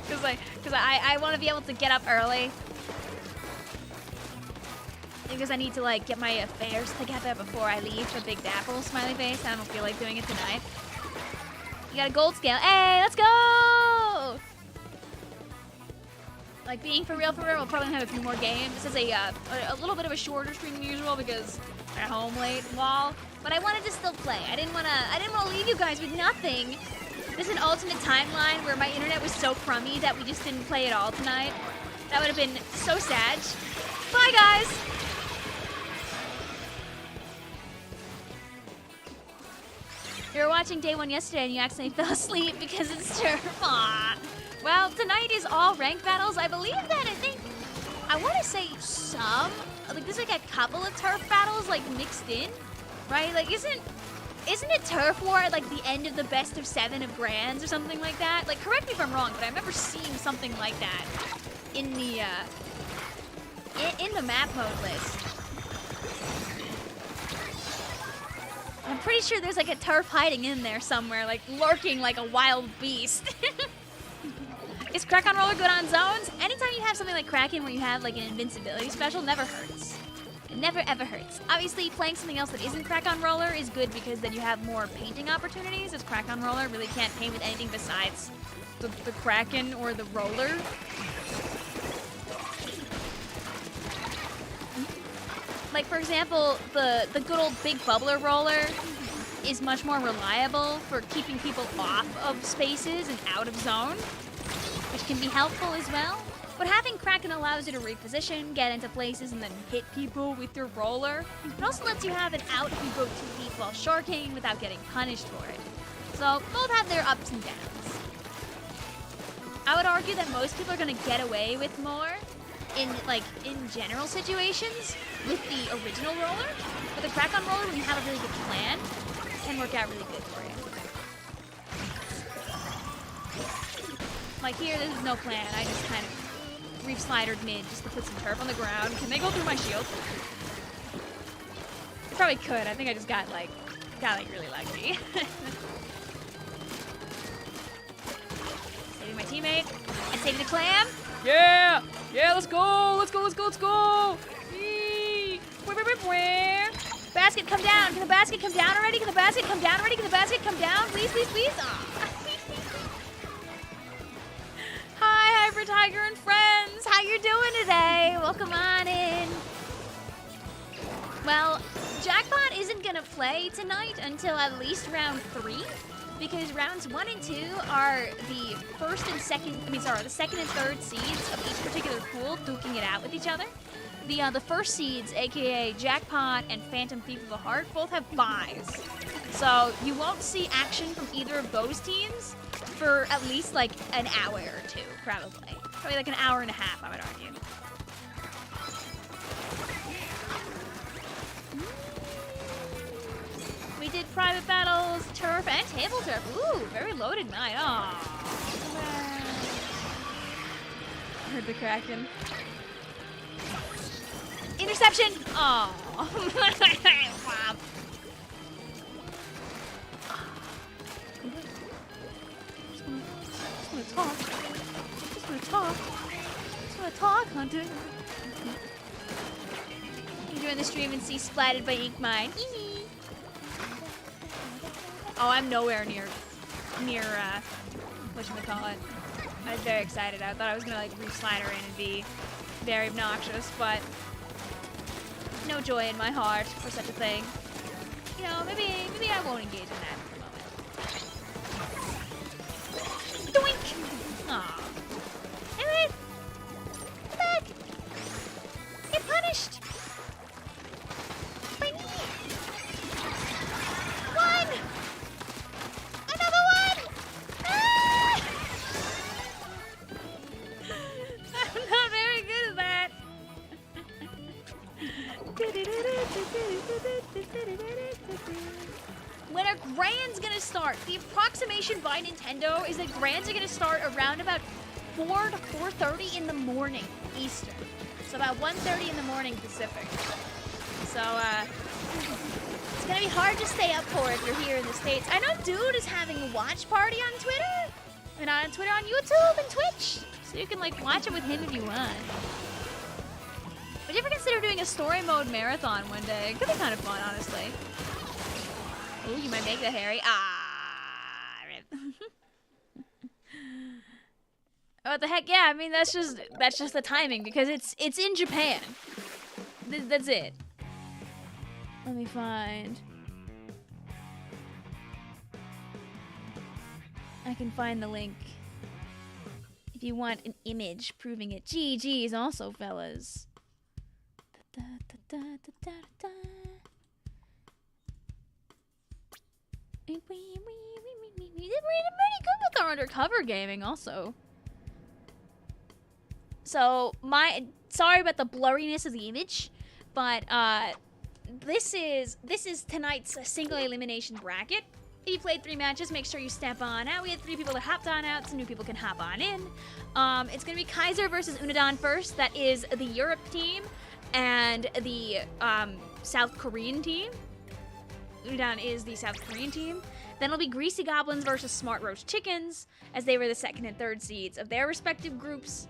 [SPEAKER 1] because I want to be able to get up early. Because I need to like get my affairs together before I leave for Big Dapple, smiley face. I don't feel like doing it tonight. You got a gold scale. Hey, let's go! Like being for real, we'll probably have a few more games. This is a little bit of a shorter stream than usual because I'm at home late, lol. But I wanted to still play. I didn't want to leave you guys with nothing. This is an alternate timeline where my internet was so crummy that we just didn't play at all tonight. That would have been so sad. Bye, guys! You were watching day 1 yesterday and you accidentally fell asleep because it's turf. Aww. Well, tonight is all ranked battles. I believe that I want to say some. Like, there's like a couple of turf battles like mixed in, right? Like, isn't it turf war at like the end of the best of 7 of Grands or something like that? Like, correct me if I'm wrong, but I remember seeing something like that in the map mode list. I'm pretty sure there's like a turf hiding in there somewhere, like lurking like a wild beast. Is Kraken Roller good on zones? Anytime you have something like Kraken where you have like an invincibility special, never hurts. It never ever hurts. Obviously, playing something else that isn't Kraken Roller is good because then you have more painting opportunities, as Kraken Roller really can't paint with anything besides the Kraken or the roller. Like, for example, the good old big bubbler roller is much more reliable for keeping people off of spaces and out of zone, which can be helpful as well. But having Kraken allows you to reposition, get into places, and then hit people with your roller. It also lets you have it out if you go too deep while sharking without getting punished for it. So both have their ups and downs. I would argue that most people are going to get away with more in general situations with the original roller. But the Kraken roller, when you have a really good plan, can work out really good for you. Like here, there's no plan. I just kind of reef slidered mid just to put some turf on the ground. Can they go through my shield? I probably could. I think I just got really lucky. Saving my teammate and saving the clam. Yeah! Yeah, let's go! Let's go, let's go, let's go! Eee. Where? Basket, come down! Can the basket come down already? Can the basket come down already? Can the basket come down? Please, please, please! Hi, Hyper Tiger and friends! How you doing today? Welcome on in. Well, Jackpot isn't gonna play tonight until at least round 3. Because rounds 1 and 2 are the the second and third seeds of each particular pool duking it out with each other. The first seeds, aka Jackpot and Phantom Thief of the Heart, both have buys. So you won't see action from either of those teams for at least like an hour or 2, probably. Probably like an hour and a half, I would argue. We did private battles, turf, and table turf. Ooh, very loaded night. Aww. I heard the Kraken. Interception! Aww. Wow. Just wanna talk, Hunter. You join the stream and see Splatted by Ink Mine. Oh, I'm nowhere near whatchamacallit. I was very excited. I thought I was gonna like reef slider in and be very obnoxious, but no joy in my heart for such a thing. You know, maybe I won't engage in that for the moment. Doink! Aw. Hey, wait! Come back! Get punished! By me! One! Another one! Ah! I'm not very good at that. When are Grands gonna start? The approximation by Nintendo is that Grands are gonna start around about 4 to 4:30 in the morning Eastern. So about 1:30 in the morning Pacific. So it's gonna be hard to stay up for if you're here in the States. I know Dude is having a watch party on Twitter. And on Twitter, on YouTube, and Twitch. So you can, like, watch it with him if you want. Would you ever consider doing a story mode marathon one day? It could be kind of fun, honestly. Ooh, you might make that, Harry. Ah, rip. What the heck? Yeah, I mean, that's just the timing, because it's in Japan. That's it. Let me find. I can find the link. If you want an image proving it. GG's also, fellas. They're pretty good with our undercover gaming, also. So, sorry about the blurriness of the image, but this is tonight's single elimination bracket. If you played 3 matches, make sure you step on out. We had 3 people that hopped on out, so new people can hop on in. It's gonna be Kaiser versus Unadon first. That is the Europe team and the South Korean team. Unadon is the South Korean team. Then it'll be Greasy Goblins versus Smart Roast Chickens, as they were the 2nd and 3rd seeds of their respective groups.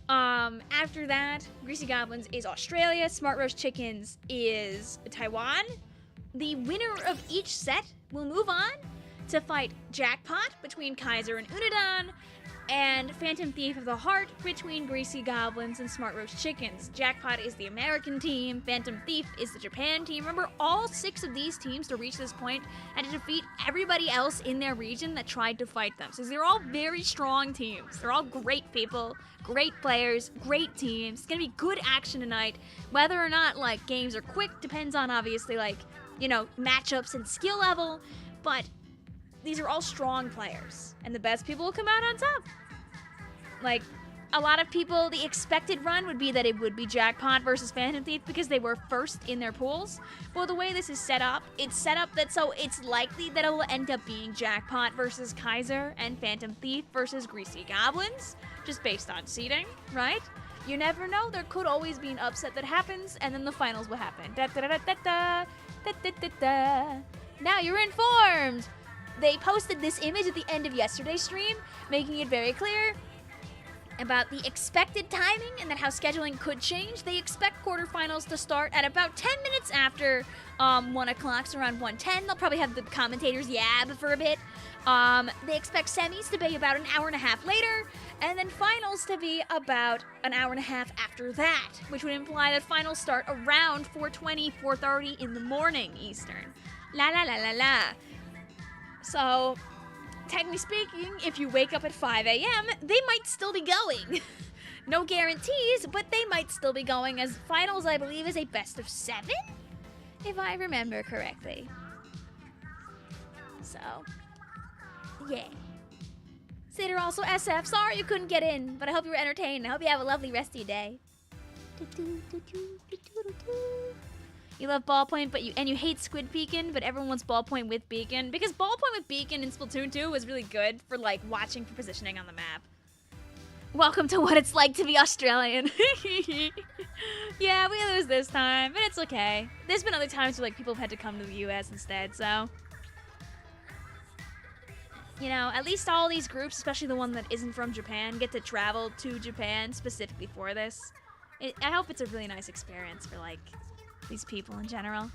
[SPEAKER 1] After that, Greasy Goblins is Australia, Smart Roast Chickens is Taiwan. The winner of each set will move on to fight Jackpot between Kaiser and Unadon, and Phantom Thief of the Heart between Greasy Goblins and Smart Roast Chickens. Jackpot is the American team, Phantom Thief is the Japan team. Remember, all 6 of these teams to reach this point had to defeat everybody else in their region that tried to fight them. So they're all very strong teams. They're all great people, great players, great teams. It's gonna be good action tonight. Whether or not, like, games are quick depends on, obviously, like, you know, matchups and skill level, but these are all strong players, and the best people will come out on top. Like, a lot of people, the expected run would be that it would be Jackpot versus Phantom Thief because they were first in their pools. Well, the way this is set up, it's set up that so it's likely that it will end up being Jackpot versus Kaiser and Phantom Thief versus Greasy Goblins, just based on seeding, right? You never know, there could always be an upset that happens, and then the finals will happen. Da da da da da da da da da. Now you're informed! They posted this image at the end of yesterday's stream, making it very clear about the expected timing and then how scheduling could change. They expect quarterfinals to start at about 10 minutes after 1 o'clock, so around 1:10. They'll probably have the commentators yab for a bit. They expect semis to be about an hour and a half later, and then finals to be about an hour and a half after that, which would imply that finals start around 4:20, 4:30 in the morning Eastern. La la la la la. So, technically speaking, if you wake up at 5 a.m., they might still be going. No guarantees, but they might still be going, as finals, I believe, is a best of 7, if I remember correctly. So, yeah. Satyr also SF, sorry you couldn't get in, but I hope you were entertained. I hope you have a lovely rest of your day. You love ballpoint, but you hate squid beacon, but everyone wants ballpoint with beacon, because ballpoint with beacon in Splatoon 2 was really good for, like, watching for positioning on the map. Welcome to what it's like to be Australian. Yeah, we lose this time, but it's okay. There's been other times where, like, people have had to come to the US instead, so. You know, at least all these groups, especially the one that isn't from Japan, get to travel to Japan specifically for this. I hope it's a really nice experience for, like, these people in general.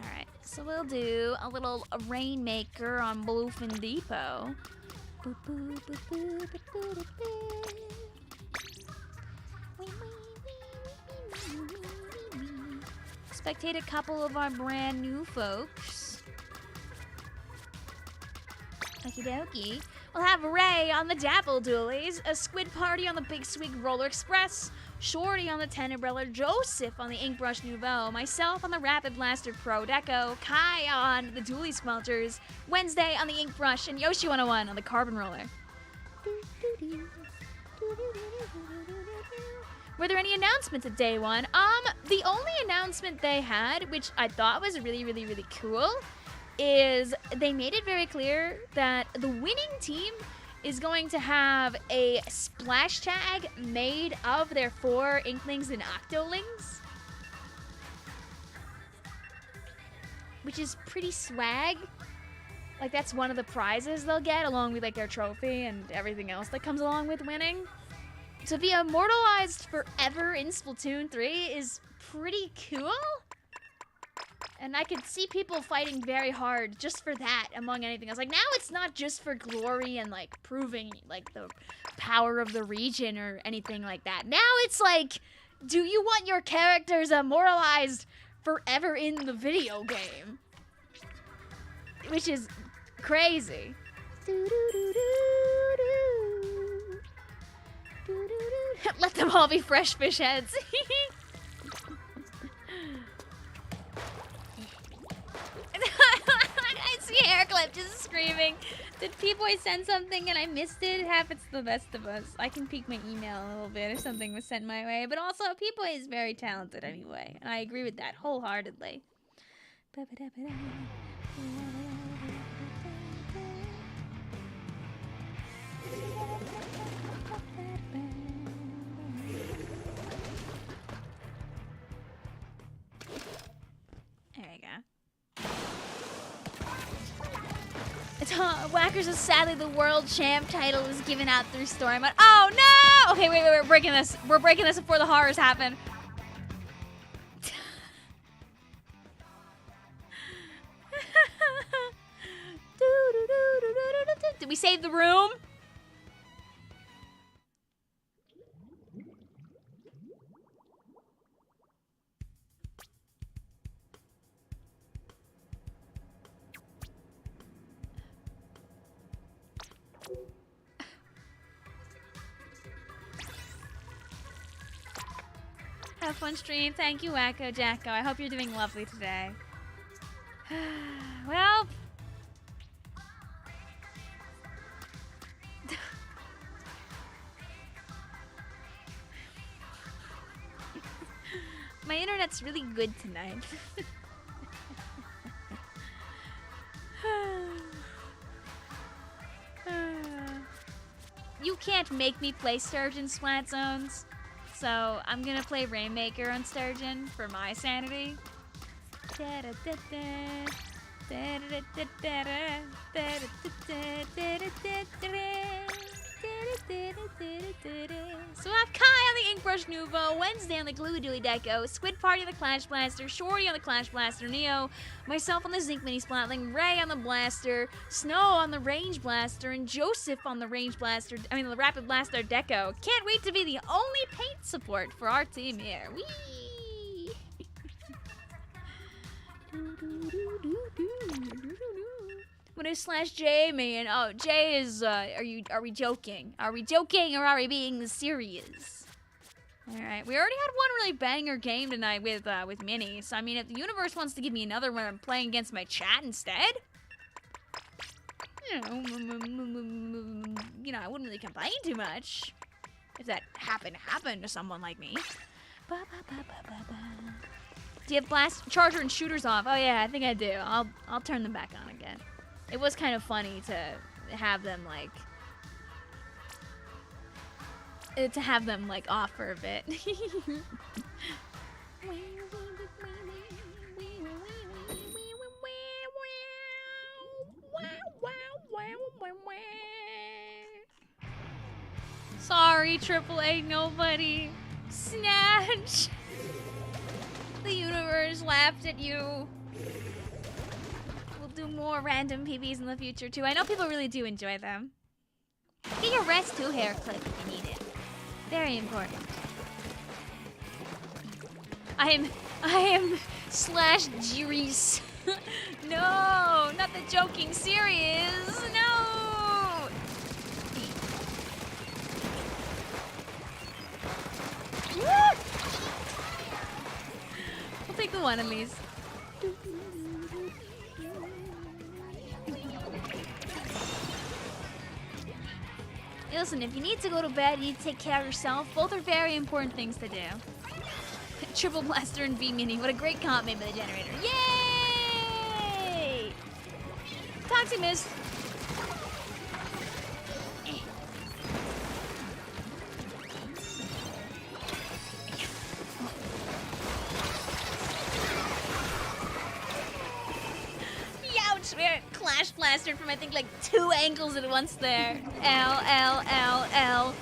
[SPEAKER 1] Alright, so we'll do a little Rainmaker on Bluefin Depot. Spectate a couple of our brand new folks. Okie dokie. We'll have Ray on the Dapple Dualies, a Squid Party on the Big Swig Roller Express, Shorty on the Tenebrella, Joseph on the Inkbrush Nouveau, myself on the Rapid Blaster Pro Deco, Kai on the Dually Smelters, Wednesday on the Inkbrush, and Yoshi101 on the Carbon Roller. Were there any announcements at day one? The only announcement they had, which I thought was really, really, really cool, is they made it very clear that the winning team is going to have a splash tag made of their 4 Inklings and Octolings, which is pretty swag. Like, that's one of the prizes they'll get, along with, like, their trophy and everything else that comes along with winning. To be immortalized forever in Splatoon 3 is pretty cool. And I could see people fighting very hard just for that, among anything else. Like, now it's not just for glory and, like, proving, like, the power of the region or anything like that. Now it's like, do you want your characters immortalized forever in the video game? Which is crazy. Let them all be fresh fish heads. I see Hairclip just screaming. Did P-Boy send something and I missed it? It happens to the best of us. I can peek my email a little bit if something was sent my way. But also, P-Boy is very talented anyway. And I agree with that wholeheartedly. There you go. Whackers is sadly the world champ title was given out through story mode. Oh no! Okay, wait, we're breaking this. We're breaking this before the horrors happen. Did we save the room? Have fun stream. Thank you, Wacko Jacko. I hope you're doing lovely today. Well... my internet's really good tonight. You can't make me play Sturgeon Splat Zones. So I'm gonna play Rainmaker on Sturgeon for my sanity. So I have Kai on the Inkbrush Nouveau, Wednesday on the Glue Dooley Deco, Squid Party on the Clash Blaster, Shorty on the Clash Blaster Neo, myself on the Zinc Mini Splatling, Ray on the Blaster, Snow on the Range Blaster, and Joseph on the Range Blaster, the Rapid Blaster Deco. Can't wait to be the only paint support for our team here. Whee! What is /J mean? Oh, J is, are we joking? Are we joking or are we being serious? Alright, we already had one really banger game tonight with Mini, so I mean, if the universe wants to give me another one, I'm playing against my chat instead. You know, I wouldn't really complain too much if that happened to someone like me. Do you have blast, charger, and shooters off? Oh yeah, I think I do. I'll turn them back on again. It was kind of funny to have them like off for a bit. Sorry, AAA nobody. Snatch. The universe laughed at you. We'll do more random PBs in the future too. I know people really do enjoy them. Get your rest too, hair clip, if you need it. Very important. I am /Jeries. No, not the joking serious. No. We'll take the one of these. Hey, listen, if you need to go to bed, you need to take care of yourself. Both are very important things to do. Triple Blaster and V-Mini. What a great comp made by the generator. Yay! Toxic Mist. Youch! We're flash blaster from I think like 2 angles at once there. L, L, L, L.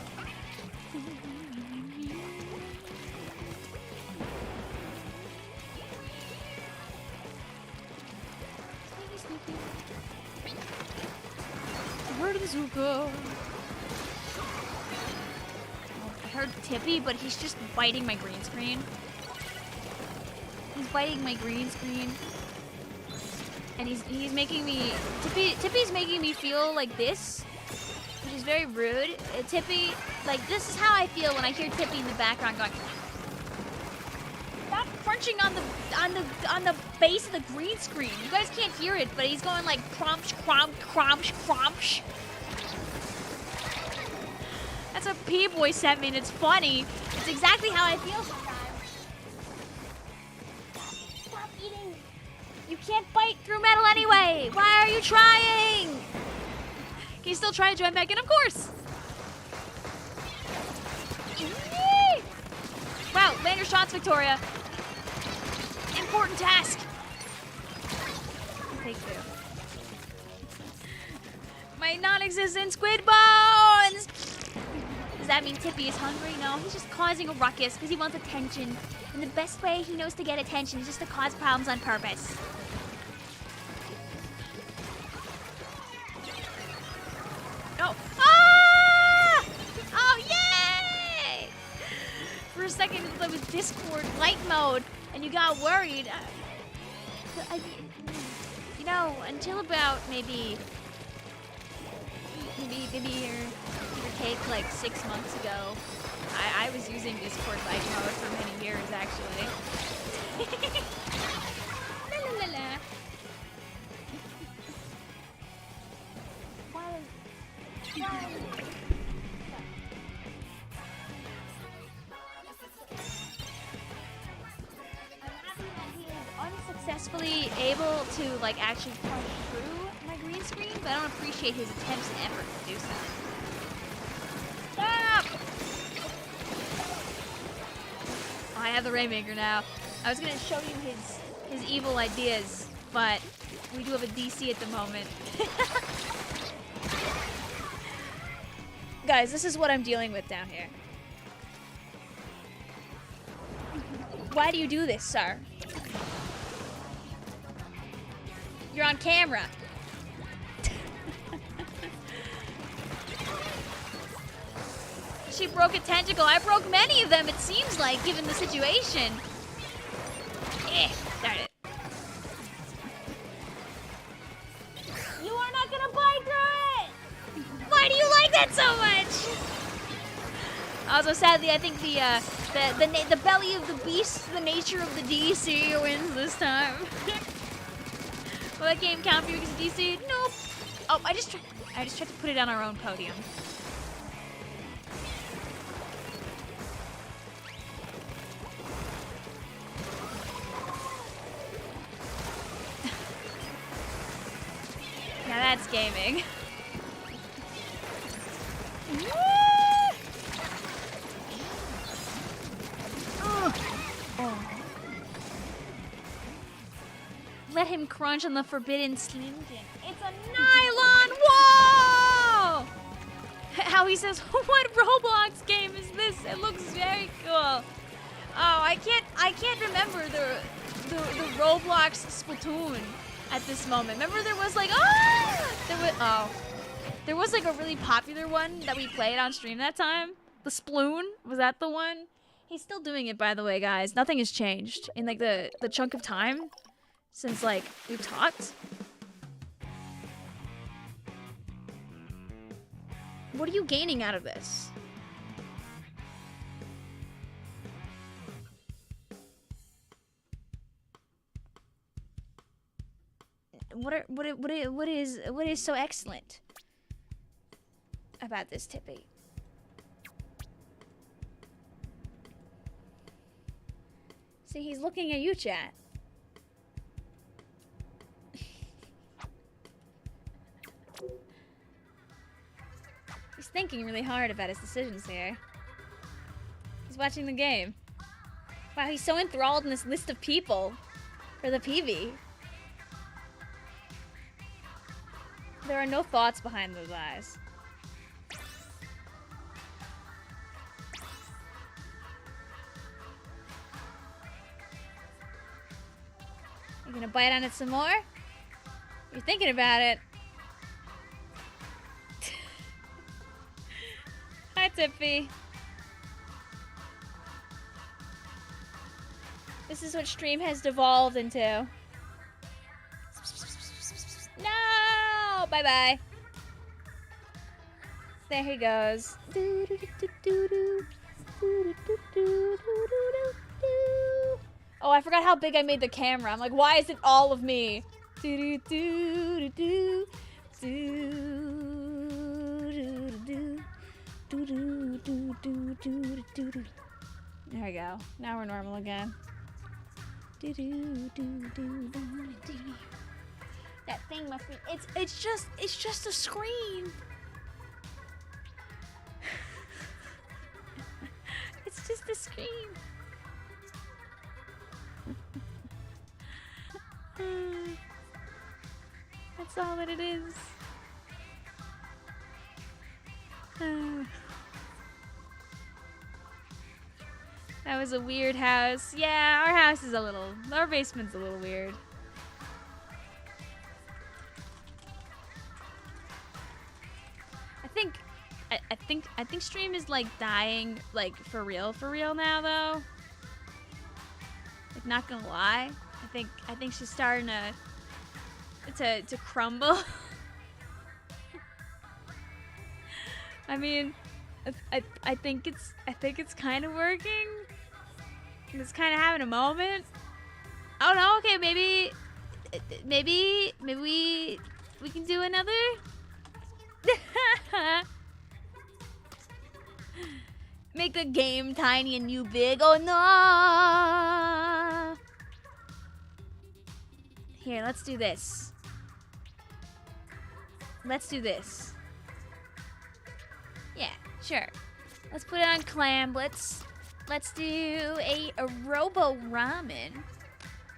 [SPEAKER 1] Where did this go? I heard Tippy, but he's just biting my green screen. He's biting my green screen. And he's making me... Tippy's making me feel like this, which is very rude. Tippy, like, this is how I feel when I hear Tippy in the background going... Stop crunching on the base of the green screen. You guys can't hear it, but he's going like cromsh, cromp, cromsh, cromsh. That's what P-Boy sent me, and it's funny. It's exactly how I feel sometimes. Stop eating. You can't bite through metal anyway. Why are you trying? Can you still try to join back in? Of course. Yee! Wow, land your shots, Victoria. Important task. Take 2. My non-existent squid bones. Does that mean Tippy is hungry? No, he's just causing a ruckus because he wants attention. And the best way he knows to get attention is just to cause problems on purpose. No. Ah! Oh, yay! For a second, it was Discord light mode, and you got worried. You know, until about maybe your take like 6 months ago, I was using Discord light mode for many years, actually. La la la la. Unsuccessfully able to like actually punch through my green screen, but I don't appreciate his attempts and effort to do so. Stop! Oh, I have the Rainmaker now. I was gonna show you his evil ideas, but we do have a DC at the moment. Guys, this is what I'm dealing with down here. Why do you do this, sir? You're on camera. She broke a tentacle. I broke many of them, it seems like, given the situation. Darn it. You are not gonna bite through it! Why do you like that so much? Also, sadly, I think the belly of the beast, the nature of the DC wins this time. Will that game count for you because of DC? Nope. Oh, I just tried to put it on our own podium. Now that's gaming. Let him crunch on the forbidden Slim Jim. It's a nylon wall! How he says, what Roblox game is this? It looks very cool. Oh, I can't remember the Roblox Splatoon at this moment. Remember there was like, there was like a really popular one that we played on stream that time. The Sploon, was that the one? He's still doing it, by the way, guys. Nothing has changed in like the chunk of time since like we've talked. What are you gaining out of this? What is so excellent about this, Tippy? See, he's looking at you, chat. He's thinking really hard about his decisions here. He's watching the game. Wow, he's so enthralled in this list of people for the PV. There are no thoughts behind those eyes. You gonna bite on it some more? You're thinking about it. Hi, Tippy. This is what stream has devolved into. No! Bye-bye. There he goes. Oh, I forgot how big I made the camera. I'm like, why is it all of me? There we go. Now we're normal again. That thing must be. It's just a scream. It's just a scream. That's all that it is. That was a weird house. Yeah, our house is our basement's a little weird. I think stream is like dying, like for real now though. Like, not gonna lie, I think she's starting to crumble. I mean, I think it's kind of working. It's kind of having a moment. Oh no, okay, maybe we can do another. Make the game tiny and you big. Oh no! Here, let's do this. Let's do this. Yeah, sure. Let's put it on clam. Let's do a robo ramen.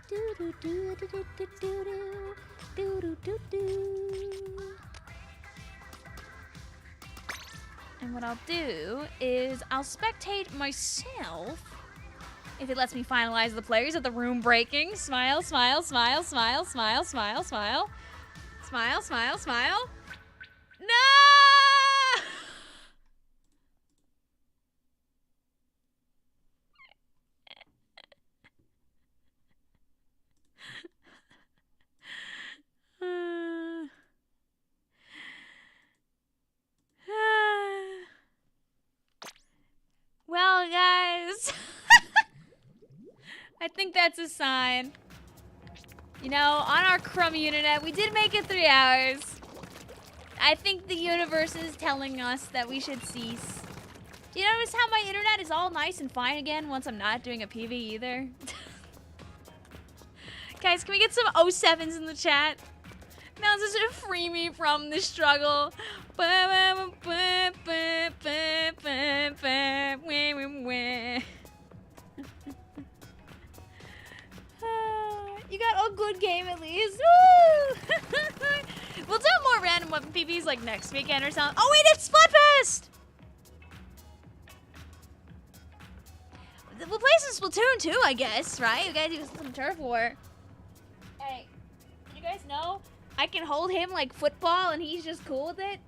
[SPEAKER 1] Do do do do do do do do do do. And what I'll do is I'll spectate myself if it lets me finalize the players at the room breaking. Smile, smile, smile, smile, smile, smile, smile. Smile, smile, smile. No! Well, guys, I think that's a sign. You know, on our crummy internet, we did make it 3 hours. I think the universe is telling us that we should cease. Do you notice how my internet is all nice and fine again once I'm not doing a PV either? Guys, can we get some 07s in the chat? Now this is to free me from the struggle. You got a good game at least. Woo! We'll do more random weapon PVs like next weekend or something. Oh wait, it's Splatfest! We'll play some Splatoon too, I guess, right? We gotta do some turf war. Hey, did you guys know I can hold him like football and he's just cool with it?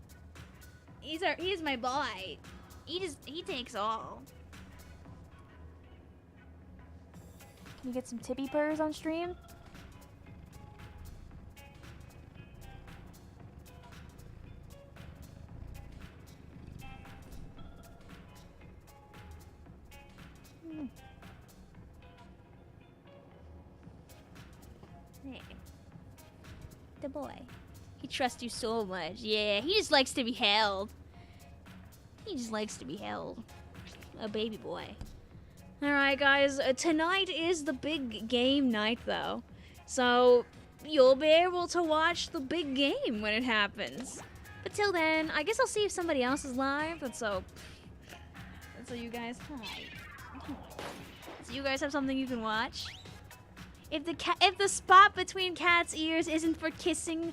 [SPEAKER 1] He's my boy. He takes all. Can you get some Tippy purrs on stream? Hey. The boy. He trusts you so much. Yeah, he just likes to be held. He just likes to be held. A baby boy. Alright, guys. Tonight is the big game night, though. So, you'll be able to watch the big game when it happens. But till then, I guess I'll see if somebody else is live. That's so you guys... Hi. So you guys have something you can watch? If the spot between cat's ears isn't for kissing